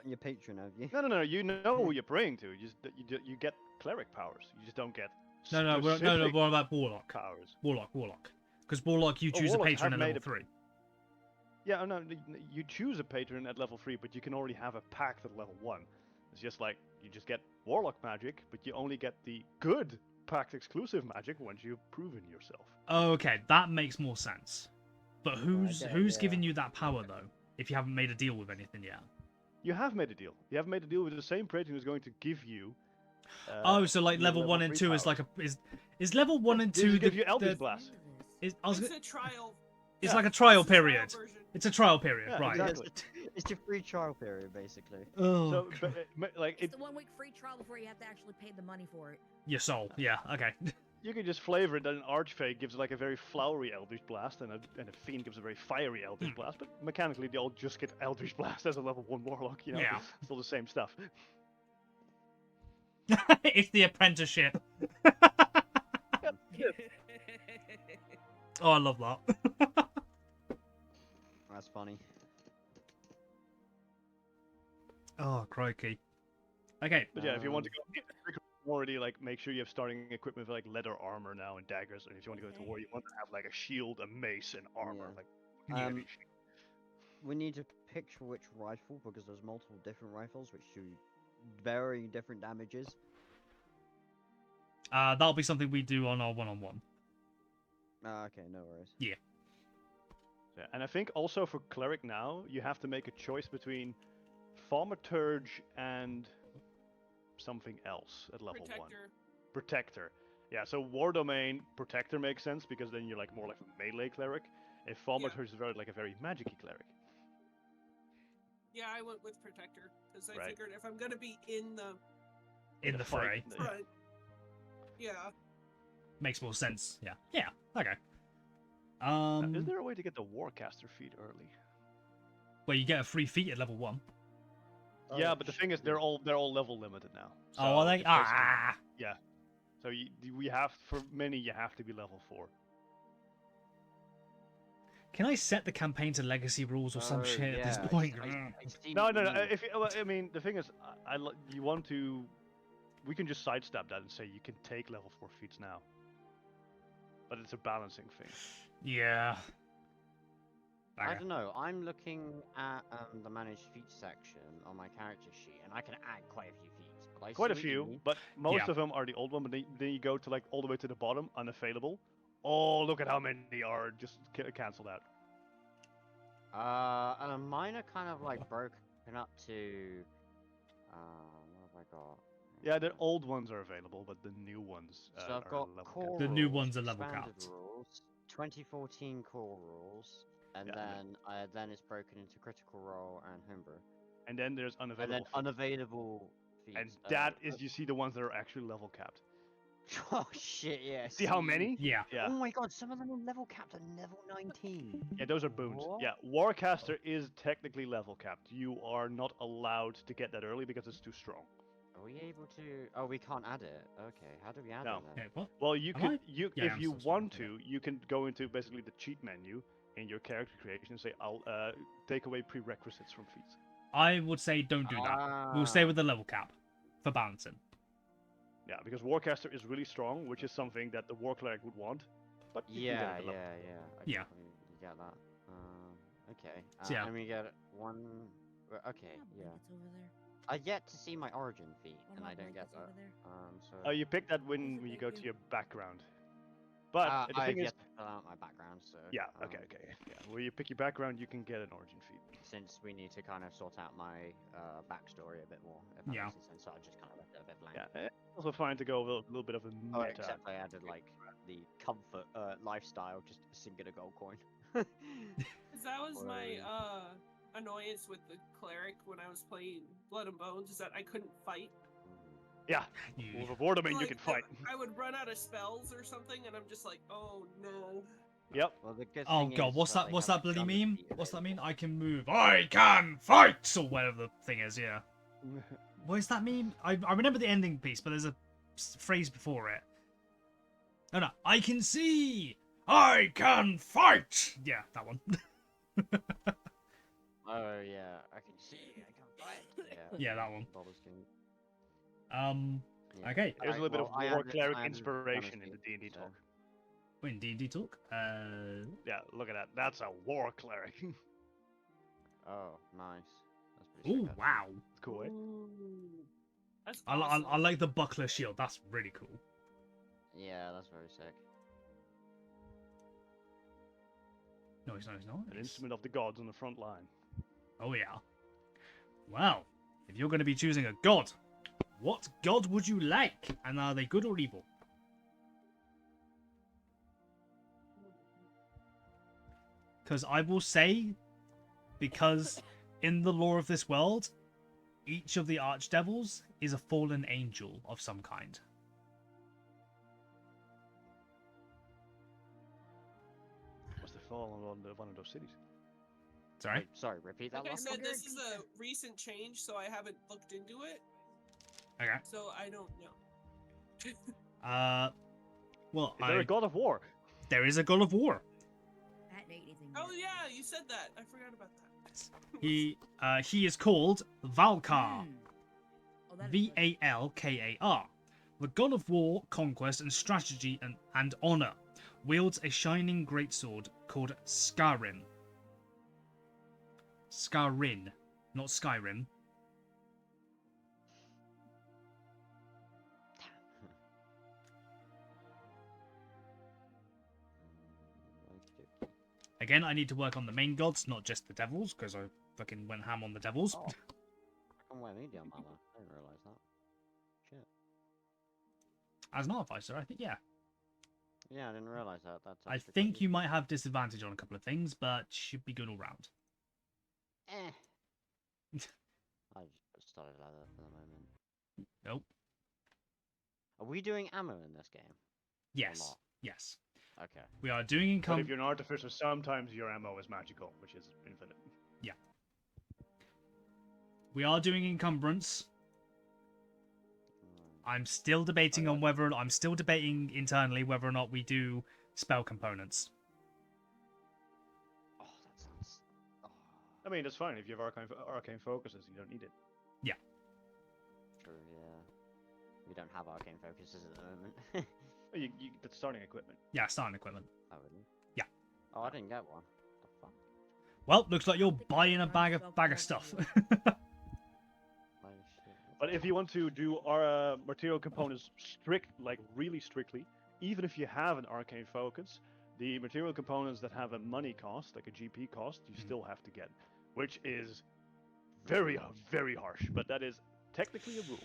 your patron, have you? No. You know who you're praying to. You get cleric powers. You just don't get No, specific what about warlock? powers. Warlock. Because warlock, you Oh, choose a warlocks patron have at made level 3. Yeah, no, you choose a patron at level 3, but you can already have a pact at level 1. It's just like you just get warlock magic, but you only get the good pact exclusive magic once you've proven yourself. Okay, that makes more sense. But who's get it, who's yeah. giving you that power though? If you haven't made a deal with anything yet. You have made a deal. You have made a deal with the same patron who's going to give you. Oh, so like your level 1 and 2 is powers. like is level 1 and They 2 just give the, you Eldritch the Blast. is, I was It's gonna- a trial. it's Yeah, like a trial It's a trial period. version. It's a trial period, Yeah, right? exactly. It's your free trial period, basically. Oh, So, but, like It's it, the 1 week free trial before you have to actually pay the money for it. your soul. Yeah, okay. you can just flavor it that an Archfey gives like a very flowery Eldritch Blast, and a Fiend gives a very fiery Eldritch Blast, but mechanically they all just get Eldritch Blast as a level 1 Warlock, you know? Yeah. It's all the same stuff. It's the apprenticeship. Oh, I love that. That's funny. Oh, crikey. Okay. But yeah, if you want to go already, like, make sure you have starting equipment with like leather armor now and daggers, and if you want to go to war, you want to have like a shield, a mace, and armor. Yeah. Like, Um, heavy shit. We need to picture which rifle because there's multiple different rifles which do varying different damages. That'll be something we do on our one-on-one. Okay, no worries. Yeah, and I think also for cleric now, you have to make a choice between thaumaturge and something else at level 1. Protector. Protector. Yeah, so war domain protector makes sense because then you're like more like a melee cleric. If thaumaturge is very like a very magicy cleric. Yeah, I went with protector because I Right. figured if I'm gonna be in the In the fray. fight, front, yeah, Makes more sense. Yeah. Yeah. Okay. Is there a way to get the Warcaster feat early? Where you get a free feat at level 1. Yeah, but the thing is, they're all level limited now. Oh, are they? it's basically- Ah! Yeah. So we have, for many, you have to be level 4. Can I set the campaign to legacy rules or some Oh, shit at this yeah, I point? s- I seen No. you- If you, well, I mean, the thing is, you want to, we can just sidestep that and say you can take level 4 feats now. But it's a balancing thing. Yeah. I Okay. don't know. I'm looking at the managed feats section on my character sheet, and I can add quite a few feats. But I Quite a see what you few, mean. but most Yeah. of them are the old one. But then you go to like all the way to the bottom, unavailable. Oh, look at how many are just cancelled out. And mine are kind of like broken up to. What have I got? Yeah, the old ones are available, but the new ones So I've are got level core The rules, new ones are level expanded capped. rules, 2014 core rules, and Yeah, then it's broken into critical role and homebrew, And then there's and unavailable. then feats. unavailable feats. And that is, you see the ones that are actually level capped. Oh shit! Yeah. See how many? Yeah. Yeah. Oh my god! Some of them are level capped at level 19. Yeah, those are boons. What? Yeah, Warcaster is technically level capped. You are not allowed to get that early because it's too strong. Are we able to? Oh, we can't add it. Okay, how do we add No. it then? Okay, what? Well, you Am could, I? you Yeah, if I'm you still strong, want to, you can go into basically the cheat menu in your character creation and say, I'll take away prerequisites from feats. I would say don't do that. We'll stay with the level cap for balancing. Yeah, because Warcaster is really strong, which is something that the War Cleric would want. But you can get Yeah, it at level. I Yeah. completely get that. Okay. So, yeah. And we get one. Okay, Oh, yeah. blankets over there. I yet to see my origin feat, One of and my I don't get blankets that. over there. So. Oh, you pick that when Is it you go to bacon? your background. But the I've thing is, yet to fill out my background, so. yeah, okay. Yeah, where you pick your background, you can get an origin feat. Since we need to kind of sort out my backstory a bit more, if that Yeah. makes sense, so I just kind of left it a bit blank. Yeah, it's also fine to go a little bit of a Oh, meta. except I added like the comfort lifestyle, just a singular gold coin. 'Cause that was my Word. annoyance with the cleric when I was playing Blood and Bones, is that I couldn't fight. Yeah, You- with a boredom you Like, can fight. I would run out of spells or something, and I'm just like, oh no. Yep. Well, the good Oh thing god, is what's that? they What's have that bloody gun meme? feat What's that mean? available. I can move. I can fight, or whatever the thing is. Yeah. What is that meme? I remember the ending piece, but there's a phrase before it. No, I can see. I can fight. Yeah, that one. Oh yeah, I can see, I can fight. Yeah. Yeah, that one. Baldur's Gate. Yeah. Okay. There's a little bit well, I of War added- Cleric I added inspiration in gun the feat, D&D so- talk. Wait, D&D talk. Yeah, look at that. That's a War Cleric. It's Oh, nice. That's pretty Oh sick, actually. wow. cool, eh? Ooh. That's I awesome. like the buckler shield. That's really cool. Yeah, that's very sick. No, it's not. It's not. An It's- instrument of the gods on the front line. Oh yeah. Well, if you're going to be choosing a god, what god would you like? And are they good or evil? Because I will say, because in the lore of this world, each of the archdevils is a fallen angel of some kind. Must have fallen on one of those cities. Sorry? Wait, sorry, repeat that Like I last said, one? this is a recent change, so I haven't looked into it, Okay. so I don't know. Well, Is there a god of war? there is a god of war. That ain't anything. Oh yet. yeah, you said that. I forgot about that. He is called Valkar. Hmm. Oh, that is good. Valkar, the god of war, conquest, and strategy and honor, wields a shining greatsword called Skyrim. Skyrim, not Skyrim. Okey-dokey. Again, I need to work on the main gods, not just the devils, because I fucking went ham on the devils. Oh. I'm wearing medium armor. I didn't realize that. Shit. As an artificer, I think, yeah. Yeah, I didn't realize that. That's I actually quite think you useful. might have disadvantage on a couple of things, but should be good all round. Eh. I just started leather for the moment. Nope. Are we doing ammo in this game? Yes. not? Yes. Okay. We are doing But income. if you're an artificer, sometimes your ammo is magical, which is infinite. We are doing encumbrance. Mm. I'm still debating Oh, on whether I'm still debating internally whether or not we do spell components. Oh, that sounds. Oh, I mean, that's fine. If you have arcane focuses, you don't need it. true. Yeah. We don't have arcane focuses at the moment. That's starting equipment. Yeah, starting equipment. I wouldn't. Yeah. Oh, I didn't get one. The fuck? Well, looks like you're I think I buying a learned bag spell of components stuff. Oh shit. But if you want to do our material components really strictly, even if you have an arcane focus, the material components that have a money cost, like a GP cost, you still have to get, which is very, very harsh. But that is technically a rule.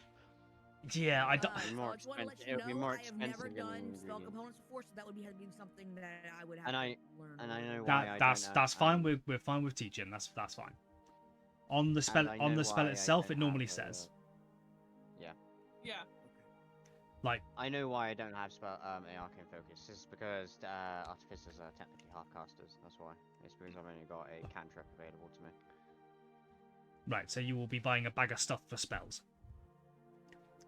Yeah, I don't. It'd be So more I just want to let expensive- you it would be know more I have never expensive done than spell ingredient. components before, so that would be something that I would have And to I- learn. and I know more. why I That's don't fine. have, We're fine with teaching. That's fine. On the and spell I on know the spell why I itself, don't it normally have, says Yeah. like I know why I don't have spell an arcane focus. It's because artificers are technically half casters. That's why. It's because I've only got a cantrip available to me. right. So you will be buying a bag of stuff for spells.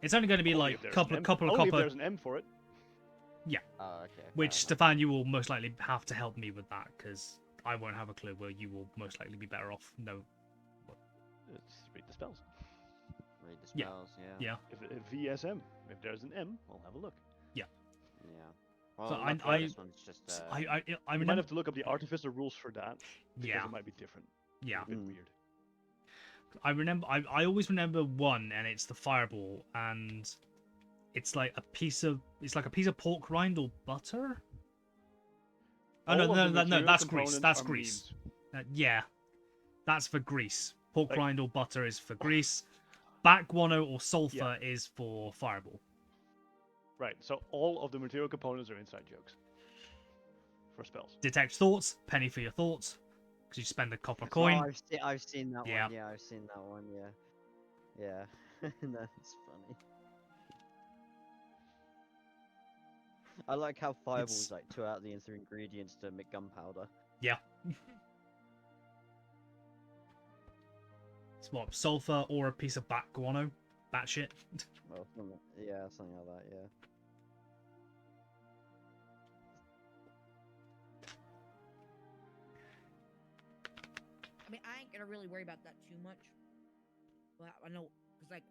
It's only going to be Only like if there's couple an M. couple of Only if copper, there's an M for it. Oh, okay. fair which enough. Stefan, you will most likely have to help me with that because I won't have a clue. Where you will most likely be better off. No. Let's read the spells. Read the Yeah. spells. Yeah. Yeah. If VSM, if there's an M, we'll have a look. Yeah. Well, So luckily this one's just. I You might remember. have to look up the artificer rules for that. Because Yeah. it might be different. Yeah. A bit Mm. weird. I remember. I always remember one, and it's the fireball, and it's like a piece of pork rind or butter. Oh All no, of the no, material that's grease. components That's are grease. memes. Yeah, that's for grease. Pork Like- rind or butter is for grease. Back guano or sulfur is for fireball. Right, so all of the material components are inside jokes. For spells. Detect thoughts. Penny for your thoughts. Because you spend a copper Oh, coin. I've seen that Yeah. one. Yeah, I've seen that one. Yeah. Yeah. That's funny. I like how fireball's It's- like 2 out of the 3 ingredients to make gunpowder. Yeah. It's what, sulfur or a piece of back guano? Bat shit. Well, yeah, something like that. Yeah. I mean, I ain't gonna really worry about that too much. But I know, cause like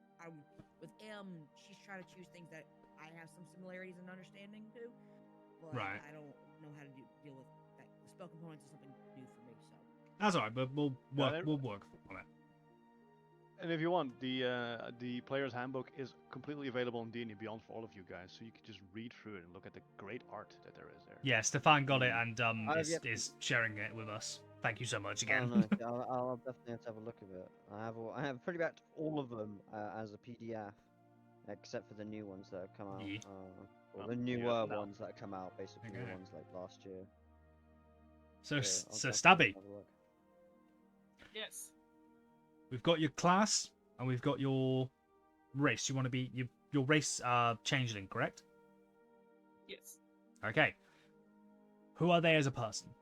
with M, she's trying to choose things that I have some similarities and understanding to. But Right. I don't know how to deal with that. The spell components is something new for me, so. That's alright, but we'll Yeah, work. they're- We'll work on it. And if you want, the player's handbook is completely available on D&D Beyond for all of you guys, so you can just read through it and look at the great art that there is there. Yeah, Stefan got it and I've yet- is sharing it with us. Thank you so much Oh, again. no, I'll definitely have to have a look at it. I have pretty much all of them as a PDF, except for the new ones that have come out. Yeah. Or Oh, the yeah, newer no. ones that have come out, basically the Okay. ones like last year. So, I'll so definitely Stabby, have a look. Yes. we've got your class and we've got your race. You want to be your race changeling, correct? Yes. Okay. Who are they as a person?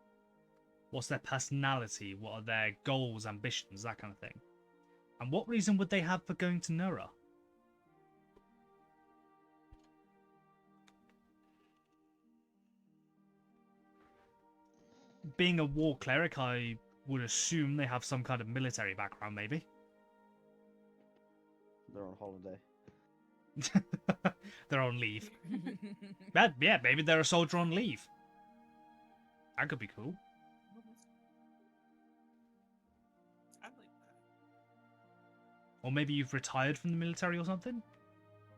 What's their personality? What are their goals, ambitions, that kind of thing? And what reason would they have for going to Nura? Being a war cleric, I would assume they have some kind of military background, maybe. They're on holiday. They're on leave. Yeah, maybe they're a soldier on leave. That could be cool. I like that. Or maybe you've retired from the military or something.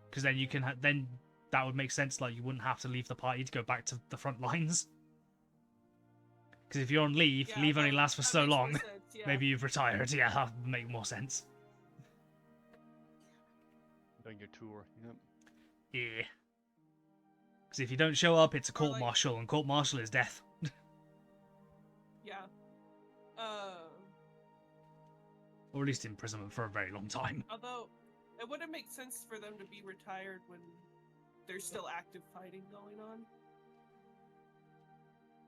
Because then you can then that would make sense. Like you wouldn't have to leave the party to go back to the front lines. Because if you're on leave, Yeah, leave only that- lasts for that so makes more long. sense, yeah. Maybe you've retired. Yeah, that would make more sense. Doing your tour. Yep. Yeah. Because if you don't show up, it's a Or court like- martial, and court martial is death. Yeah. Or at least imprisonment for a very long time. Although it wouldn't make sense for them to be retired when there's still active fighting going on.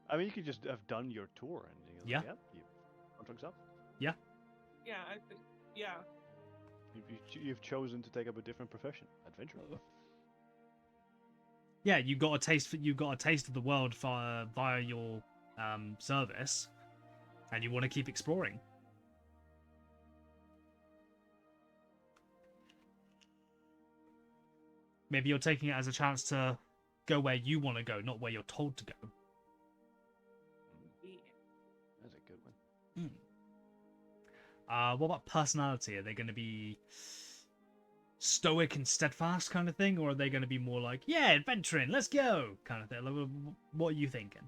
I mean, you could just have done your tour and you're Yeah. like, yep, you contract's up. Yeah, I think. Yeah. You've chosen to take up a different profession, adventure. Yeah, you got a taste of the world via your service, and you want to keep exploring. Maybe you're taking it as a chance to go where you want to go, not where you're told to go. Yeah. That's a good one. What about personality? Are they going to be stoic and steadfast kind of thing, or are they going to be more like, yeah, adventuring, let's go kind of thing? Like, what are you thinking?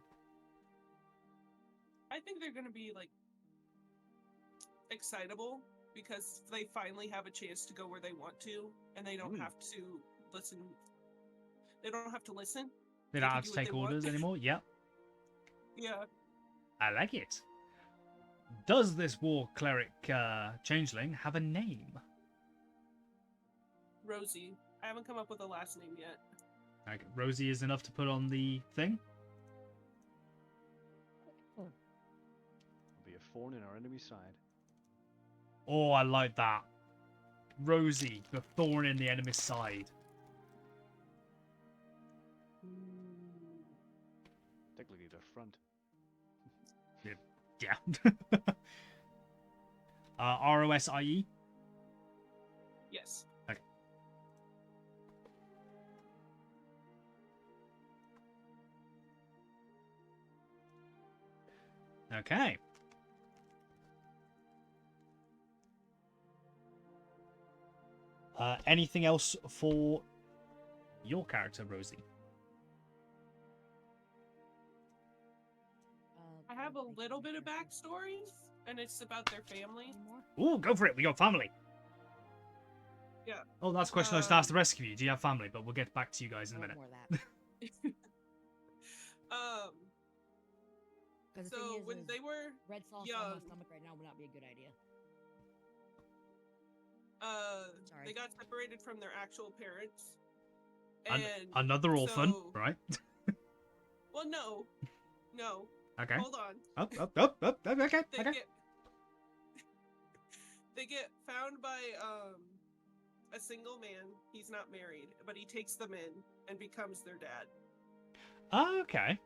I think they're gonna be like excitable because they finally have a chance to go where they want to, and they don't have to listen. They don't have to listen. They They don't can have do to what take they want. orders anymore? Yep. Yeah. I like it. Does this war cleric changeling have a name? Rosie. I haven't come up with a last name yet. Like, Rosie is enough to put on the thing? It'll be a thorn in our enemy's side. Oh, I like that. Rosie, the thorn in the enemy's side. Technically, the front. Yeah. ROSIE? Yes. Okay. Okay. Anything else for your character, Rosie? I have a little bit of backstory, and it's about their family. Ooh, go for it. We got family. Yeah. Oh, that's a question I was to ask the rest of you. Do you have family? But we'll get back to you guys in a minute. More of that. Because the So thing is, when they were red sauce on young, my stomach right now would not be a good idea. Sorry. they got separated from their actual parents, An- and Another orphan, so- right? well, no, Okay. hold on. Up. Okay. They Okay. get they get found by a single man. He's not married, but he takes them in and becomes their dad. Okay.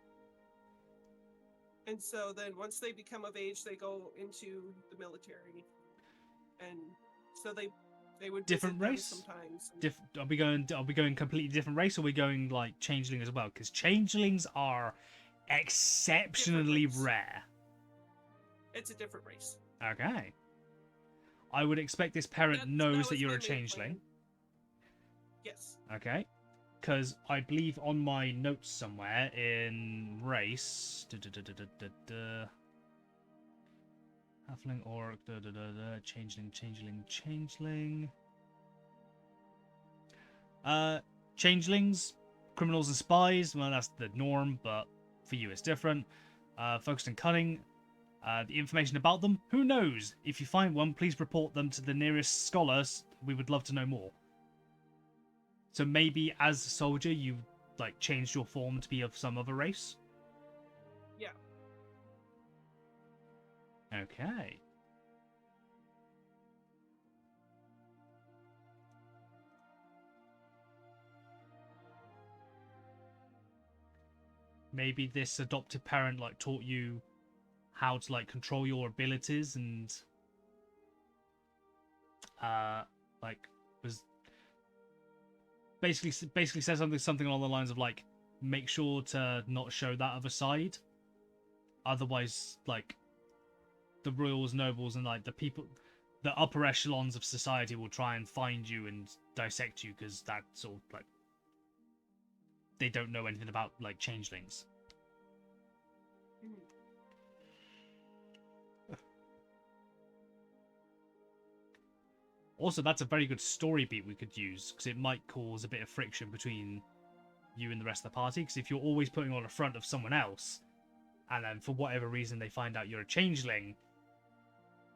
And so then once they become of age, they go into the military, and so they would Different visit them race? sometimes. and- Are we going completely different race, or are we going like changeling as well? Because changelings are exceptionally race. rare. It's a different race. Okay. I would expect this parent That knows that was you're my a main changeling. plan. Yes. Okay. Because I believe on my notes somewhere in race. Halfling, orc, changeling. Changelings, criminals and spies. Well, that's the norm, but for you it's different. Focused on cunning. The information about them, who knows? If you find one, please report them to the nearest scholars. We would love to know more. So maybe as a soldier, you like changed your form to be of some other race? Yeah. Okay. Maybe this adoptive parent like taught you how to like control your abilities and like was basically says something along the lines of like make sure to not show that other side, otherwise like the royals, nobles, and like the people, the upper echelons of society will try and find you and dissect you because that's all like they don't know anything about like changelings. Mhm. Also, that's a very good story beat we could use, because it might cause a bit of friction between you and the rest of the party, because if you're always putting on a front of someone else, and then for whatever reason they find out you're a changeling,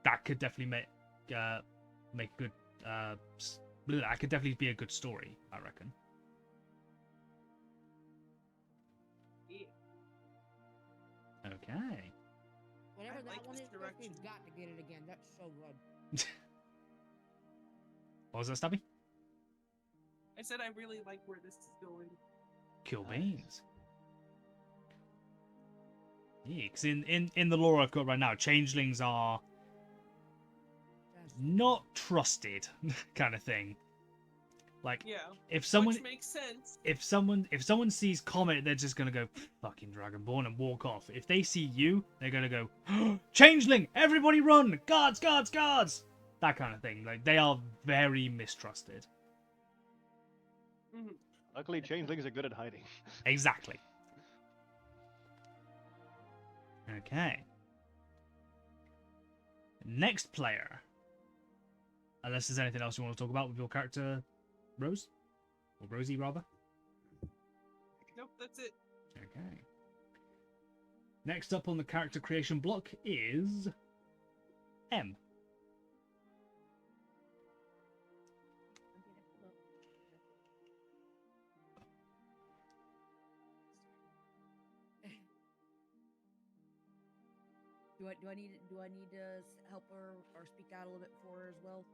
that could definitely make good... that could definitely be a good story, I reckon. Yeah. Okay. Whatever that like one this is, Chris, direction. we've got to get it again. That's so good. What was that, Stubby? I said I really like where this is going. Cool Nice. beans. Yeah, because in the lore I've got right now, changelings are That's not trusted, kind of thing. Like, Yeah. if someone Which makes sense. if someone sees Comet, they're just gonna go fucking Dragonborn and walk off. If they see you, they're gonna go changeling, everybody run, guards, guards, guards, that kind of thing. Like, they are very mistrusted. Mhm. Luckily, changelings are good at hiding. Exactly. Okay. Next player. Unless there's anything else you want to talk about with your character, Rose? Or Rosie, rather? Nope, that's it. Okay. Next up on the character creation block is M. Do I need to help her or speak out a little bit for her as well?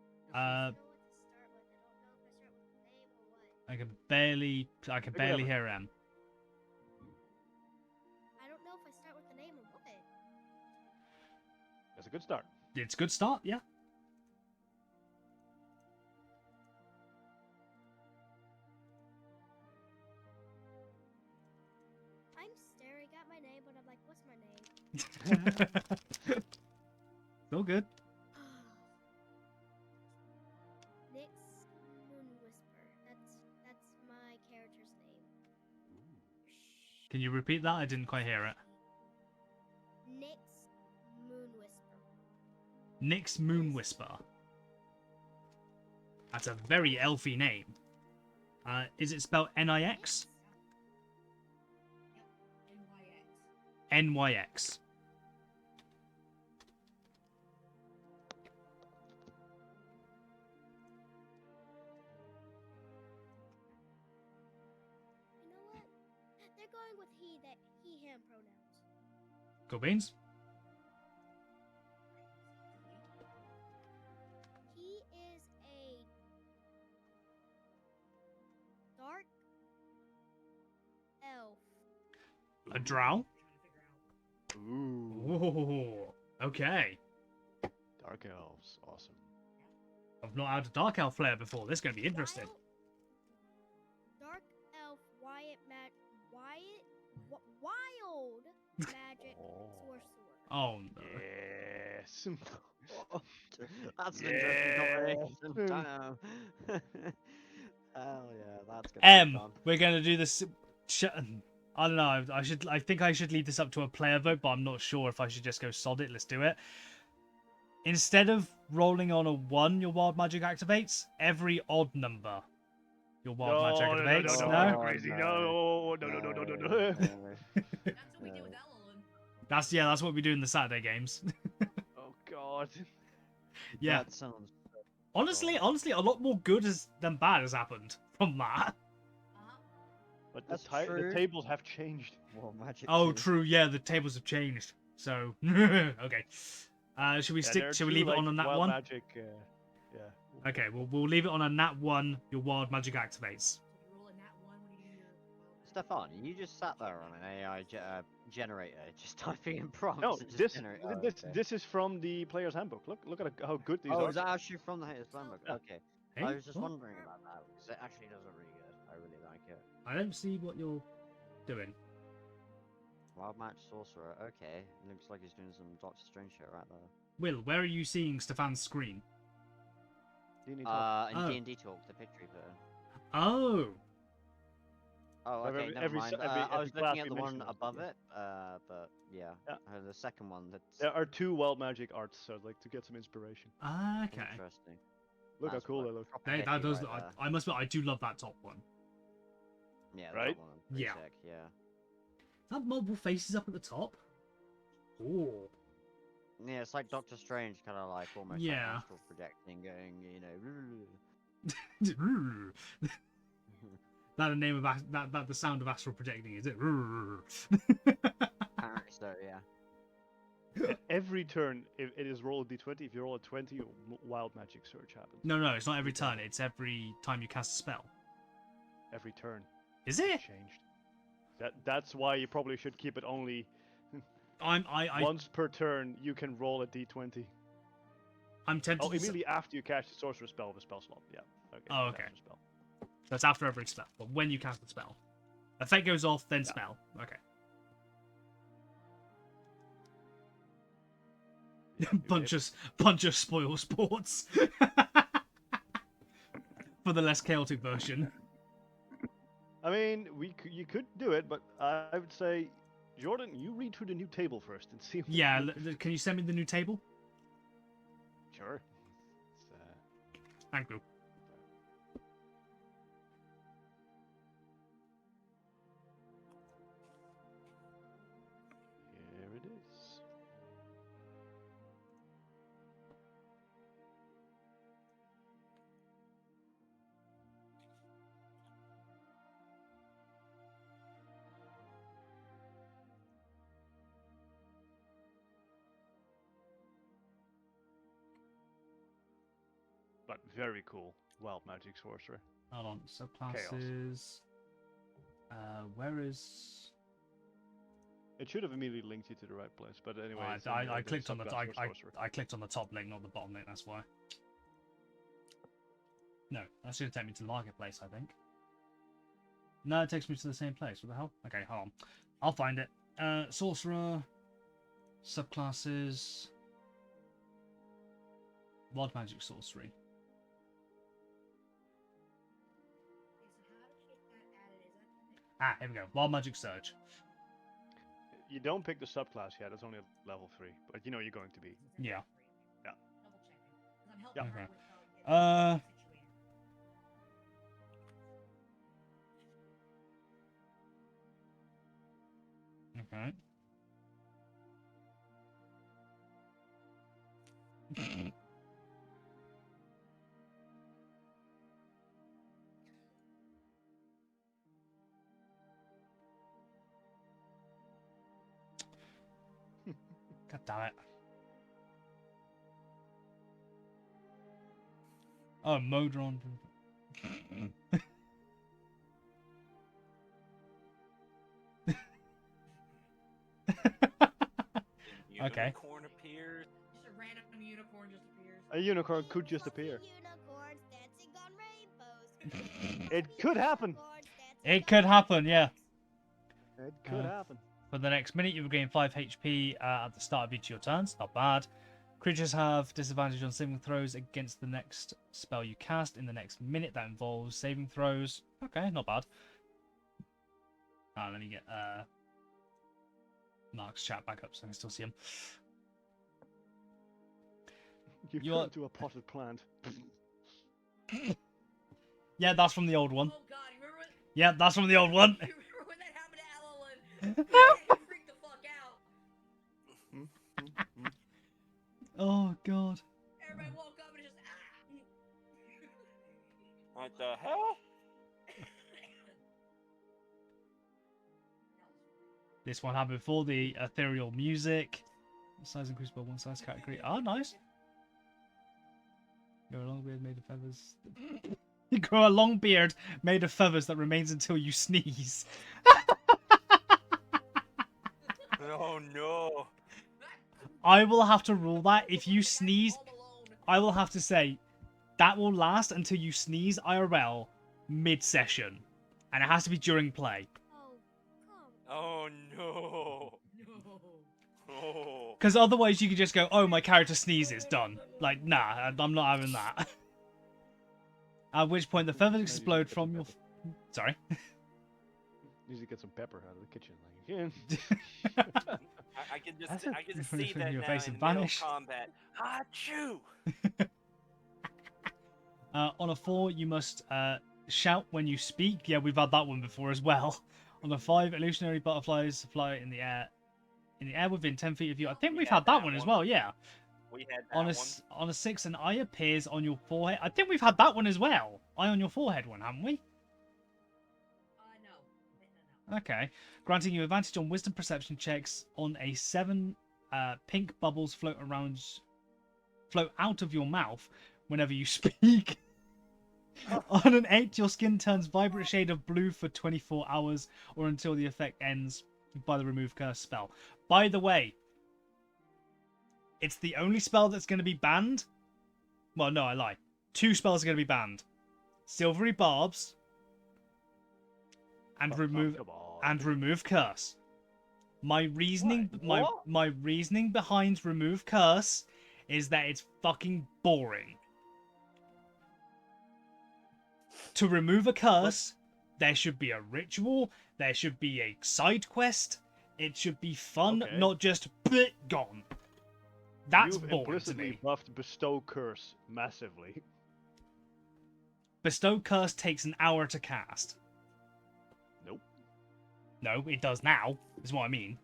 I can barely whatever. hear M. I don't know if I start with the name or what. That's a good start. It's a good start, yeah. I'm staring at my name, but I'm like, what's my name? It's all good. Nyx Moon Whisper. That's my character's name. Can you repeat that? I didn't quite hear it. Nyx Moon Whisper. Nyx Moon Whisper. That's a very elfy name. Is it spelled N-I-X? N-Y-X. You know what? They're going with he/him pronouns. Cool beans. He is a dark elf. A drow? Ooh. Ooh, okay. Dark elves. Awesome. I've not had a dark elf player before. This is going to be interesting. Dark elf wild magic Oh. sorcerer. Oh no. Yes. That's an Yeah. interesting combination. Damn. Hell yeah, that's gonna be M. fun. We're going to do this. I don't know. I think I should leave this up to a player vote, but I'm not sure if I should just go sod it. Let's do it. Instead of rolling on a 1, your wild magic activates. Every odd number, your wild magic activates. No. crazy. No. That's what we did with Ellen. That's what we do in the Saturday games. Oh god. Yeah. That sounds. Honestly, a lot more good than bad has happened from that. But That's the true. tables have changed. Well, magic. Oh, too. true. Yeah, the tables have changed. So okay. Should we Yeah, stick? there are Should we two, leave it like, on that wild one? Magic, yeah. Okay, we'll leave it on a nat 1. Your wild magic activates. So if you roll a nat 1 when you do your Stefan, you just sat there on an AI generator, just typing in prompts. No, and just this generate- this, oh, this okay. this is from the player's handbook. Look at how good these Oh, are. is that actually from the Haters Handbook? Yeah. Okay. Hey, I was just what? wondering about that because it actually does look really good. I really like it. I don't see what you're doing. Wild Match Sorcerer. Okay, looks like he's doing some Doctor Strange shit right there. Will, where are you seeing Stefan's screen? Do you need help? In Oh. D&D Talk, the picture he put in. Oh, Oh, Every- okay, never every mind. s- every- I every was class looking at we the one mentioned it, above yeah. it, but yeah. Yeah. The second one that's There are 2 wild magic arts, so I'd like to get some inspiration. okay. interesting. Look That's how cool like they look. proper That hippie does. right I, there. I must. I do love that top one. Yeah, the Right? top one, pretty Yeah. sick, yeah. That multiple faces up at the top. Oh. Yeah, it's like Doctor Strange, kind of like almost Yeah. like astral projecting, going, you know. That the name of that the sound of astral projecting, is it? Apparently so, yeah. Every turn, if it is roll a d20. If you roll a 20, wild magic surge happens. No, it's not every turn. It's every time you cast a spell. Every turn. Is it? Changed. That's why you probably should keep it only I once per turn. You can roll a d20. I'm tempted. Oh, to s- immediately after you cast the sorcerer spell of a spell slot. Yeah. Okay. Oh, after okay. Spell. So it's after every spell, but when you cast the spell, effect goes off, then Yeah. spell. Okay. bunch of spoil sports for the less chaotic version. I mean, you could do it, but I would say, Jordan, you read through the new table first and see. Yeah, can you send me the new table? Sure. Thank you. Here it is. But very cool. Wild magic sorcerer. Hold on, subclasses. Where is? It should have immediately linked you to the right place, but anyway. Oh, it's in I the clicked on the subclass for sorcerer. I clicked on the top link, not the bottom link. That's why. No, that's going to take me to the marketplace, I think. No, it takes me to the same place. What the hell? Okay, hold on. I'll find it. Sorcerer, subclasses, wild magic sorcery. Ah, here we go. Wild magic surge. You don't pick the subclass yet. It's only at level 3, but you know you're going to be. Yeah. Yeah. Okay. Okay. God damn it. Oh, Modron. Okay. Unicorn appears. Just a random unicorn just appears. A unicorn could just appear. Unicorns dancing on rainbows. It could happen. Unicorns dancing It on could happen, yeah. rainbows. It could happen. For the next minute, you will gain 5 HP at the start of each of your turns. Not bad. Creatures have disadvantage on saving throws against the next spell you cast in the next minute. That involves saving throws. Okay, not bad. Let me get Mark's chat back up so I can still see him. You You turn are- to a potted plant. Yeah, that's from the old one. Oh god, you remember when, Yeah, that's from the old one. you remember when that happened to Alan? He freaked the fuck out. Oh, God. Everybody woke up and just What the hell? This one happened before the ethereal music. Size increased by 1 size category. Ah, nice. Grow a long beard made of feathers. You grow a long beard made of feathers that remains until you sneeze. Oh no. I will have to rule that if you sneeze, I will have to say that will last until you sneeze IRL mid-session. And it has to be during play. Oh, come. Oh no. No. Oh. Because otherwise you could just go, oh, my character sneezes, done. Like, nah, I'm not having that. At which point the feathers explode from your... Sorry. Need to get some pepper out of the kitchen. Like, I can just That's I can just when see that your now face in would the middle of vanish. combat. Achoo! On a 4, you must shout when you speak. Yeah, we've had that one before as well. On a 5, illusionary butterflies fly in the air within 10 feet of you. I think We we've had had that that one as one. well, yeah. We had that On one. on a 6, an eye appears on your forehead. I think we've had that one as well. Eye on your forehead one, haven't we? No. Okay. Granting you advantage on wisdom perception checks on a 7 pink bubbles float out of your mouth whenever you speak. On an 8, your skin turns vibrant shade of blue for 24 hours or until the effect ends by the remove curse spell. By the way, it's the only spell that's going to be banned. Well, no, I lie. 2 spells are going to be banned. Silvery Barbs and remove curse. My reasoning my reasoning behind remove curse is that it's fucking boring. To remove a curse, there should be a ritual, there should be a side quest, it should be fun, Okay. not just bleh, gone. That's You've boring to implicitly me. buffed Bestow Curse massively. Bestow Curse takes an hour to cast. Nope. No, it does now, is what I mean.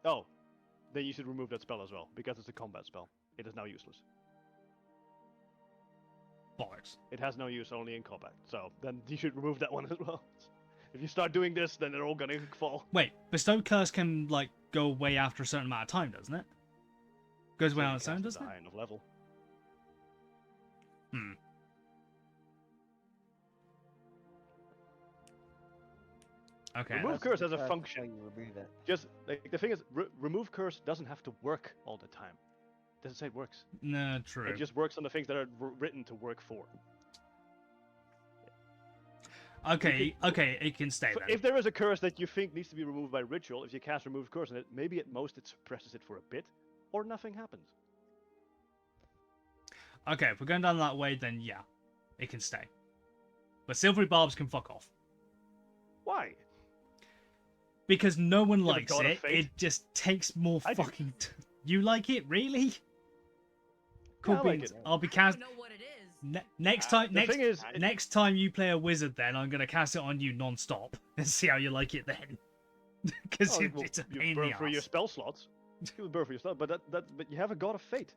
Oh, then you should remove that spell as well, because it's a combat spell. It is now useless. Bollocks. It has no use only in combat, so then you should remove that one as well. If you start doing this, then they're all gonna fall. Wait, Bestow Curse can, like, go away after a certain amount of time, doesn't it? Goes away So on you its own, cast doesn't at a it? high enough level. Hmm. Okay. Remove That's curse the has a first function. way you remove it. Just like the thing is, remove curse doesn't have to work all the time. Doesn't say it works. No, true. It just works on the things that are written to work for. Okay, okay, it can stay So then. if there is a curse that you think needs to be removed by ritual, if you cast remove curse on it, maybe at most it suppresses it for a bit, or nothing happens. Okay, if we're going down that way, then yeah, it can stay. But Silvery Barbs can fuck off. Why? Because no one You're the likes god of it, fate. it just takes more I do. fucking... You like it? Really? Cool I like beans. it. I'll be I cast... don't even know what it is. Next time, The thing is, next time you play a wizard, then I'm gonna cast it on you non-stop and see how you like it then. Because oh, well, it's a you pain in burn the through your ass. spell slots. You burn through your slot, but but you have a god of fate,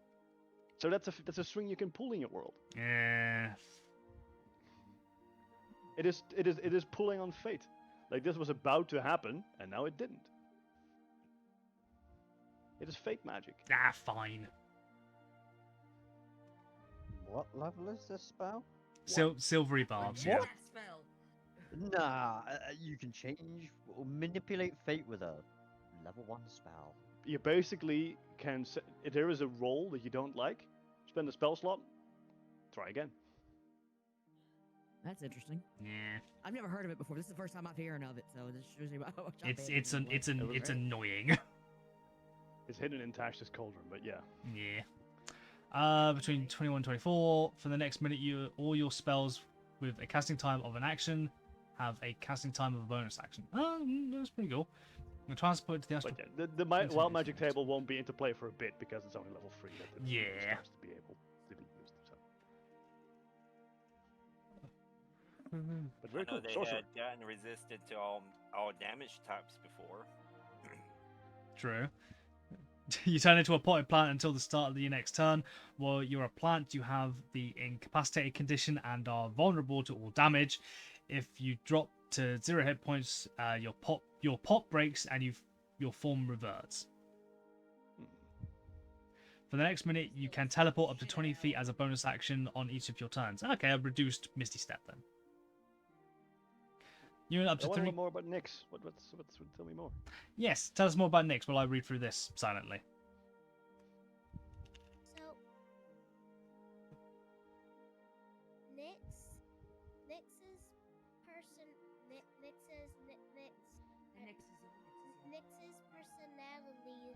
so that's a swing you can pull in your world. Yeah. It is pulling on fate. Like this was about to happen, and now it didn't. It is fate magic. Ah, fine. What level is this spell? Silvery Barbs. Yeah, Yeah. that spell. Nah, you can change or manipulate fate with a level 1 spell. You basically can. If there is a roll that you don't like, spend a spell slot. Try again. That's interesting. Yeah. I've never heard of it before. This is the first time I'm hearing of it, so this shows you how much I'm It's paying it's attention to it. it's annoying. It's hidden in Tash's cauldron, but yeah. Yeah. Between 21 and 24, for the next minute, all your spells with a casting time of an action have a casting time of a bonus action. Oh, that's pretty cool. I'm transport it to the astral. But yeah, the Continue wild to magic use it. table won't be into play for a bit because it's only level 3 that it Yeah. starts to be able to be used. So. But very I know cool. they Sorcerer. had gotten resistant to all damage types before. True. You turn into a potted plant until the start of your next turn. While you're a plant, you have the incapacitated condition and are vulnerable to all damage. If you drop to 0 hit points, your pot breaks and your form reverts. For the next minute, you can teleport up to 20 feet as a bonus action on each of your turns. Okay, I've reduced Misty Step then. You're up I to want to 3. know more about Nyx. Tell me more. Yes, tell us more about Nyx while I read through this silently. So, Nyx's personality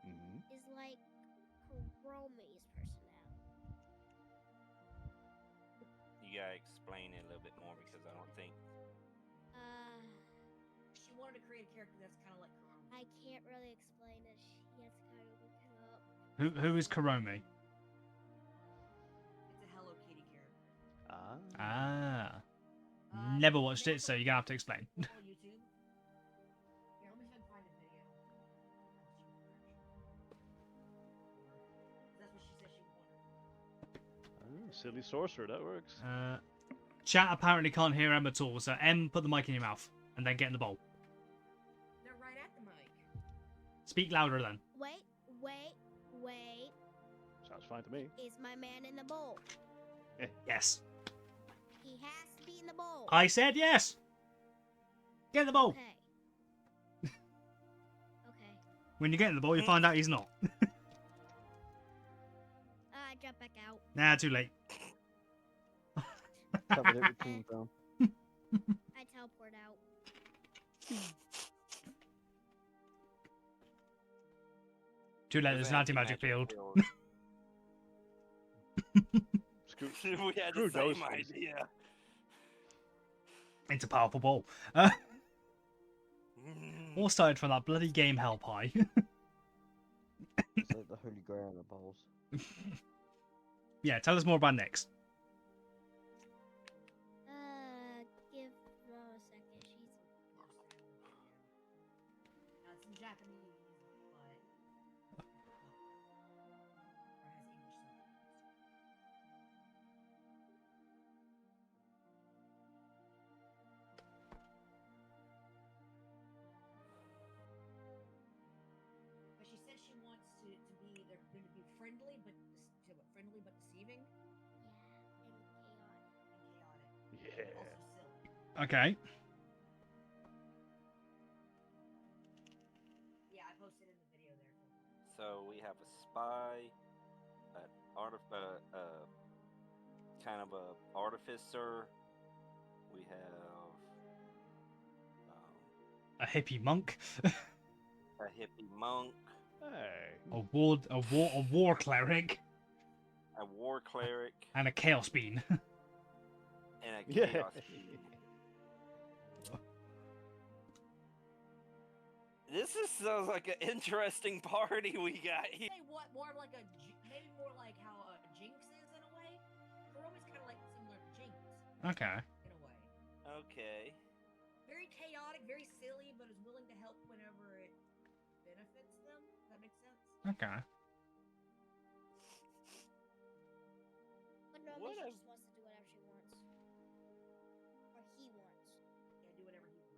Mm-hmm. is like Kuromi's personality. You gotta explain it a little bit more because I don't think. She wanted to create a character that's kind of like Kurama. I can't really explain it. She has to kind of look it up. Who is Kuromi? It's a Hello Kitty character. Ah. Uh, Never watched name it, so you're gonna have to explain. on YouTube. Here, let me try and find a video. That's what she said she wanted. Silly sorcerer, that works. Chat apparently can't hear M at all, so M, put the mic in your mouth and then get in the bowl. They're right at the mic. Speak louder then. Wait, wait, wait. Sounds fine to me. Is my man in the bowl? Yes. He has to be in the bowl. I said yes. Get in the bowl. Okay. Okay. When you get in the bowl, you find out he's not. I jump back out. Nah, too late. Covered it with cool down. I teleport out. Too late. There's an anti-magic field. Screw, We had Screw the same those things. idea. It's a powerful ball. All started from that bloody game Hell Pie. It's like the holy grail of bowls. Yeah, tell us more about Nyx. Give Ro a second. She's. It's in Japanese, but. Or has English subtitles. But she said she wants to be, they're going to be friendly, but friendly but deceiving And chaotic. and chaotic. Yeah. And also silly. Okay. Yeah, I posted in the video there. So we have a spy, an kind of a artificer. We have A hippie monk. a hippie monk, Hey. A war cleric. a war cleric, And a chaos bean. and a Yeah. chaos fiend. Sounds like an interesting party we got here. Say what more of like a maybe more like how Jinx is in a way. Chrome is kind of like similar to Jinx Okay. in a way. Okay. Very chaotic, very silly, but is willing to help whenever it benefits them. Does that make sense? Okay. But normally What she a- just wants to do whatever she wants. Or he wants. Yeah, do whatever he wants.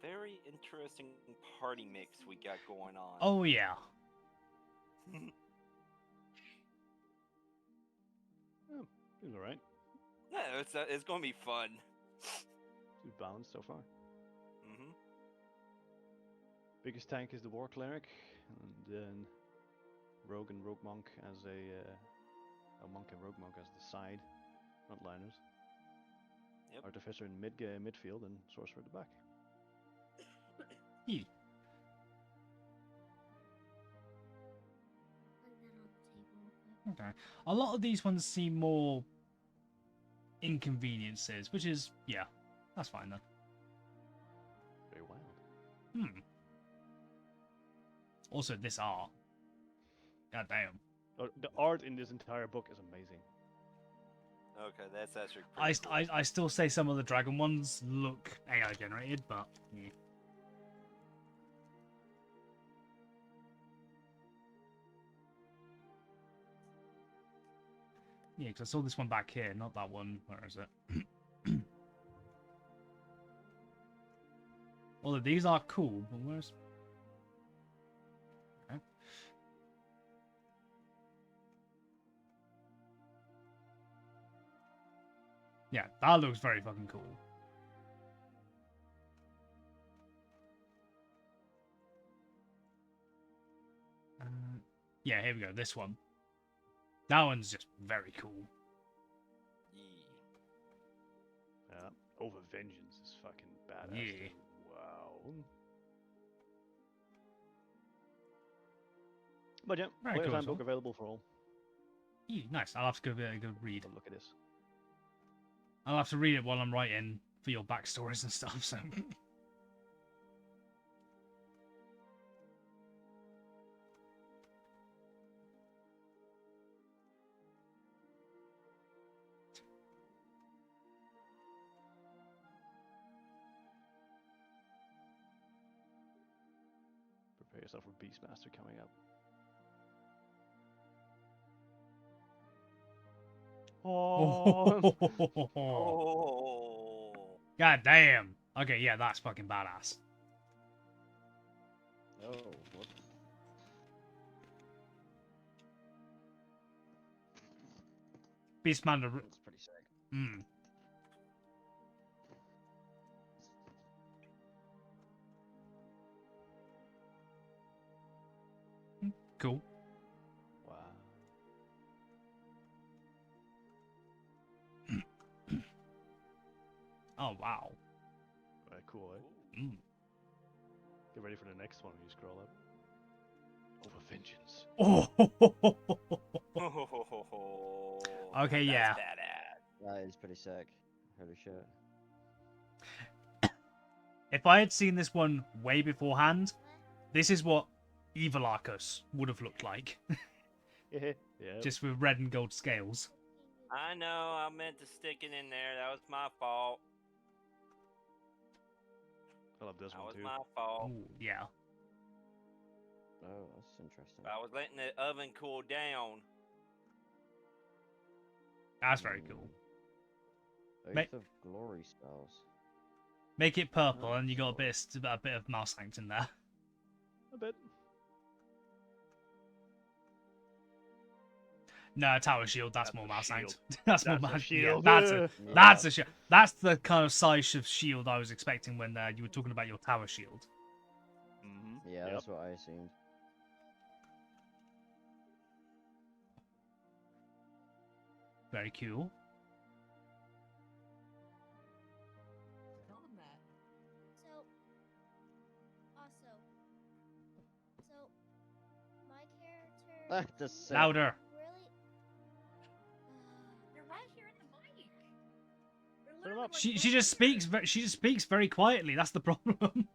Very interesting party mix we got going on. Oh yeah. Seems alright. Yeah, it's gonna be fun. Seems balanced so far. Mm-hmm. Biggest tank is the war cleric, and then rogue and rogue monk as a monk and rogue monk as the side frontliners. Yep. Artificer in midfield and sorcerer at the back. Yeah. Put that on the table real quick. Okay. A lot of these ones seem more inconveniences, which is yeah, that's fine then. Very wild. Hmm. Also, this art. God damn. The art in this entire book is amazing. Okay, that's actually pretty cool. I still say some of the dragon ones look AI generated, but yeah. Yeah, because I saw this one back here, not that one. Where is it? Although these are cool, but where's... Okay. Yeah, that looks very fucking cool. Yeah, here we go, this one. That one's just very cool. Yeah. Over Vengeance is fucking badass. Yeah. too. Wow. But yeah, Very Player's cool, Handbook so. available for all. Yeah, nice. I'll have to give it a good read. Have a look at this. I'll have to read it while I'm writing for your backstories and stuff, so... Prepare yourself for Beastmaster coming up. Oh, Oh. God damn. Okay, yeah, that's fucking badass. Oh, what? Beastman. That's pretty sick. Mm. Cool. Wow. Oh wow. Very cool, eh? Mm. Get ready for the next one when you scroll up. Over vengeance. Oh. Okay, That's yeah. badass. That is pretty sick. Holy shit. If I had seen this one way beforehand, this is what Evil Arcus would have looked like, Yeah. just with red and gold scales. I know, I meant to stick it in there. That was my fault. I love this That one was too. my fault. Ooh, yeah. Oh, that's interesting. I was letting the oven cool down. That's very cool. Oath Mate. of Glory spells. Make it purple, Oh, and you got sure. a bit of mouse hanks in there. A bit. No, tower shield. That's That's more a mouse shield. hanks. That's more That's a mouse. shield. Yeah, that's Yeah. a shield. That's the kind of size of shield I was expecting when you were talking about your tower shield. Mm-hmm. Yeah, that's what I assumed. Very cool. On that. So, also, so my character That's sick. Louder. really. They're right here in the mic. They're Put 'em literally up. like She right just here. speaks. She just speaks very quietly. That's the problem.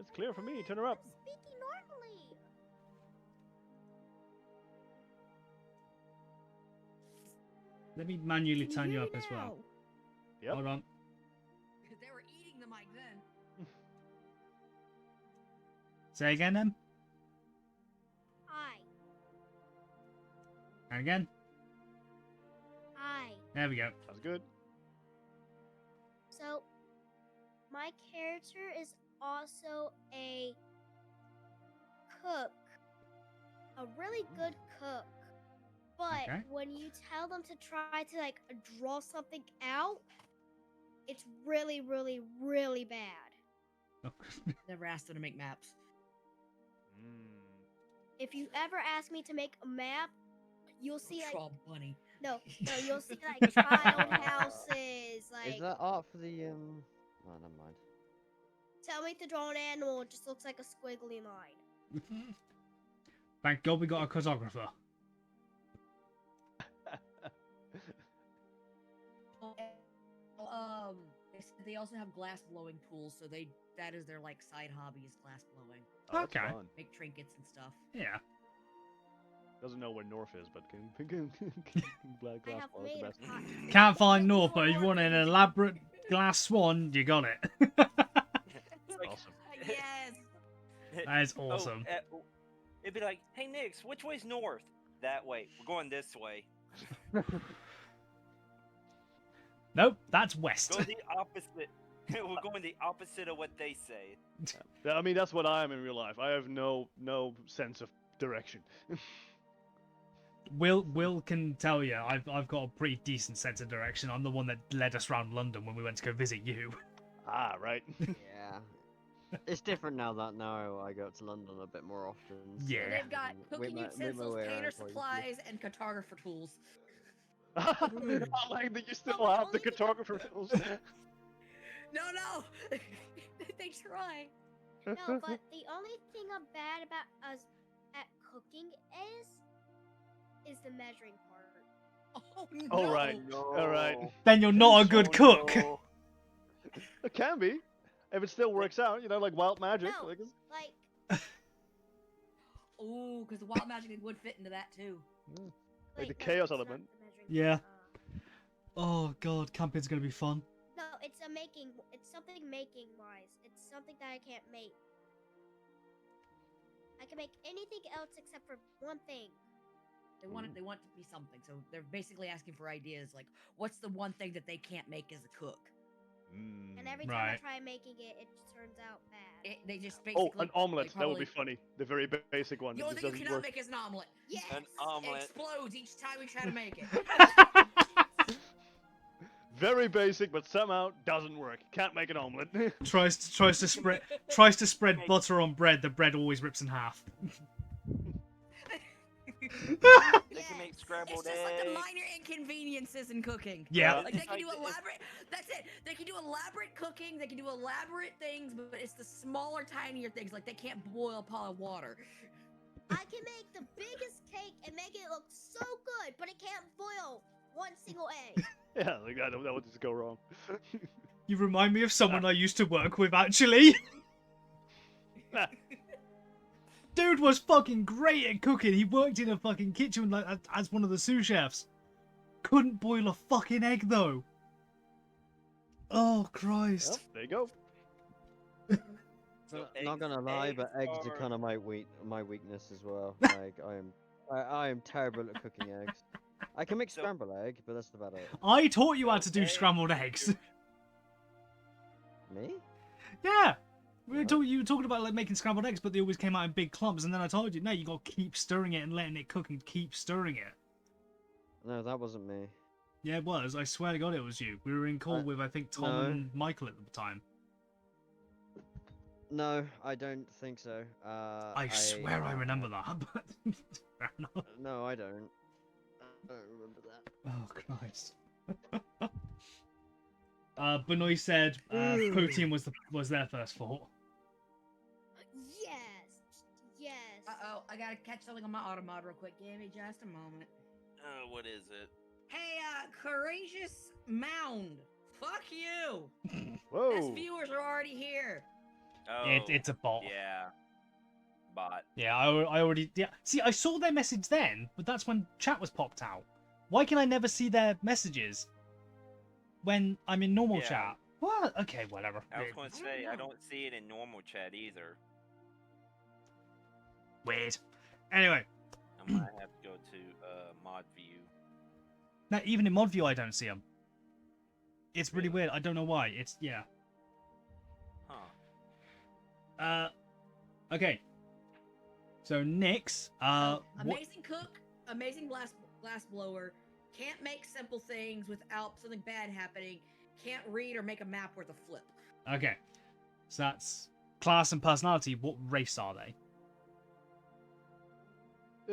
It's clear for me. Turn her up. I'm speaking normally. Let me manually Can turn you hear up as well. now? Yep. Hold on. Because they were eating the mic then. Say again, then. Hi. And again. Hi. There we go. That's good. So, my character is also a cook. A really good cook. But Okay. when you tell them to try to like draw something out, it's really, really, really bad. Never asked them to make maps. If you ever ask me to make a map, you'll see like Draw bunny. no, you'll see like child houses, Is like that art for the Oh, never mind. tell me to draw an animal, it just looks like a squiggly line. Thank God we got a cartographer. They also have glass blowing tools, so that is their like side hobby is glass blowing. Oh, that's Okay. fun. Make trinkets and stuff. Yeah. Doesn't know where north is, but can black I glass have ball is the made a best. pot. Can't find North, but if you want an elaborate glass swan, you got it. It's like, Awesome. Yes. That is oh, awesome. It'd be like, hey, Nix, which way's north? That way. We're going this way. Nope, that's west. Go the opposite. We're going the opposite of what they say. Yeah, I mean, that's what I am in real life. I have no sense of direction. Will can tell you, I've got a pretty decent sense of direction. I'm the one that led us around London when we went to go visit you. Ah, right. Yeah. It's different now that I go to London a bit more often. so Yeah. They've got I cooking made my utensils, way painter around quite easily. supplies, and cartographer tools. I like that you still Well, have the only- cartographer tools. No. They try. No, but the only thing I'm bad about us at cooking is the measuring part. Oh no. All right. All right. Then you're not a good cook. It can be. If it still works out, like wild magic. No. Like it's- Like, Oh, because the wild magic would fit into that too. Like the no, chaos it's not element. the measuring Yeah. part, Oh god, camping's gonna be fun. no, it's something making wise. It's something that I can't make. I can make anything else except for one thing. They want it. They want it to be something. So they're basically asking for ideas. Like, what's the one thing that they can't make as a cook? And every time I Right. try making it, it just turns out bad. They just Oh, basically. an omelet. like, That would be probably- funny. The very basic one. The that only just thing you doesn't cannot work. make is an omelet. Yes. An It omelet. explodes each time we try to make it. Very basic, but somehow doesn't work. Can't make an omelet. tries to spread butter on bread. The bread always rips in half. They can make Yes. scrambled It's just like the eggs. minor inconveniences in cooking. Yeah. Like they It's can do like the- elaborate. That's it. They can do elaborate cooking. They can do elaborate things, but it's the smaller, tinier things. Like they can't boil a pot of water. I can make the biggest cake and make it look so good, but it can't boil one single egg. Yeah, like that would just go wrong. You remind me of someone I used to work with, actually. Dude was fucking great at cooking. He worked in a fucking kitchen like as one of the sous chefs. Couldn't boil a fucking egg though. Oh Christ. Well, there you go. So Not eggs- gonna lie, but eggs are are- kind of my weakness as well. Like I am terrible at cooking eggs. I can make So- scrambled egg, but that's about it. I taught you how to So do eggs scrambled is eggs. your- Me? Yeah. What? You were talking about like making scrambled eggs, but they always came out in big clumps, and then I told you, no, you got to keep stirring it and letting it cook and keep stirring it. No, that wasn't me. Yeah, it was. I swear to God, it was you. We were in call with, I think, Tom no. and Michael at the time. No, I don't think so. I swear I remember that, but fair enough. No, I don't. I don't remember that. Oh Christ. Benoit said protein was their first thought. Yes. Yes. Uh-oh, I gotta catch something on my automod real quick. Give me just a moment. What is it? Hey, Courageous Mound. Fuck you. Whoa. Us viewers are already here. Oh, It's a bot. yeah. Bot. Yeah, I already. Yeah. See, I saw their message then, but that's when chat was popped out. Why can I never see their messages when I'm in normal Yeah. chat? What? Okay, whatever. I was going to I don't say, I know. don't see it in normal chat either. Weird. Anyway, I might have to go to mod view. now even in mod view, I don't see them. It's really Really? weird. I don't know why. It's yeah. Huh. Okay. So Nyx, what? Amazing cook, amazing glass blower. Can't make simple things without something bad happening. Can't read or make a map worth a flip. Okay. So that's class and personality. What race are they?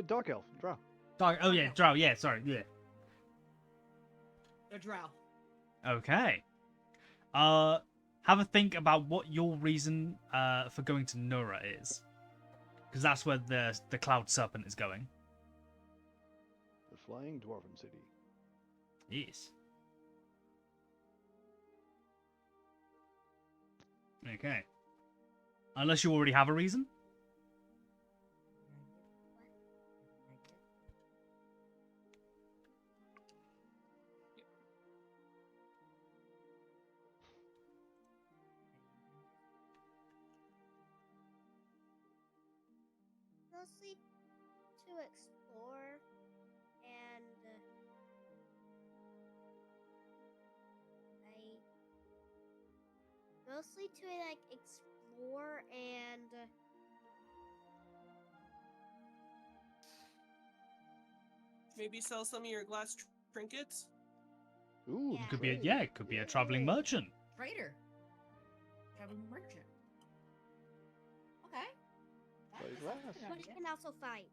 Dark elf, drow. Dark. Oh yeah, drow. Yeah, sorry. Yeah. A drow. Okay. Have a think about what your reason for going to Nura is, because that's where the Cloud Serpent is going. The flying dwarven city. Yes. Okay. Unless you already have a reason. Mostly to explore and mostly to like explore and Maybe sell some of your glass trinkets. Ooh, Yeah. Could be a, trade. yeah, it could be a traveling merchant. Trader. Traveling merchant. Okay. Play That glass. sounds like a but good you idea. can also fight.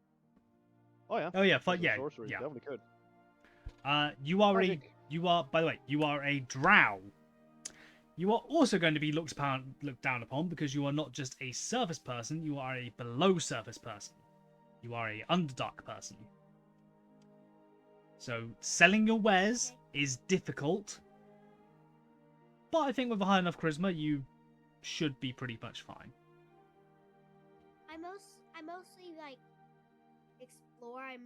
Oh yeah. Oh yeah, Wizard yeah, sorcery, yeah. definitely could. You are Magic. by the way, you are a drow. You are also going to be looked down upon because you are not just a surface person, you are a below surface person. You are a underdark person. So selling your wares is difficult, but I think with a high enough charisma, you should be pretty much fine. I mostly like explore. I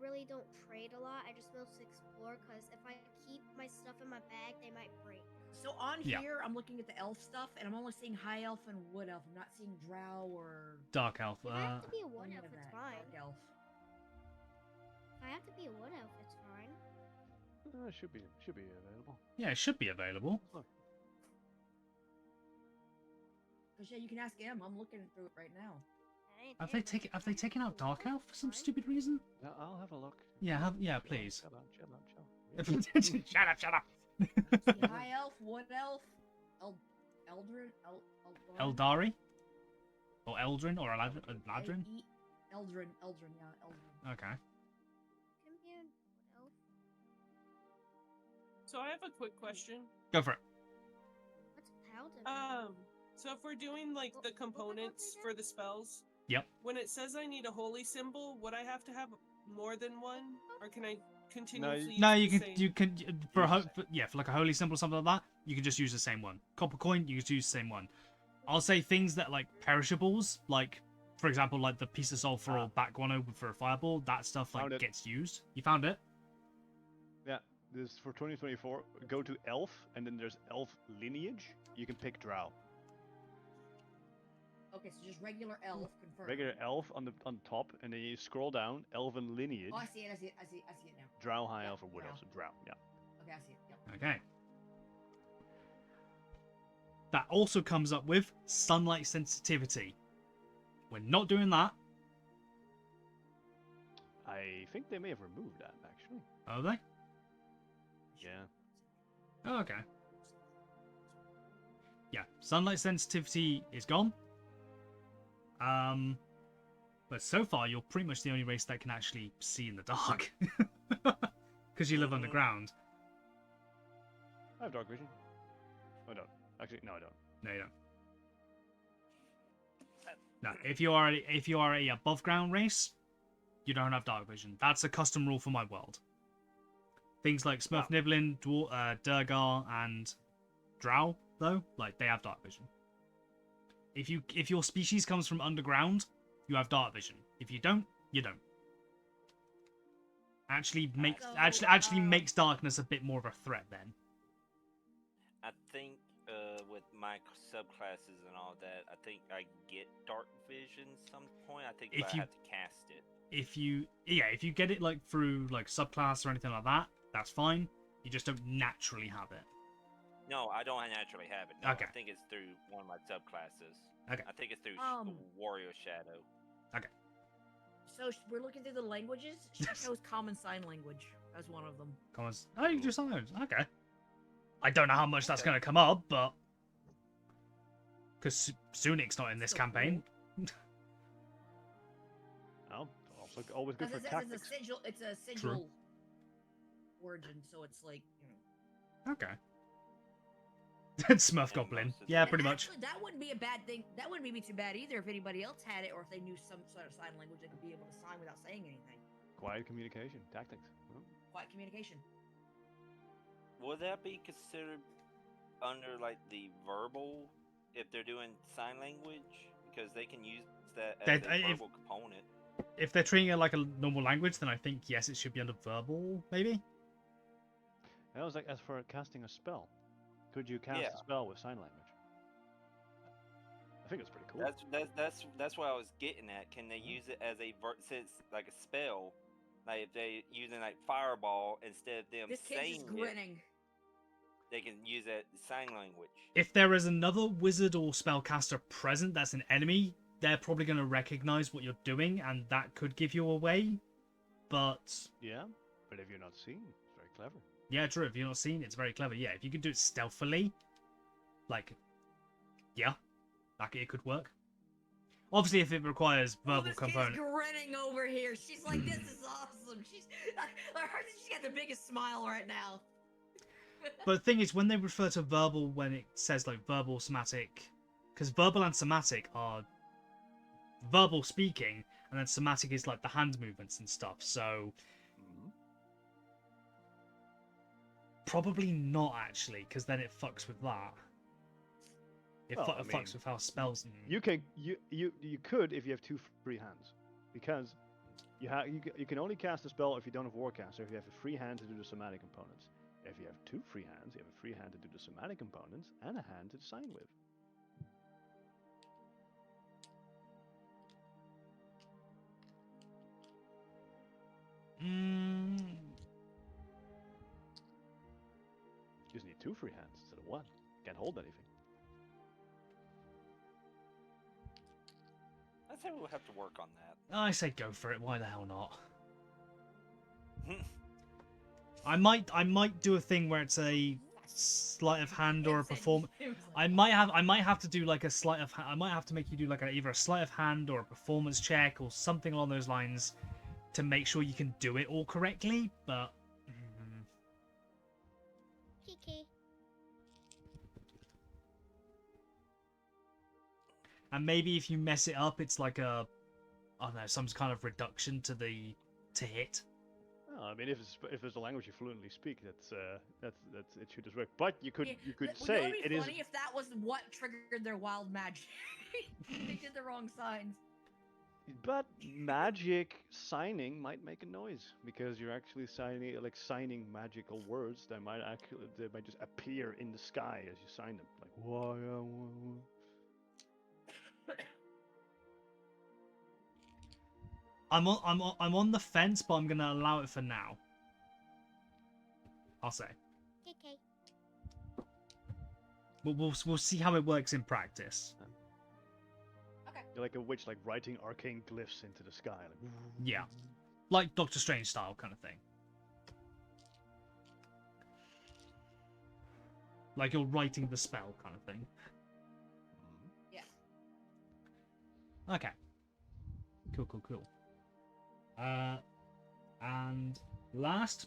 really don't trade a lot. I just mostly explore because if I keep my stuff in my bag, they might break. So on Yeah. here, I'm looking at the elf stuff, and I'm only seeing high elf and wood elf. I'm not seeing drow or Dark elf. If I have to be a wood any elf, of it's that. fine. Dark elf. If I have to be a wood elf, it's fine. Should be available. Yeah, it should be available. Look. Cause yeah, you can ask him. I'm looking through it right now. Have they taken out Dark Elf for some stupid reason? Yeah, I'll have a look. Yeah, Chill, please. Chill out. Shut up. See, High Elf, Wood Elf, Eldrin, Eldari? Or Eldrin? Or Eladrin? Eldrin, yeah, Eldrin. Okay. Come here, what else? So I have a quick question. Go for it. What's paladin? So if we're doing like the What components again? for the spells, Yep. when it says I need a holy symbol, would I have to have more than one, or can I continuously? No, use you the can. same? You can for a Use the for like a holy symbol or something like that. You can just use the same one. Copper coin, you can use the same one. I'll say things that like perishables, like for example, like the piece of sulfur or back guano for a fireball. That stuff like Found it. gets used. You found it? Yeah, this for 2024. Go to elf, and then there's elf lineage. You can pick drow. Okay, so just regular elf confirmed. Regular elf on top, and then you scroll down. Elven lineage. Oh, I see it. I see it now. Drow, high Yeah, elf, or wood drow. elf. So drow. Yeah. Okay, I see it. Yep. Okay. That also comes up with sunlight sensitivity. We're not doing that. I think they may have removed that actually. Are they? Yeah. Oh, okay. Yeah, sunlight sensitivity is gone. But so far you're pretty much the only race that can actually see in the dark, because you live underground. I have dark vision. I don't. Actually, no, I don't. No, you don't. No, if you are a above ground race, you don't have dark vision. That's a custom rule for my world. Things like Smurf Niblin, Durgar, and Drow, though, like they have dark vision. If your species comes from underground, you have dark vision. If you don't, you don't. Actually makes darkness a bit more of a threat then. I think with my subclasses and all that, I think I get dark vision some point. I think If I you- have to cast it. If you get it like through like subclass or anything like that, that's fine. You just don't naturally have it. No, I don't naturally have it. No, Okay. I think it's through one of my subclasses. Okay. I think it's through Warrior Shadow. So we're looking through the languages. She chose Common Sign Language as one of them. Comments. Oh, you can do something. Okay. I don't know how much that's going to come up, but because Sunik's not in this So campaign. Oh, also always good Because for it says it's tactics. a sigil. It's a sigil origin, so it's like Okay. Smurf Yeah, Goblin. most of Yeah, them. pretty much. Actually, that wouldn't be a bad thing. That wouldn't be too bad either if anybody else had it, or if they knew some sort of sign language they could be able to sign without saying anything. Quiet communication, tactics. Oh. Quiet communication. Would that be considered under like the verbal if they're doing sign language? Because they can use that as That- a if- verbal component. If they're treating it like a normal language, then I think yes, it should be under verbal, maybe. And I was like, as for casting a spell, could you cast Yeah. a spell with sign language? I think it's pretty cool. That's what I was getting at. Can they use it as a since like a spell? Like if they using like fireball instead of them This kid's saying just it, grinning. they can use that sign language. If there is another wizard or spellcaster present that's an enemy, they're probably going to recognize what you're doing, and that could give you away. But Yeah, but if you're not seen, it's very clever. yeah, true. If you're not seen, it's very clever. Yeah, if you can do it stealthily, like, yeah, it could work. Obviously, if it requires verbal this component. kid's grinning over here. She's like, "This is awesome." She's got the biggest smile right now. But the thing is, when they refer to verbal, when it says like verbal, somatic, because verbal and somatic are verbal speaking, and then somatic is like the hand movements and stuff. So probably not actually, because then it fucks with that. It Well, I fucks mean, with how spells. You could if you have two free hands, because you can only cast a spell if you don't have Warcaster. If you have a free hand to do the somatic components. If you have two free hands, you have a free hand to do the somatic components and a hand to sign with. You just need two free hands instead of one. Can't hold anything. I think we'll have to work on that. I say go for it. Why the hell not? I might do a thing where it's a sleight of hand or a perform. I might have to do like a sleight of hand. I might have to make you do like either a sleight of hand or a performance check or something along those lines to make sure you can do it all correctly. But Kiki. and maybe if you mess it up, it's like I don't know, some kind of reduction to hit. Oh, I mean, if it's a language you fluently speak, that's it should just work. But you could say It is. would be funny if that was what triggered their wild magic. They did the wrong signs. But magic signing might make a noise because you're actually signing magical words that might just appear in the sky as you sign them. Like why? I'm on the fence, but I'm gonna allow it for now. I'll say. Kiki. We'll see how it works in practice. You're like a witch, like writing arcane glyphs into the sky. Like, Yeah, like Doctor Strange style kind of thing. Like you're writing the spell kind of thing. Yeah. Okay. Cool. And last,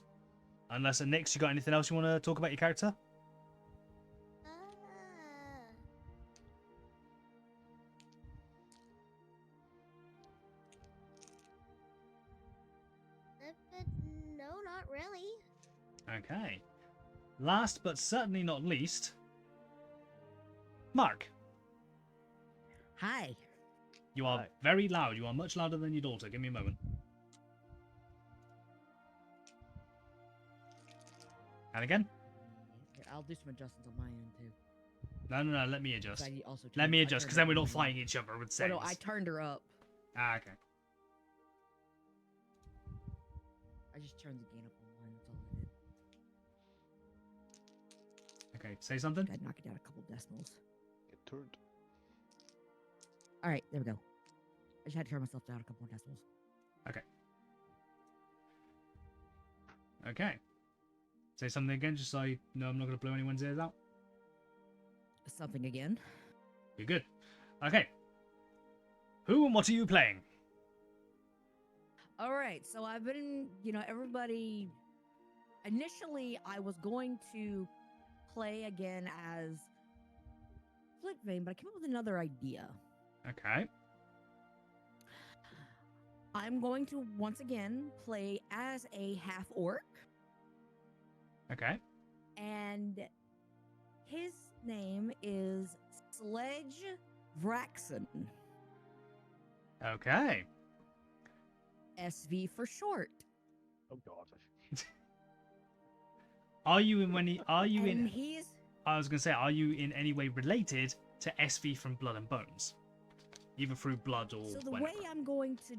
unless Nix, you got anything else you want to talk about your character? No, not really. Okay. Last but certainly not least, Mark. Hi. You are Hi. very loud. You are much louder than your daughter. Give me a moment. And again? Here, I'll do some adjustments on my end too. No. Let me 'Cause adjust. I also Let me I adjust, turned because then up we're not my fighting each other with Oh, settings. no, I turned her up. Ah, okay. I just turned the gain up on mine. That's all I did. Okay, say something. I'd knock it down a couple decimals. get turned. All right, there we go. I just had to turn myself down a couple more decimals. Okay. Say something again, just so I know I'm not going to blow anyone's ears out. Something again. You're good. Okay. Who and what are you playing? All right, so I've been, everybody. Initially, I was going to play again as Flickvane, but I came up with another idea. Okay. I'm going to once again play as a half orc, Okay. and his name is Sledge Vraxon. Okay. SV for short. Oh god. Are you in any? Are you And in? he's I was going to say, are you in any way related to SV from Blood and Bones, either through blood or? so the whatever? way I'm going to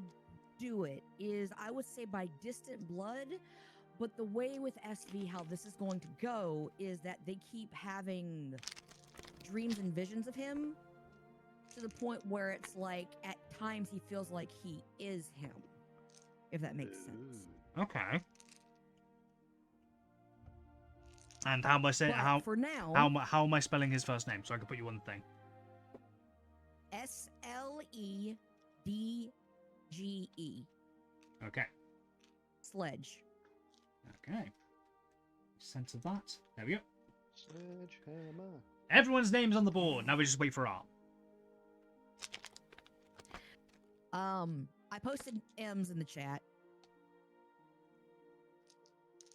do it is I would say by distant blood, but the way with SV how this is going to go is that they keep having dreams and visions of him to the point where it's like at times he feels like he is him, if that makes sense. Okay. And how am I saying But how? for now, How am I spelling his first name so I can put you on the thing? SLEDGE. Okay. Sledge. Okay. Center that. There we go. Sledgehammer. Everyone's name's on the board. Now we just wait for art. I posted M's in the chat,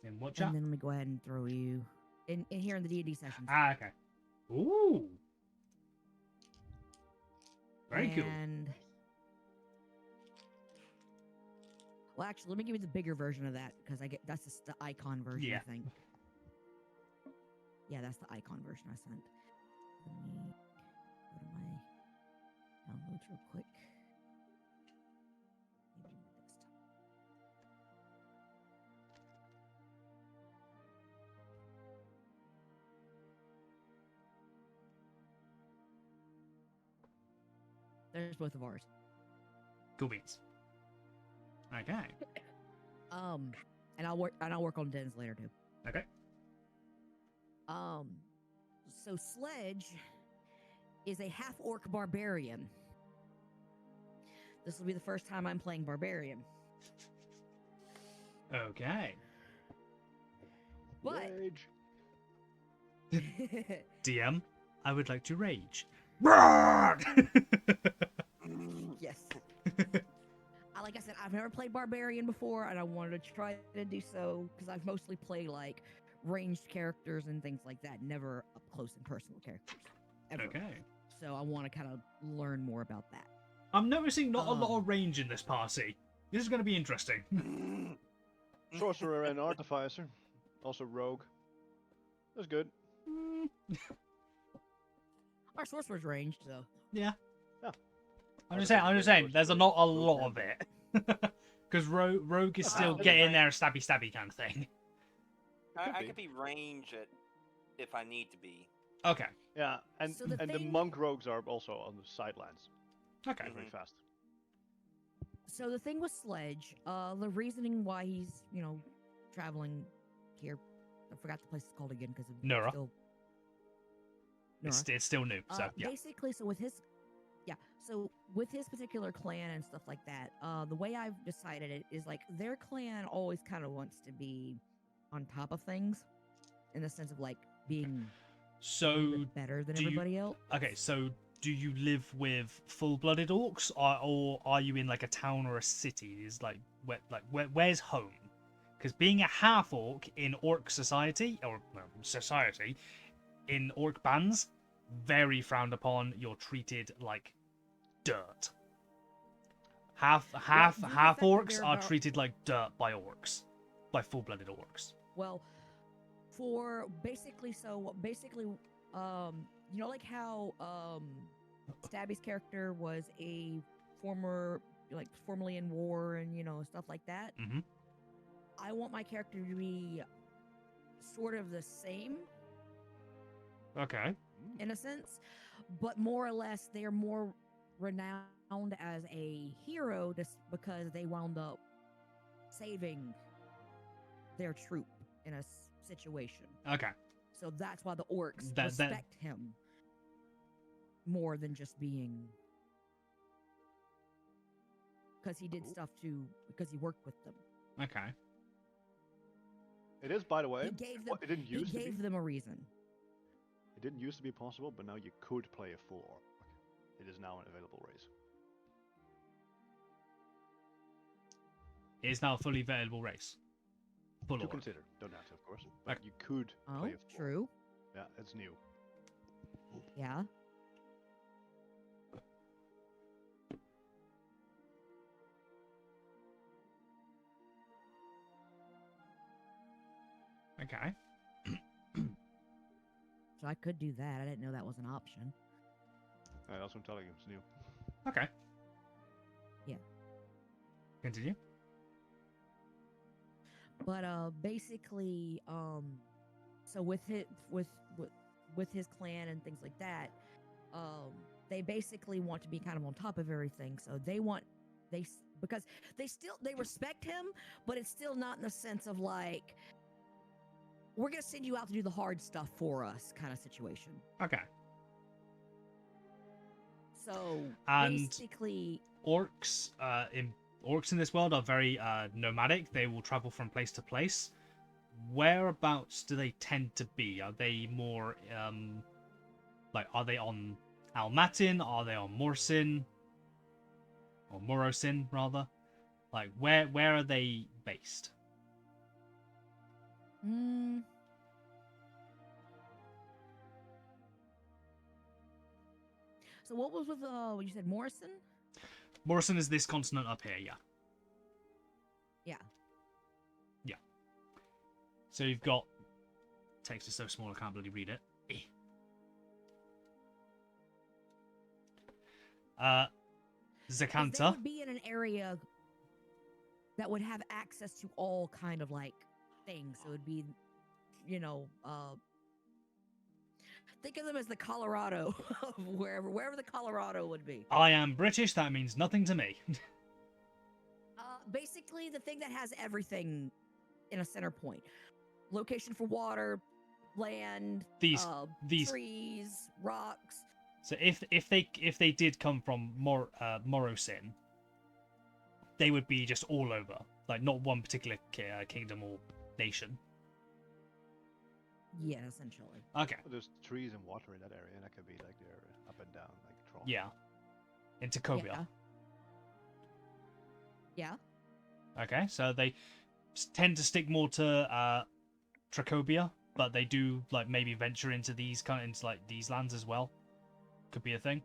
In what chat? and then let me go ahead and throw you in here in the D&D sessions. Ah, okay. Ooh. Very cool. And well, actually, let me give you the bigger version of that because that's just the icon version. Yeah. I think. Yeah, that's the icon version I sent. Let me go to my downloads real quick. Maybe my desktop. There's both of ours. Cool beans. Okay. And I'll work on dens later too. Okay. So Sledge is a half orc barbarian. This will be the first time I'm playing barbarian. Okay. But Rage. DM, I would like to rage. yes. Like I said, I've never played barbarian before, and I wanted to try to do so because I've mostly played like ranged characters and things like that, never up close and personal characters. Ever. Okay. So I want to kind of learn more about that. I'm noticing not a lot of range in this party. This is going to be interesting. Sorcerer and Artificer. Also Rogue. That's good. Our sorcerer's ranged, so Yeah. Yeah. I'm just saying, there's not a lot of it. Because Rogue is still Wow. getting there, stabby kind of thing. I be. could be range if I need to be. Okay. Yeah, and So the the thing- monk rogues are also on the sidelines. Okay. Very fast. So the thing with Sledge, the reasoning why he's, traveling here, I forgot the place it's called again because Nura. Still... Nura. It's still new, so yeah. Basically, so with his particular clan and stuff like that, the way I've decided it is like their clan always kind of wants to be on top of things, in the sense of like being a So, little bit better than do you- everybody else. okay, so do you live with full-blooded orcs, or are you in like a town or a city? Is where's home? Because being a half orc in orc society, in orc bands, very frowned upon. You're treated like dirt. Half due to the fact that orcs they're are about- treated like dirt by orcs, by full-blooded orcs. Well, for basically, like how Stabby's character was a formerly in war and stuff like that. Mm-hmm. I want my character to be sort of the same Okay. in a sense, but more or less they're more renowned as a hero just because they wound up saving their troop in a situation. Okay. So that's why the orcs That- respect him more than just being because he did stuff because he worked with them. Okay. It is, by the way. He gave them. It didn't He used to be. gave them a reason. It didn't used to be possible, but now you could play a full orc. It is now an available race. It is now a fully available race. Full To orc. consider. Don't have to, of course. But Okay. you could Oh, play a full orc. true. Yeah, it's new. Yeah. Okay. So I could do that. I didn't know that was an option. That's what I'm telling you. It's new. Okay. Yeah. Continue. But basically, so with his clan and things like that, they basically want to be kind of on top of everything. So because they respect him, but it's still not in the sense of like we're gonna send you out to do the hard stuff for us kind of situation. Okay. So And- basically, Orcs in this world are very nomadic. They will travel from place to place. Whereabouts do they tend to be? Are they more are they on Almatin? Are they on Morsin? Or Morosin rather? Like where are they based? So what was with what you said, Morrison? Morrison is this continent up here, yeah. Yeah. Yeah. So you've got text is so small I can't bloody read it. Eh. 'Cause They Zakanta. would be in an area that would have access to all kind of like things. So it would be, think of them as the Colorado of wherever the Colorado would be. I am British, that means nothing to me. Basically the thing that has everything in a center point. Location for water, land, These- trees, rocks. So if they did come from Morosin, they would be just all over, like not one particular kingdom or nation. Yeah, essentially. Okay. There's trees and water in that area, and that could be like they're up and down, like Tron. Yeah. In Tacobia. Yeah. Okay, so they tend to stick more to Tracobia, but they do like maybe venture into these into like these lands as well. Could be a thing.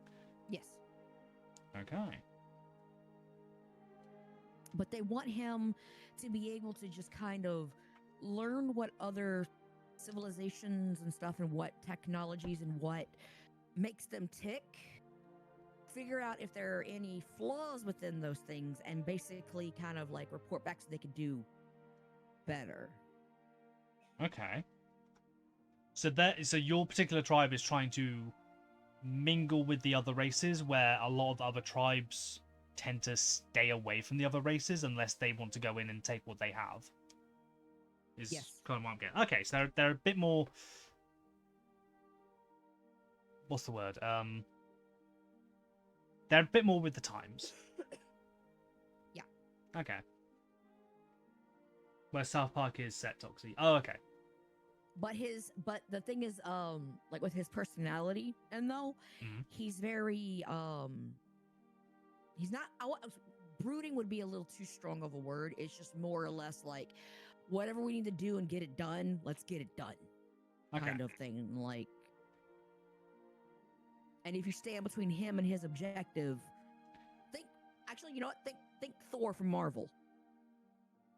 Yes. Okay. But they want him to be able to just kind of learn what other civilizations and stuff and what technologies and what makes them tick, figure out if there are any flaws within those things, and basically kind of like report back so they can do better. Okay. So your particular tribe is trying to mingle with the other races, where a lot of the other tribes tend to stay away from the other races unless they want to go in and take what they have. Is Yes. kind of what I'm getting. Okay, so they're a bit more. What's the word? They're a bit more with the times. Yeah. Okay. Where South Park is set toxic. Oh, okay. But the thing is, like with his personality, and though Mhm. he's very, he's not. Brooding would be a little too strong of a word. It's just more or less like, whatever we need to do and get it done, let's get it done, Okay. kind of thing. Like, and if you stand between him and his objective, actually, you know what? Think Thor from Marvel.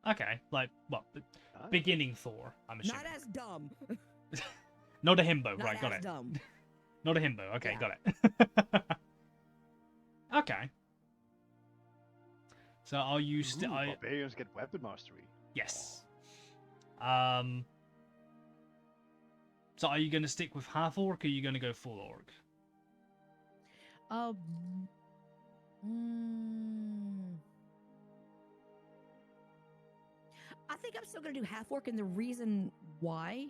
Okay. Like what? Ah. Beginning Thor. I'm assuming. Not as dumb. Not a himbo. Not Right. as Got it. dumb. Not a himbo. Okay. Yeah. Got it. Okay. So are you still? Ooh, barbarians get weapon mastery. Yes. So are you going to stick with half orc, or are you going to go full orc? I think I'm still gonna do half orc, and the reason why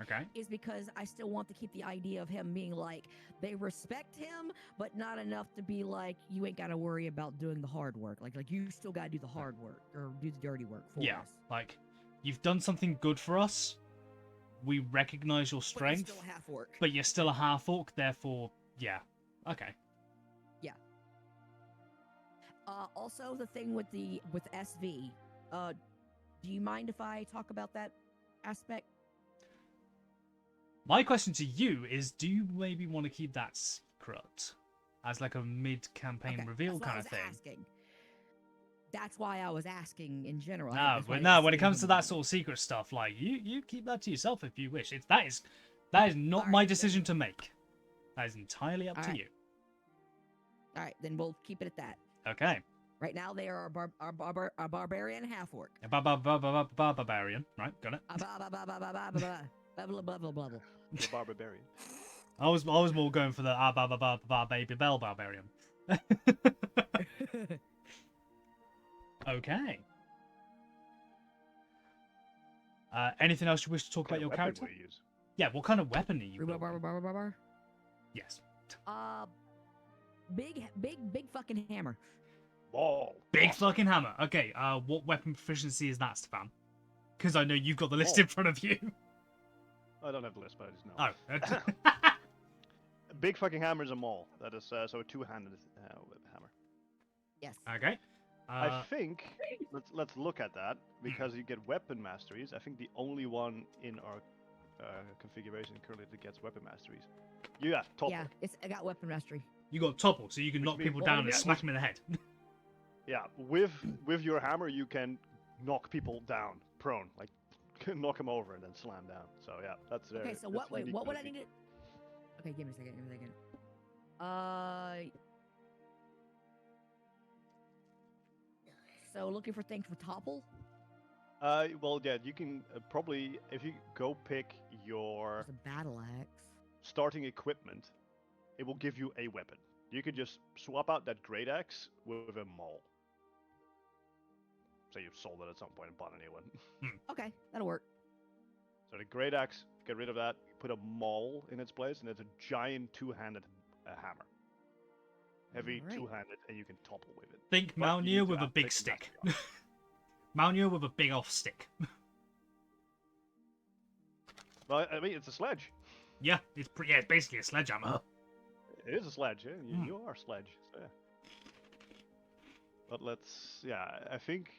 Okay. is because I still want to keep the idea of him being like, they respect him, but not enough to be like, you ain't gotta worry about doing the hard work. Like you still gotta do the hard work or do the dirty work for Yeah. us. Like you've done something good for us. We recognize your But strength, you're still half orc. but you're still a half orc. Therefore, yeah. Okay. Also, the thing with SV, do you mind if I talk about that aspect? My question to you is: do you maybe want to keep that secret as like a mid-campaign Okay, reveal that's what I kind of was thing? asking. That's why I was asking in general. No, but no. When it comes to that sort of secret stuff, like you keep that to yourself if you wish. That is not my Alright, decision to make. That is entirely up to Alright. you. All right, then we'll keep it at that. Okay. Right now, they are a barbarian half orc. Barbarian. Right, got it. Blah blah blah blah. The barbarian. I was more going for the baby bell barbarian. Okay. Anything else you wish to talk about your character? Will you use? Yeah, what kind of weapon are you building? Bar. Yes. Big fucking hammer. Ball. Big fucking hammer. Okay, what weapon proficiency is that, Stefan? Because I know you've got the list in front of you. I don't have the list, but I just know. Oh. A big fucking hammer is a maul. That is so a two-handed hammer. Yes. Okay. I think let's look at that because you get weapon masteries. I think the only one in our configuration currently that gets weapon masteries. Yeah, topple. Yeah, I got weapon mastery. You got topple, so you can Which knock means- people Well, down and yeah. smack them in the head. Yeah, with your hammer you can knock people down, prone, like knock them over and then slam down. So yeah, that's Okay, so that's what? Wait, unique what would I ability. need to? Okay, give me a second. So looking for things with topple. Well, yeah, you can probably if you go pick your There's a battle axe. starting equipment, it will give you a weapon. You can just swap out that great axe with a maul. say you've sold it at some point and bought a new one. Okay, that'll work. So the great axe, get rid of that. Put a maul in its place, and it's a giant two-handed hammer. Heavy, Alright. two-handed, and you can topple with it. Think But you Malnir need to with a add big thick stick. mastery Malnir with a big off stick. Well, I mean, it's a sledge. Yeah, it's it's basically a sledgehammer. It is a sledge. Yeah? Hmm. You are a sledge. So, yeah. But let's. Yeah, I think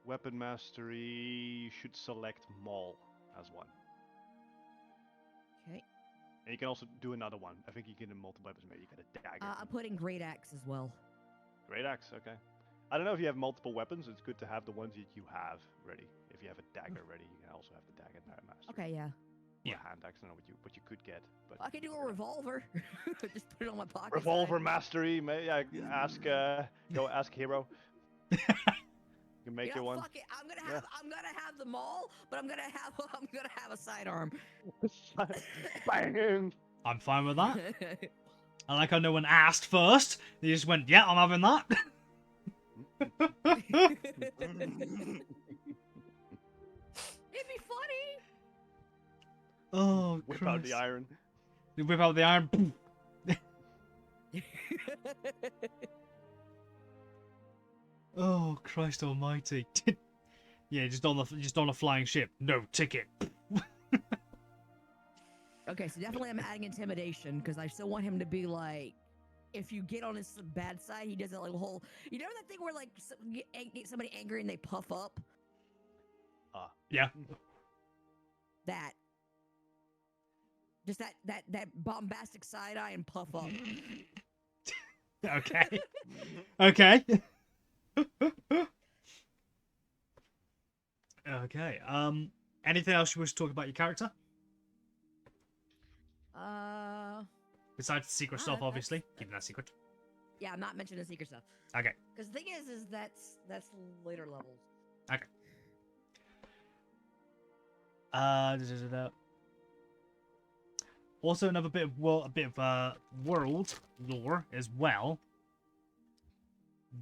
weapon mastery should select maul as one. Okay. And you can also do another one. I think you can do multiple weapons. Maybe you get a dagger. I'm putting great axe as well. Great axe. Okay. I don't know if you have multiple weapons. It's good to have the ones that you have ready. If you have a dagger ready, you can also have the dagger mastery. Okay, yeah. Or a hand axe. I don't know what you could get. But I can do a revolver. Just put it on my pocket. revolver mastery. Yeah, ask. Go ask Hero. You can make You know, you one. fuck it. I'm gonna have them all, but I'm gonna have a sidearm. Bang! I'm fine with that. I like how no one asked first. They just went, yeah, I'm having that. It'd be funny. Oh, Whip out the Christ. iron. You whip out the iron. boom. Oh, Christ almighty. Yeah, just on a flying ship. No ticket. Okay, so definitely I'm adding intimidation because I still want him to be like, if you get on his bad side, he does that like whole. You know that thing where like get somebody angry and they puff up. Yeah. That. Just that bombastic side eye and puff up. Okay. Okay. Okay. Anything else you wish to talk about your character? Besides the secret stuff, that's- obviously. Keeping that secret. Yeah, I'm not mentioning the secret stuff. Okay. Because the thing is that's later levels. Okay. Da-da-da-da. Also, another bit of world lore as well.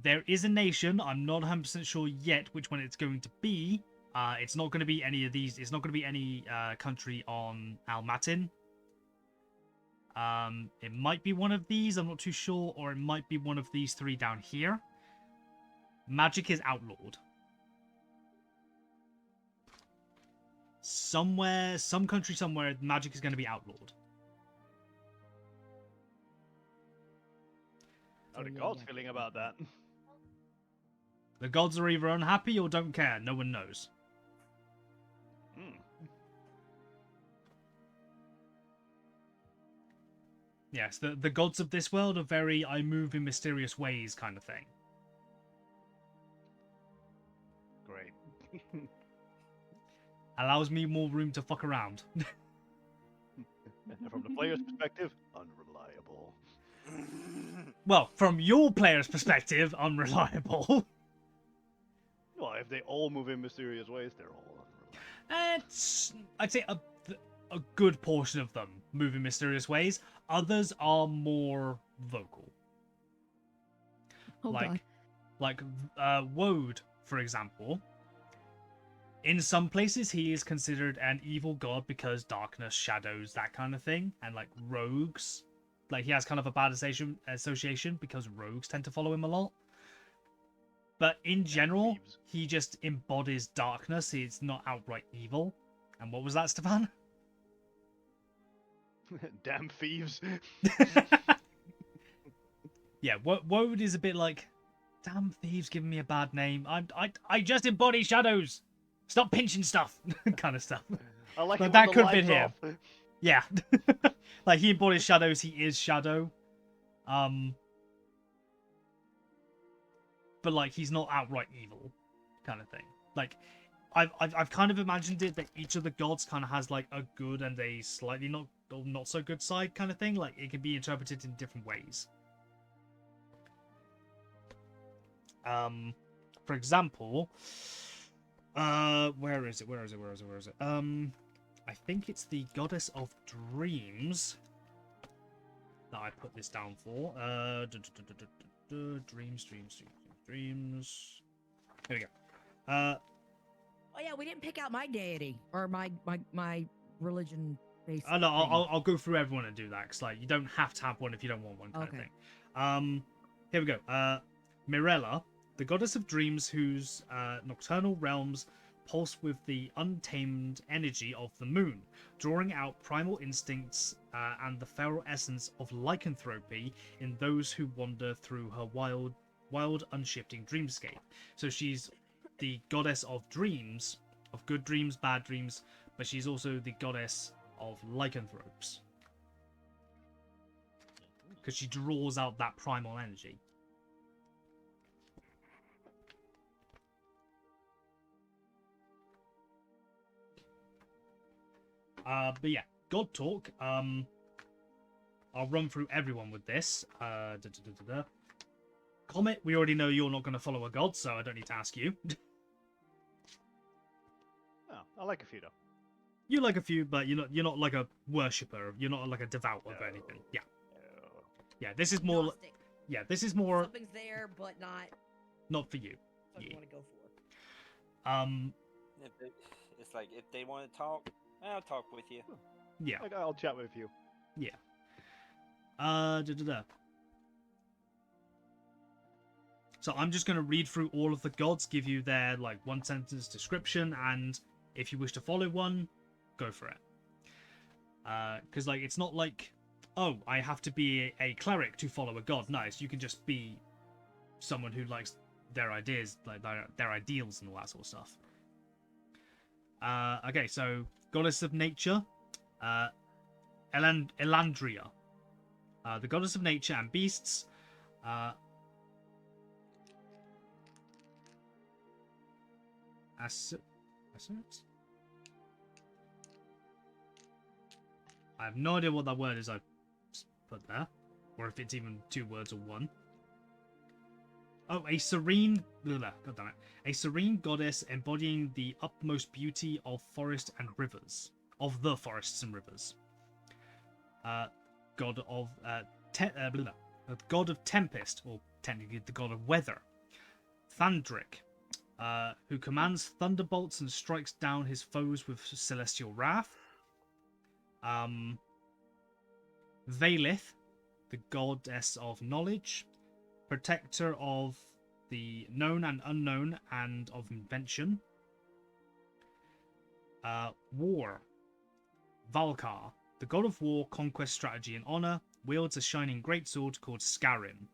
There is a nation. I'm not 100% sure yet which one it's going to be. It's not going to be any of these. It's not going to be any country on Almatin. It might be one of these. I'm not too sure, or it might be one of these three down here. Magic is outlawed. Somewhere, some country somewhere, magic is going to be outlawed. How the Yeah, gods yeah. feeling about that? The gods are either unhappy or don't care. No one knows. Hmm. Yes, the gods of this world are very I move in mysterious ways kind of thing. Great. Allows me more room to fuck around. And from the player's perspective, unreliable. Well, from your player's perspective, unreliable. Well, if they all move in mysterious ways, they're all unreliable. I'd say a good portion of them move in mysterious ways. Others are more vocal. Oh god. Like Woad, for example. In some places, he is considered an evil god because darkness, shadows, that kind of thing, and like rogues. Like he has kind of a bad association because rogues tend to follow him a lot. But in general, thieves. he just embodies darkness. He's not outright evil. And what was that, Stefan? Damn thieves. Yeah, Woad is a bit like, damn thieves giving me a bad name. I just embody shadows. Stop pinching stuff, kind of stuff. I like But it that when the could fit lights him. off. Yeah, like he embodies shadows. He is shadow. But like he's not outright evil, kind of thing. Like, I've kind of imagined it that each of the gods kind of has like a good and a slightly not so good side kind of thing. Like it can be interpreted in different ways. For example, where is it? I think it's the goddess of dreams that I put this down for. Dreams. Here we go. Uh, Oh yeah, we didn't pick out my deity or my religion based. no, I'll go through everyone and do that, because like you don't have to have one if you don't want one, kind of Okay. thing. Here we go. Mirella, the goddess of dreams, whose nocturnal realms pulse with the untamed energy of the moon, drawing out primal instincts and the feral essence of lycanthropy in those who wander through her wild, unshifting dreamscape. So she's the goddess of dreams, of good dreams, bad dreams, but she's also the goddess of lycanthropes. Because she draws out that primal energy. But yeah, God Talk. I'll run through everyone with this. Comet, we already know you're not going to follow a god, so I don't need to ask you. Oh, I like a few though. You like a few, but you're not like a worshipper. You're not like a devout of anything. Yeah, No. yeah. This is more. Agnostic. Yeah, this is more Something's there, but not for you. what Yeah. you want to go for. It's like if they want to talk, I'll talk with you. Yeah. I'll chat with you. So I'm just going to read through all of the gods, give you their like one sentence description, and if you wish to follow one, go for it. Because like it's not like, oh, I have to be a cleric to follow a god. Nice, you can just be someone who likes their ideas, like their ideals and all that sort of stuff. Okay, so goddess of nature, Elandria, the goddess of nature and beasts. Assert? I have no idea what that word is I put there, or if it's even two words or one. Oh, a serene, God damn it, a serene goddess embodying the utmost beauty of forest and rivers, of the forests and rivers. God of god of tempest, or technically the god of weather. Thandric, who commands thunderbolts and strikes down his foes with celestial wrath. Valith, the goddess of knowledge, protector of the known and unknown and of invention. War, Valkar, the god of war, conquest, strategy, and honor, wields a shining greatsword called Scarim.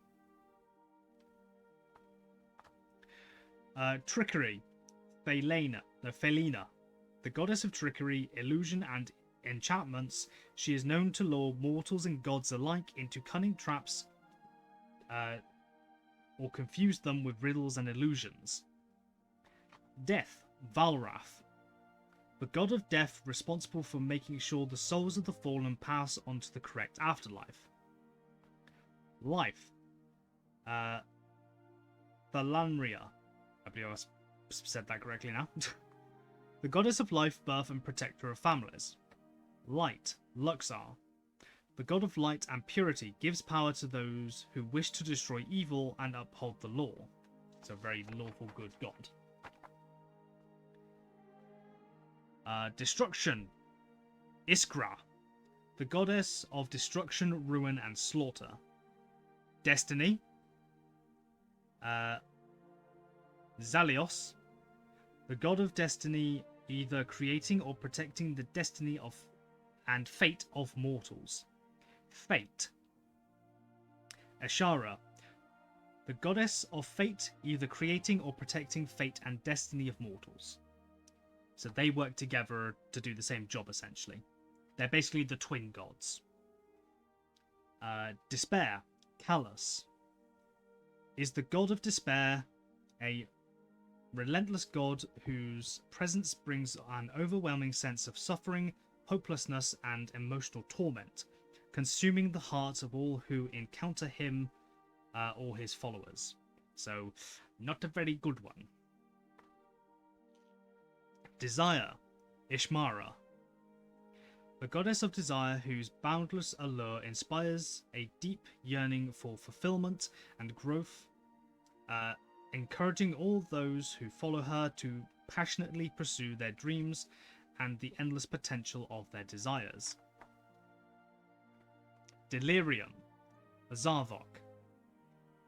Trickery, Felina, the goddess of trickery, illusion, and enchantments. She is known to lure mortals and gods alike into cunning traps, or confuse them with riddles and illusions. Death, Valrath, the god of death, responsible for making sure the souls of the fallen pass on to the correct afterlife. Life, Thalanria, I believe I said that correctly now. The goddess of life, birth, and protector of families. Light, Luxar, the god of light and purity, gives power to those who wish to destroy evil and uphold the law. It's a very lawful good god. Destruction, Iskra, the goddess of destruction, ruin, and slaughter. Destiny, Zalios, the god of destiny, either creating or protecting the destiny of and fate of mortals. Fate. Ashara, the goddess of fate, either creating or protecting fate and destiny of mortals. So they work together to do the same job, essentially. They're basically the twin gods. Despair, Callus, is the god of despair, a relentless god whose presence brings an overwhelming sense of suffering, hopelessness, and emotional torment, consuming the hearts of all who encounter him or his followers. So, not a very good one. Desire, Ishmara, the goddess of desire whose boundless allure inspires a deep yearning for fulfillment and growth. encouraging all those who follow her to passionately pursue their dreams and the endless potential of their desires. Delirium, Zavok,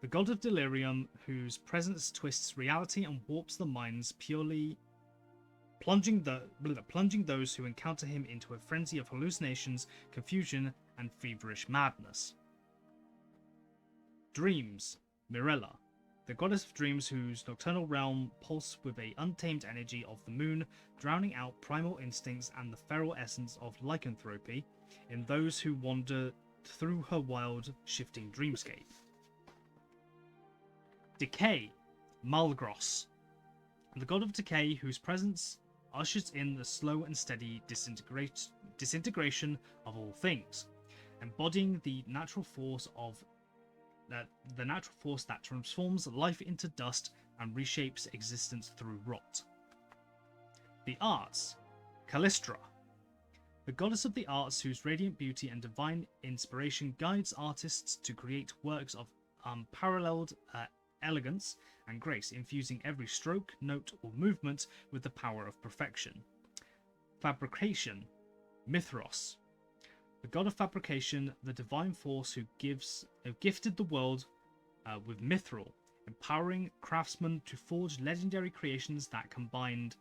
the god of delirium, whose presence twists reality and warps the minds, purely plunging those who encounter him into a frenzy of hallucinations, confusion, and feverish madness. Dreams, Mirella, the goddess of dreams, whose nocturnal realm pulses with a untamed energy of the moon, drowning out primal instincts and the feral essence of lycanthropy in those who wander through her wild, shifting dreamscape. Decay, Malgros, the god of decay, whose presence ushers in the slow and steady disintegration of all things, embodying the natural force that transforms life into dust and reshapes existence through rot. The arts, Callistra, the goddess of the arts, whose radiant beauty and divine inspiration guides artists to create works of unparalleled elegance and grace, infusing every stroke, note, or movement with the power of perfection. Fabrication, Mithros, the god of fabrication, the divine force who gifted the world with mithril, empowering craftsmen to forge legendary creations that combined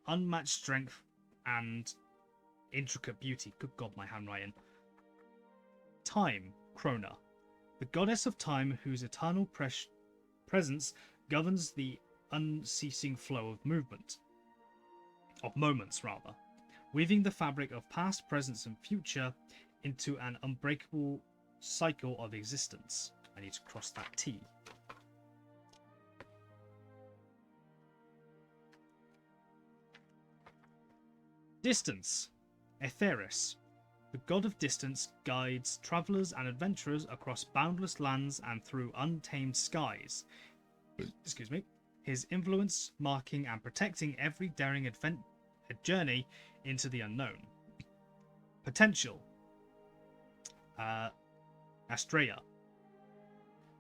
unmatched strength and intricate beauty. Good God, my handwriting. Time, Krona, the goddess of time, whose eternal presence governs the unceasing flow of moments, weaving the fabric of past, present, and future into an unbreakable cycle of existence. I need to cross that T. Distance, Aetheris, the god of distance, guides travelers and adventurers across boundless lands and through untamed skies. Excuse me. His influence marking and protecting every daring journey into the unknown. Potential, Astrea,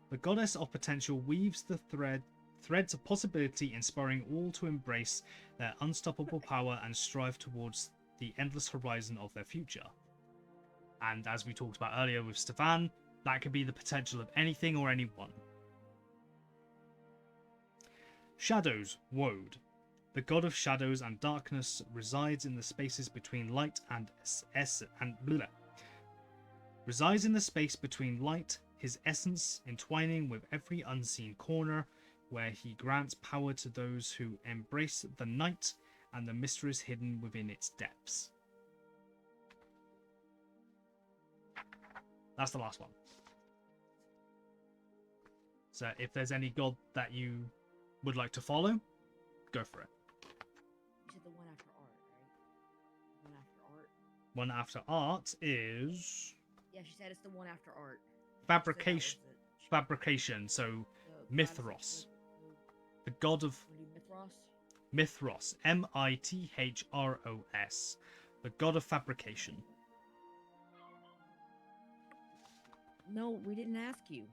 the goddess of potential, weaves the threads of possibility, inspiring all to embrace their unstoppable power and strive towards the endless horizon of their future. And as we talked about earlier with Stefan, that could be the potential of anything or anyone. Shadows, Woad, the god of shadows and darkness, resides in the spaces between light and resides in the space between light, his essence entwining with every unseen corner, where he grants power to those who embrace the night and the mysteries hidden within its depths. That's the last one. So if there's any god that you would like to follow, go for it. You said the one after art, right? One after art. One after art is Yeah, she said it's the one after art. fabrication. So that was it. Fabrication. So The Mithros, the god of Mithros? Mithros, Mithros, the god of fabrication. No, we didn't ask you.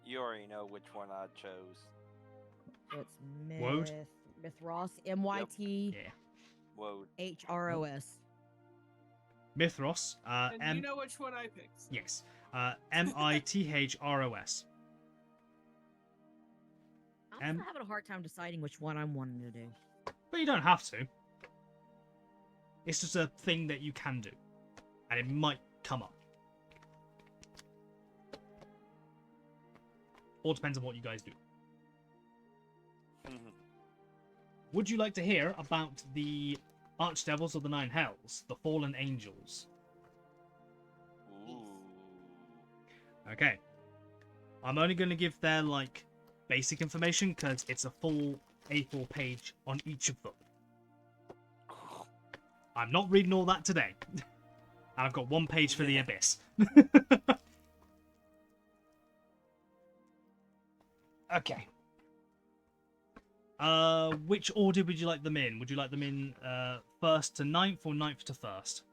You already know which one I chose. So it's Woad? Mithros, MYT Yeah, Woad. HROS. Mithros. And you know which one I picked. Yes. Mithros. I'm still having a hard time deciding which one I'm wanting to do. But you don't have to. It's just a thing that you can do. And it might come up. All depends on what you guys do. Would you like to hear about the Archdevils of the Nine Hells, the Fallen Angels? Ooh. Okay. I'm only going to give their, like, basic information because it's a full A4 page on each of them. I'm not reading all that today. And I've got one page for the Abyss. Okay. Which order would you like them in? Would you like them in first to ninth or ninth to first?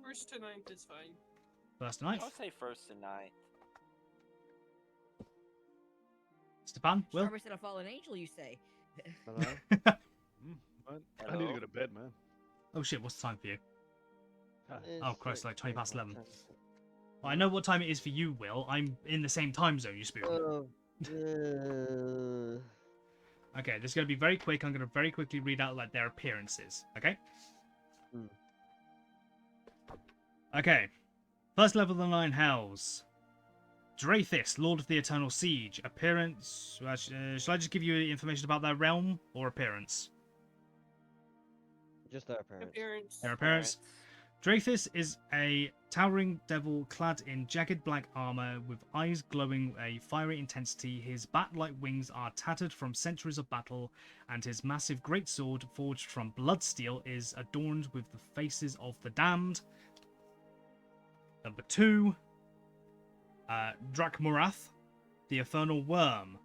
First to ninth is fine. First night. I'll say first and ninth. Stepan, Will? Sharper said a fallen angel, you say? Hello? I need to go to bed, man. Oh shit, what's the time for you? Oh, Christ, like 20 past 11. 10. Well, I know what time it is for you, Will. I'm in the same time zone, you spoon. Okay, this is going to be very quick. I'm going to very quickly read out like their appearances, okay? Hmm. Okay. First level of the Nine Hells. Drathis, Lord of the Eternal Siege. Appearance... shall I just give you information about their realm or appearance? Just their appearance. Appearance. Their appearance. Drathis is a towering devil clad in jagged black armor with eyes glowing a fiery intensity. His bat-like wings are tattered from centuries of battle, and his massive greatsword, forged from blood steel, is adorned with the faces of the damned. Number 2, Drakmorath, the Infernal Worm.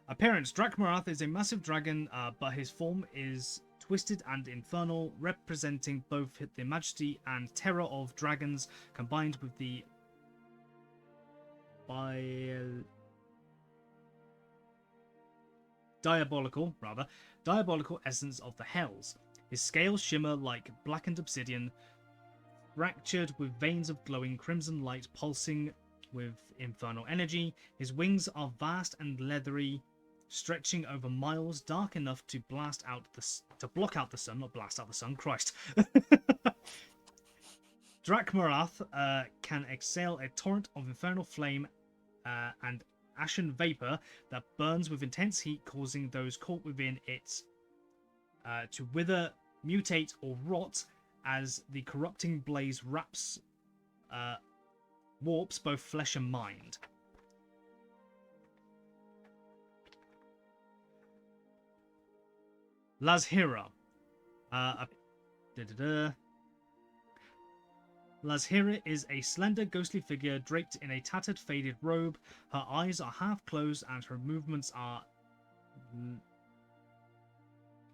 Appearance: Drakmorath is a massive dragon, but his form is twisted and infernal, representing both the majesty and terror of dragons, combined with the diabolical essence of the hells. His scales shimmer like blackened obsidian, fractured with veins of glowing crimson light pulsing with infernal energy. His wings are vast and leathery, stretching over miles, dark enough to block out the sun, not blast out the sun, Christ. Drakmorath can exhale a torrent of infernal flame and ashen vapor that burns with intense heat, causing those caught within it to wither, mutate, or rot as the corrupting blaze warps both flesh and mind. Lazhira. Lazhira is a slender, ghostly figure draped in a tattered, faded robe. Her eyes are half closed and her movements are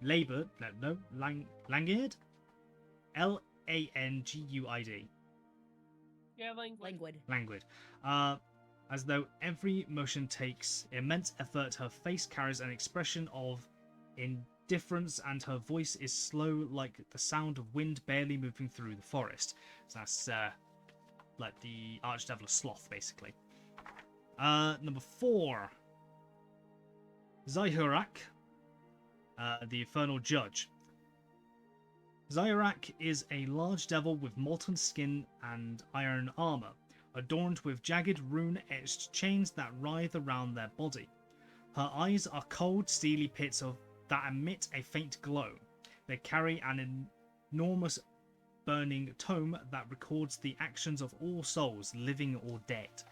languid. Languid. Yeah, languid. Languid. As though every motion takes immense effort, her face carries an expression of indifference, and her voice is slow like the sound of wind barely moving through the forest. So that's like the Archdevil of Sloth, basically. Number 4. Zyhurak, the Infernal Judge. Zyhurak is a large devil with molten skin and iron armor, adorned with jagged rune-etched chains that writhe around their body. Her eyes are cold, steely pits that emit a faint glow. They carry an enormous burning tome that records the actions of all souls, living or dead.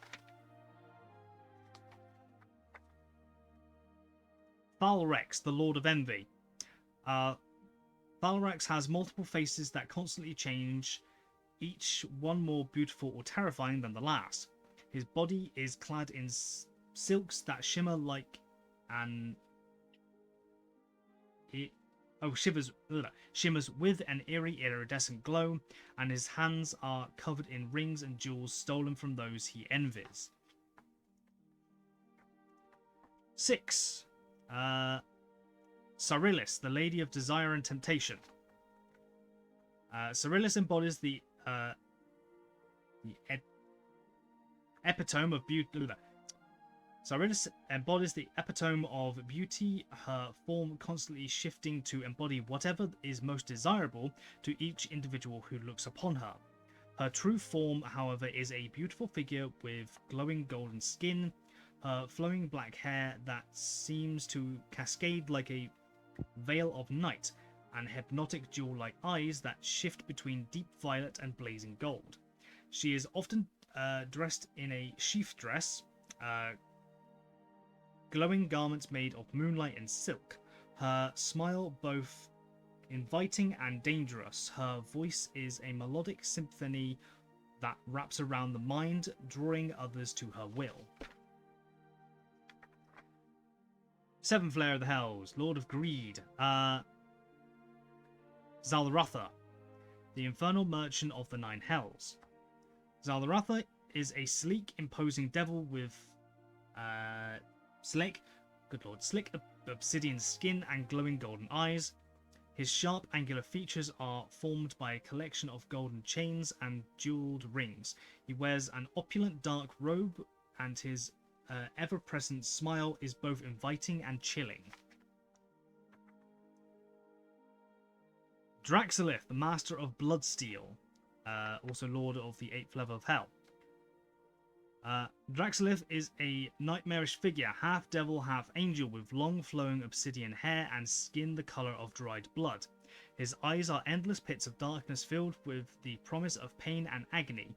Thalrex, the Lord of Envy. Thalrex has multiple faces that constantly change, each one more beautiful or terrifying than the last. His body is clad in silks that shimmer like an... shimmers with an eerie iridescent glow, and his hands are covered in rings and jewels stolen from those he envies. 6. Cyrillus, the Lady of Desire and Temptation. Cyrillus embodies the epitome of beauty. Cyrillus embodies the epitome of beauty, her form constantly shifting to embody whatever is most desirable to each individual who looks upon her. Her true form, however, is a beautiful figure with glowing golden skin, her flowing black hair that seems to cascade like a veil of night, and hypnotic jewel-like eyes that shift between deep violet and blazing gold. She is often dressed in a sheath dress, glowing garments made of moonlight and silk. Her smile both inviting and dangerous. Her voice is a melodic symphony that wraps around the mind, drawing others to her will. 7th Layer of the Hells, Lord of Greed. Zalratha. the infernal merchant of the Nine Hells. Zaldaratha is a sleek, imposing devil with slick obsidian skin and glowing golden eyes. His sharp, angular features are formed by a collection of golden chains and jeweled rings. He wears an opulent dark robe, and his ever-present smile is both inviting and chilling. Draxolith, the master of Bloodsteel, also lord of the 8th level of Hell. Draxolith is a nightmarish figure, half devil, half angel, with long flowing obsidian hair and skin the colour of dried blood. His eyes are endless pits of darkness filled with the promise of pain and agony.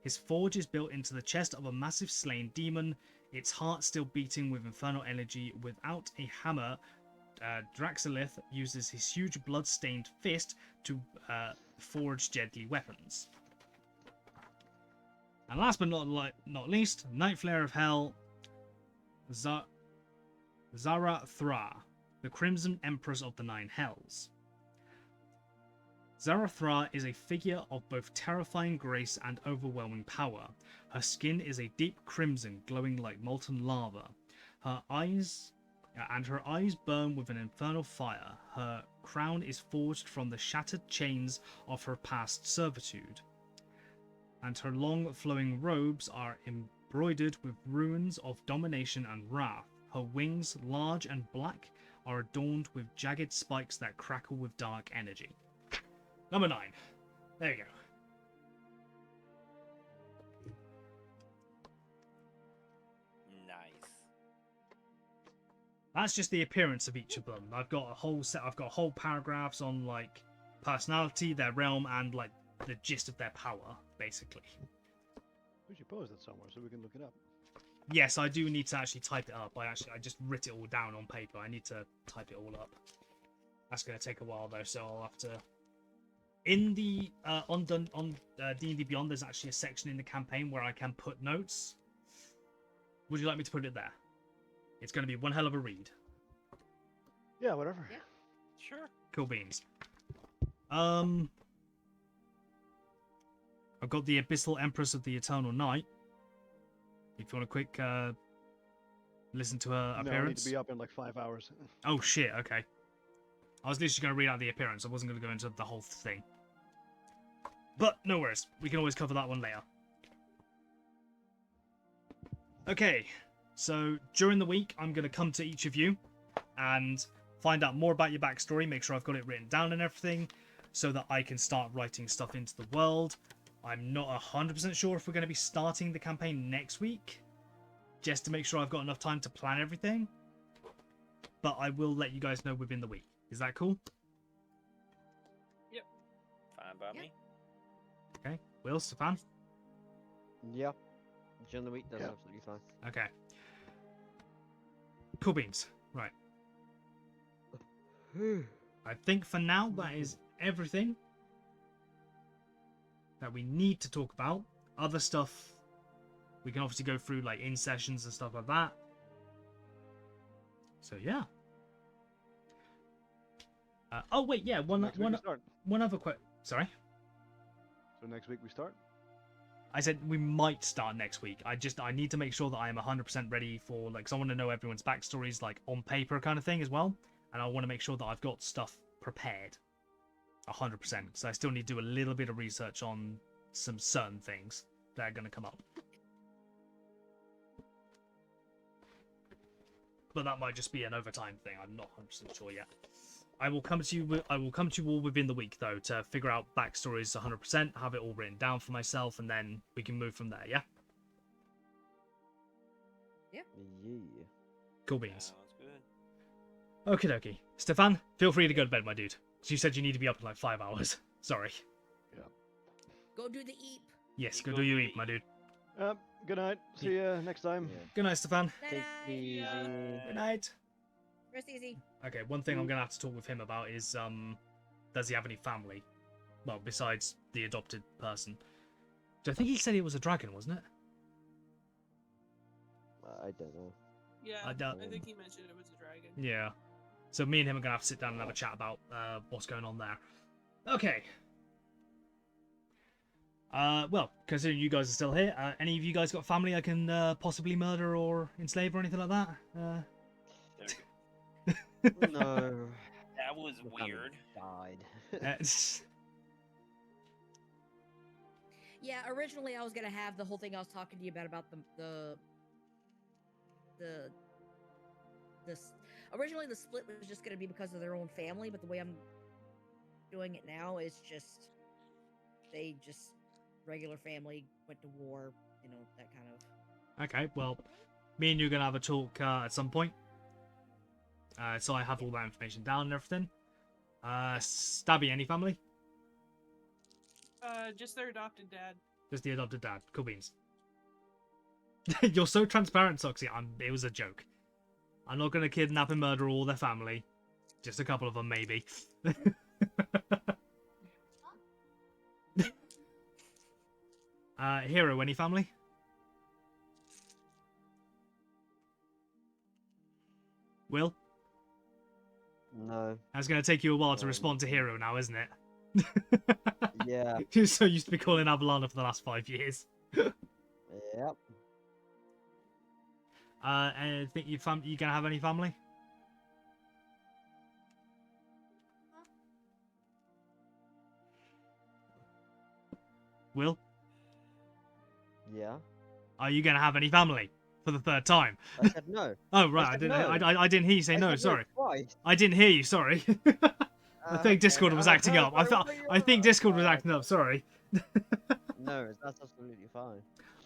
His forge is built into the chest of a massive slain demon, its heart still beating with infernal energy. Without a hammer, Draxolith uses his huge blood-stained fist to forge deadly weapons. And last but not least, Night Flare of Hell, Zarathra, the Crimson Empress of the Nine Hells. Zarathra is a figure of both terrifying grace and overwhelming power. Her skin is a deep crimson, glowing like molten lava. Her eyes burn with an infernal fire. Her crown is forged from the shattered chains of her past servitude, and her long flowing robes are embroidered with runes of domination and wrath. Her wings, large and black, are adorned with jagged spikes that crackle with dark energy. Number 9. There you go. Nice. That's just the appearance of each of them. I've got whole paragraphs on like personality, their realm, and like the gist of their power, basically. We should post that somewhere so we can look it up. Yes, I do need to actually type it up. I just writ it all down on paper. I need to type it all up. That's going to take a while though, so I'll have to. In the on D&D Beyond, there's actually a section in the campaign where I can put notes. Would you like me to put it there? It's going to be one hell of a read. Yeah, whatever. Yeah. Sure. Cool beans. I've got the Abyssal Empress of the Eternal Night. If you want a quick listen to her appearance. No, I need to be up in like 5 hours. Oh shit, okay. I was literally going to read out the appearance. I wasn't going to go into the whole thing. But no worries. We can always cover that one later. Okay, so during the week, I'm going to come to each of you and find out more about your backstory, make sure I've got it written down and everything, so that I can start writing stuff into the world. I'm not 100% sure if we're going to be starting the campaign next week, just to make sure I've got enough time to plan everything. But I will let you guys know within the week. Is that cool? Fine by me. Okay. Will, Stefan? Yeah. During the week, that's Yeah. absolutely fine. Okay. Cool beans. Right. I think for now that is everything that we need to talk about. Other stuff we can obviously go through like in sessions and stuff like that. So yeah. Oh wait, yeah, one Next week we start. other sorry. So next week we start. I said we might start next week. I need to make sure that I am 100% ready for like, 'cause I want to know everyone's backstories like on paper kind of thing as well, and I want to make sure that I've got stuff prepared 100%. So I still need to do a little bit of research on some certain things that are going to come up. But that might just be an overtime thing. I'm not 100% sure yet. I will come to you. I will come to you all within the week though to figure out backstories 100%, have it all written down for myself, and then we can move from there. Yeah. Yeah. Cool beans. Sounds good. Okie dokie. Stefan, feel free to go to bed, my dude. You said you need to be up in like 5 hours. Sorry. Go do the eep. Yes, You go go do you eat. eat, my dude. Good night. See ya next time. Yeah. Good night, Stefan. Take Night-night. easy. Good night. Rest easy. Okay, one thing I'm gonna have to talk with him about is does he have any family? Well, besides the adopted person. I think he said it was a dragon, wasn't it? I don't know. Yeah, I I, don't- think he mentioned it was a dragon. Yeah. So me and him are gonna have to sit down and have a chat about what's going on there. Okay. Well, considering you guys are still here, any of you guys got family I can possibly murder or enslave or anything like that? There we go. No. That was the family weird. Died. It's- Yeah, originally I was gonna have the whole thing I was talking to you about originally the split was just gonna be because of their own family, but the way I'm doing it now is just they just regular family went to war, you know, that kind of. okay, well, me and you are gonna have a talk at some point. So I have all that information down and everything. Stabby, any family? Just their adopted dad. Just the adopted dad. Cool beans. You're so transparent, Soxy. It was a joke. I'm not gonna kidnap and murder all their family. Just a couple of them, maybe. Hero, any family? Will? No. That's gonna take you a while to respond to Hero now, isn't it? Yeah. You're so used to be calling Avalana for the last 5 years. Yep. And think you gonna have any family? Will? Yeah. Are you gonna have any family for the third time? I said no. Oh right, I said didn't. no. I didn't hear you say I no. said Sorry, twice. I didn't hear you. Sorry. I think Discord was acting up. I think Discord was acting up. Sorry. No, that's absolutely fine.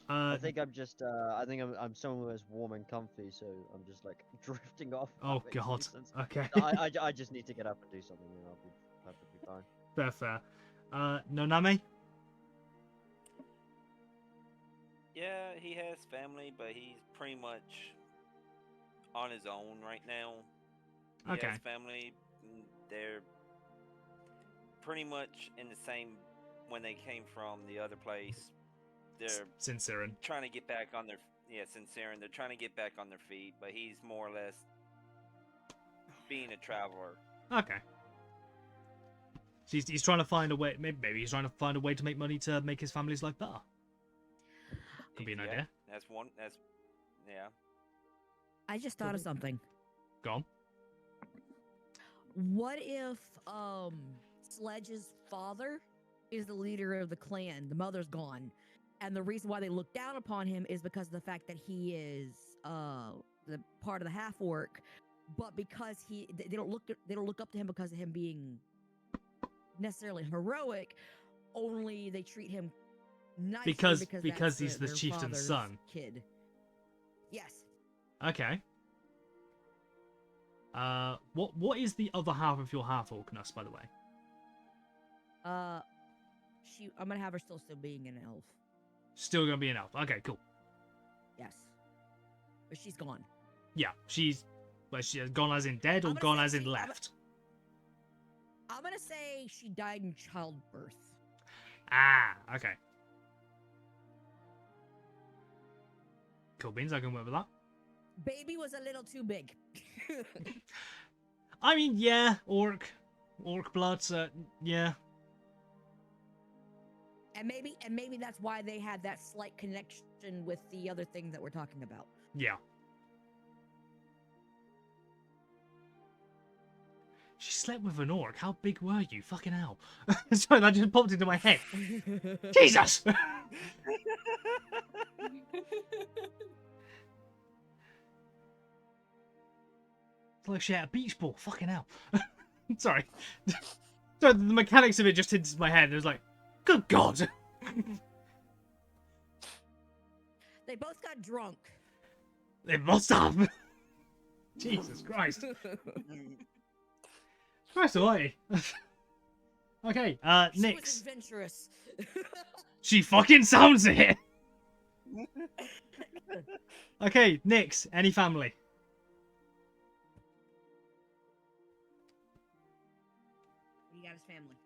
Uh, I think I'm just. I think I'm somewhere that's warm and comfy, so I'm just like drifting off. if that oh makes any God. sense. Okay. I just need to get up and do something, and I'll be perfectly fine. Fair. Noname. Yeah, he has family, but he's pretty much on his own right now. He Okay. has family. They're pretty much in the same when they came from the other place. They're Sincerin. trying to get back on their sincere, and they're trying to get back on their feet, but he's more or less being a traveler. Okay. So he's trying to find a way. Maybe he's trying to find a way to make money to make his family's life better. Could be an Yeah, idea. That's one. That's yeah. I just thought of something. Go on. What if Sledge's father is the leader of the clan? The mother's gone, and the reason why they look down upon him is because of the fact that he is the part of the half orc, but because they don't look up to him because of him being necessarily heroic. Only they treat him nicely Because that's he's the their chieftain's father's son. kid. Yes. Okay. What is the other half of your half orcness, by the way? I'm gonna have her still being an elf. Still gonna be an elf. Okay, cool. Yes. But she's gone. Yeah, she's gone as in dead or I'm gonna gone say as in she- I'm a- left. I'm gonna say she died in childbirth. Ah, okay. Cool beans, I can work with that. Baby was a little too big. I mean, yeah, orc blood, yeah. and maybe that's why they had that slight connection with the other thing that we're talking about. Yeah. She slept with an orc. How big were you? Fucking hell. Sorry, that just popped into my head. Jesus! It's like she had a beach ball. Fucking hell. Sorry. So the mechanics of it just hit my head. It was like, good God. They both got drunk. They must have. Jesus Christ. Christ almighty. Okay, She was Nyx. adventurous. She fucking sounds it. Okay, Nyx. Any family? What do you got as family?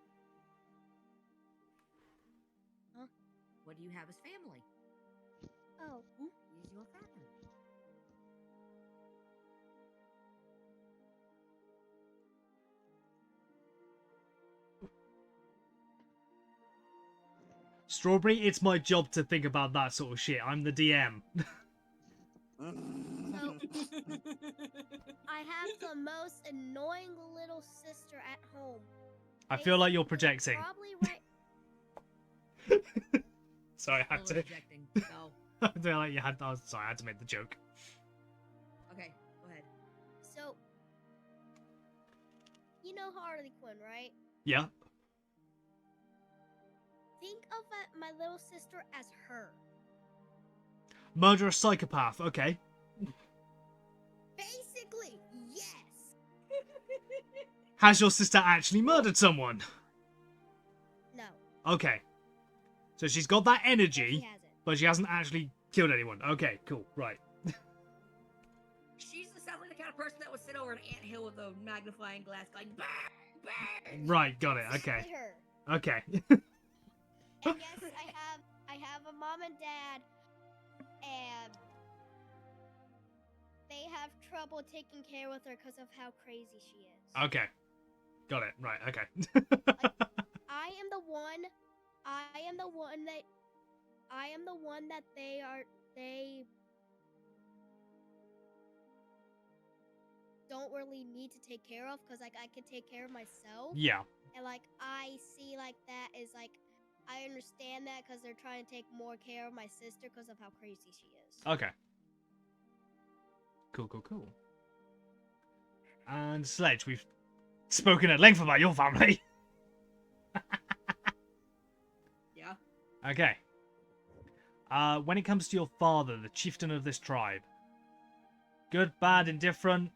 Huh? What do you have as family? Oh, Is your family? Strawberry, it's my job to think about that sort of shit. I'm the DM. So, I have the most annoying little sister at home. I feel like you're Basically, projecting. Probably right. Sorry, I had Still to. interjecting. Go. I feel like you had. I was sorry, I had to make the joke. Okay, go ahead. So, you know Harley Quinn, right? Yeah. Think of my little sister as her. Murderous psychopath. Okay. Basically, yes. Has your sister actually murdered someone? No, Okay. So she's got that she energy, hasn't. but she hasn't actually killed anyone. Okay, cool. Right. She's the sound like the kind of person that would sit over an anthill with a magnifying glass going bang, bang. Right. Got it. Okay. Basically her. Okay. And yes, I have a mom and dad, and they have trouble taking care with her because of how crazy she is. Okay. Got it. Right. Okay. I am the one that they don't really need to take care of because like I can take care of myself. Yeah. And like I see like that is like I understand that because they're trying to take more care of my sister because of how crazy she is. Okay. Cool. Cool. Cool. And Sledge, we've spoken at length about your family. Yeah. Okay. When it comes to your father, the chieftain of this tribe, good, bad, indifferent.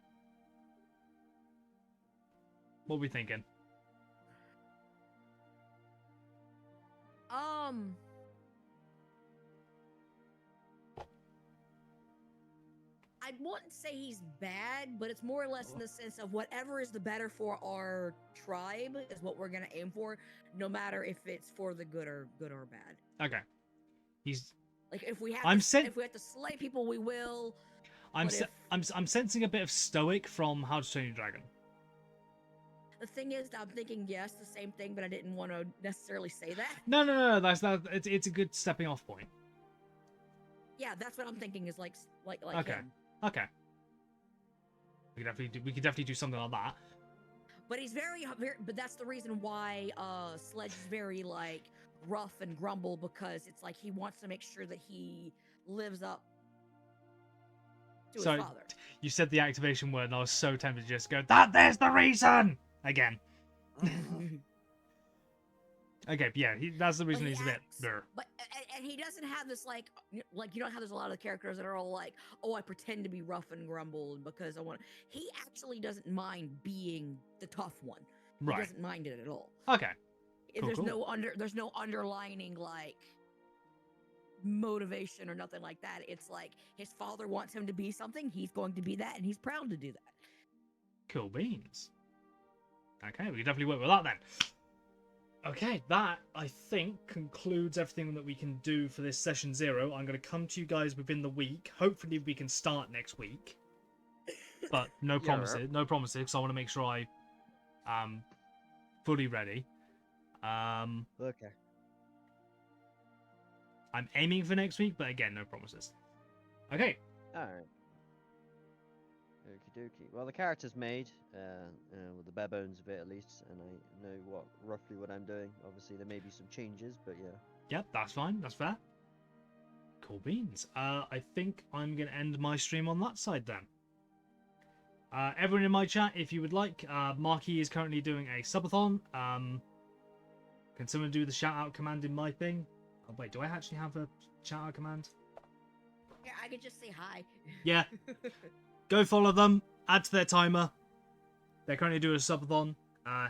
What are we thinking? I wouldn't say he's bad, but it's more or less in the sense of whatever is the better for our tribe is what we're gonna aim for, no matter if it's for the good or bad. Okay. He's. Like if we have if we have to slay people, we will. I'm. But I'm sensing a bit of stoic from How to Train Your Dragon. The thing is, I'm thinking yes, the same thing, but I didn't want to necessarily say that. No. It's a good stepping off point. Yeah, that's what I'm thinking is like Okay. him. Okay. We could definitely do something like that. But he's very, but that's the reason why Sledge is very like rough and grumble, because it's like he wants to make sure that he lives up to Sorry, his father. you said the activation word, and I was so tempted to just go, there's the reason! Again. Okay, yeah, that's the reason But he he's a bit. acts- Blur. But and he doesn't have this like you know how there's a lot of characters that are all like, oh, I pretend to be rough and grumble because I want. He actually doesn't mind being the tough one. He Right. doesn't mind it at all. Okay. Cool, There's cool. there's no underlining like motivation or nothing like that. It's like his father wants him to be something, he's going to be that, and he's proud to do that. Cool beans. Okay, we can definitely work with that then. Okay, that, I think, concludes everything that we can do for this session 0. I'm going to come to you guys within the week. Hopefully we can start next week. But no promises, because I want to make sure I am fully ready. Okay. I'm aiming for next week, but again, no promises. Okay. Alright. Okie dokie. Well, the character's made, with the bare bones of it at least, and I know roughly what I'm doing. Obviously, there may be some changes, but yeah. Yep, that's fine. That's fair. Cool beans. I think I'm going to end my stream on that side then. Everyone in my chat, if you would like, Marky is currently doing a subathon. Can someone do the shout out command in my thing? Oh, wait, do I actually have a shout out command? Yeah, I could just say hi. Yeah. Go follow them. Add to their timer. They're currently doing a subathon.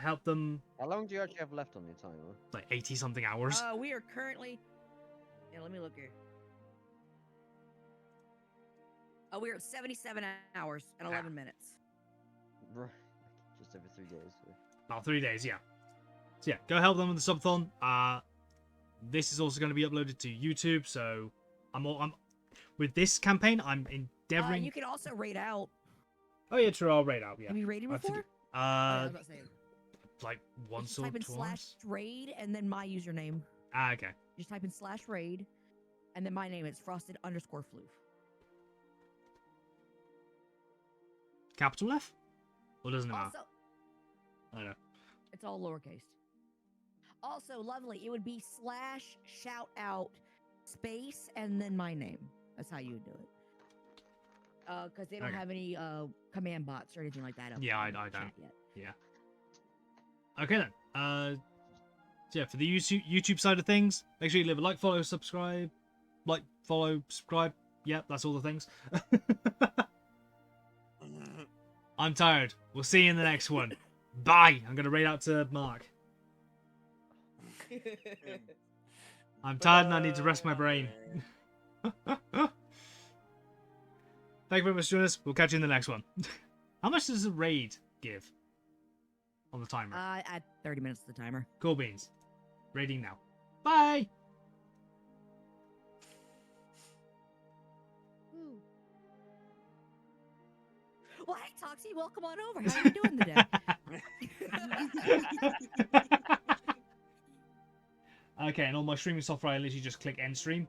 Help them. How long do you actually have left on your timer? Like 80 something hours. We are currently. Yeah, let me look here. We're at 77 hours and 11 minutes. Right. Just over 3 days. So. About 3 days, yeah. So yeah, go help them with the subathon. This is also going to be uploaded to YouTube, so I'm with this campaign. I'm endeavoring. You can also raid out. Oh yeah, true. I'll raid out. Yeah. Have you raided I have to before? do- I was about to say. like once Just or type in twice. /raid and then my username. Ah, okay. Just type in /raid, and then my name is Frosted_Floof. Capital F? Or doesn't it matter? Also, I don't know. it's all lowercase. Also, lovely. It would be /shoutout space and then my name. That's how you would do it. Because they don't Okay. have any command bots or anything like that. Up Yeah, in I chat don't. Yet. Yeah. Okay then. So yeah, for the YouTube side of things, make sure you leave a like, follow, subscribe. Like, follow, subscribe. Yep, that's all the things. I'm tired. We'll see you in the next one. Bye. I'm gonna raid out to Mark. I'm tired and I need to rest my brain. Thank you very much for joining us. We'll catch you in the next one. How much does a raid give on the timer? At 30 minutes of the timer. Cool beans. Raiding now. Bye. Ooh. Well, hey, Toxie, welcome on over. How are you doing today? Okay, and on my streaming software, I literally just click end stream,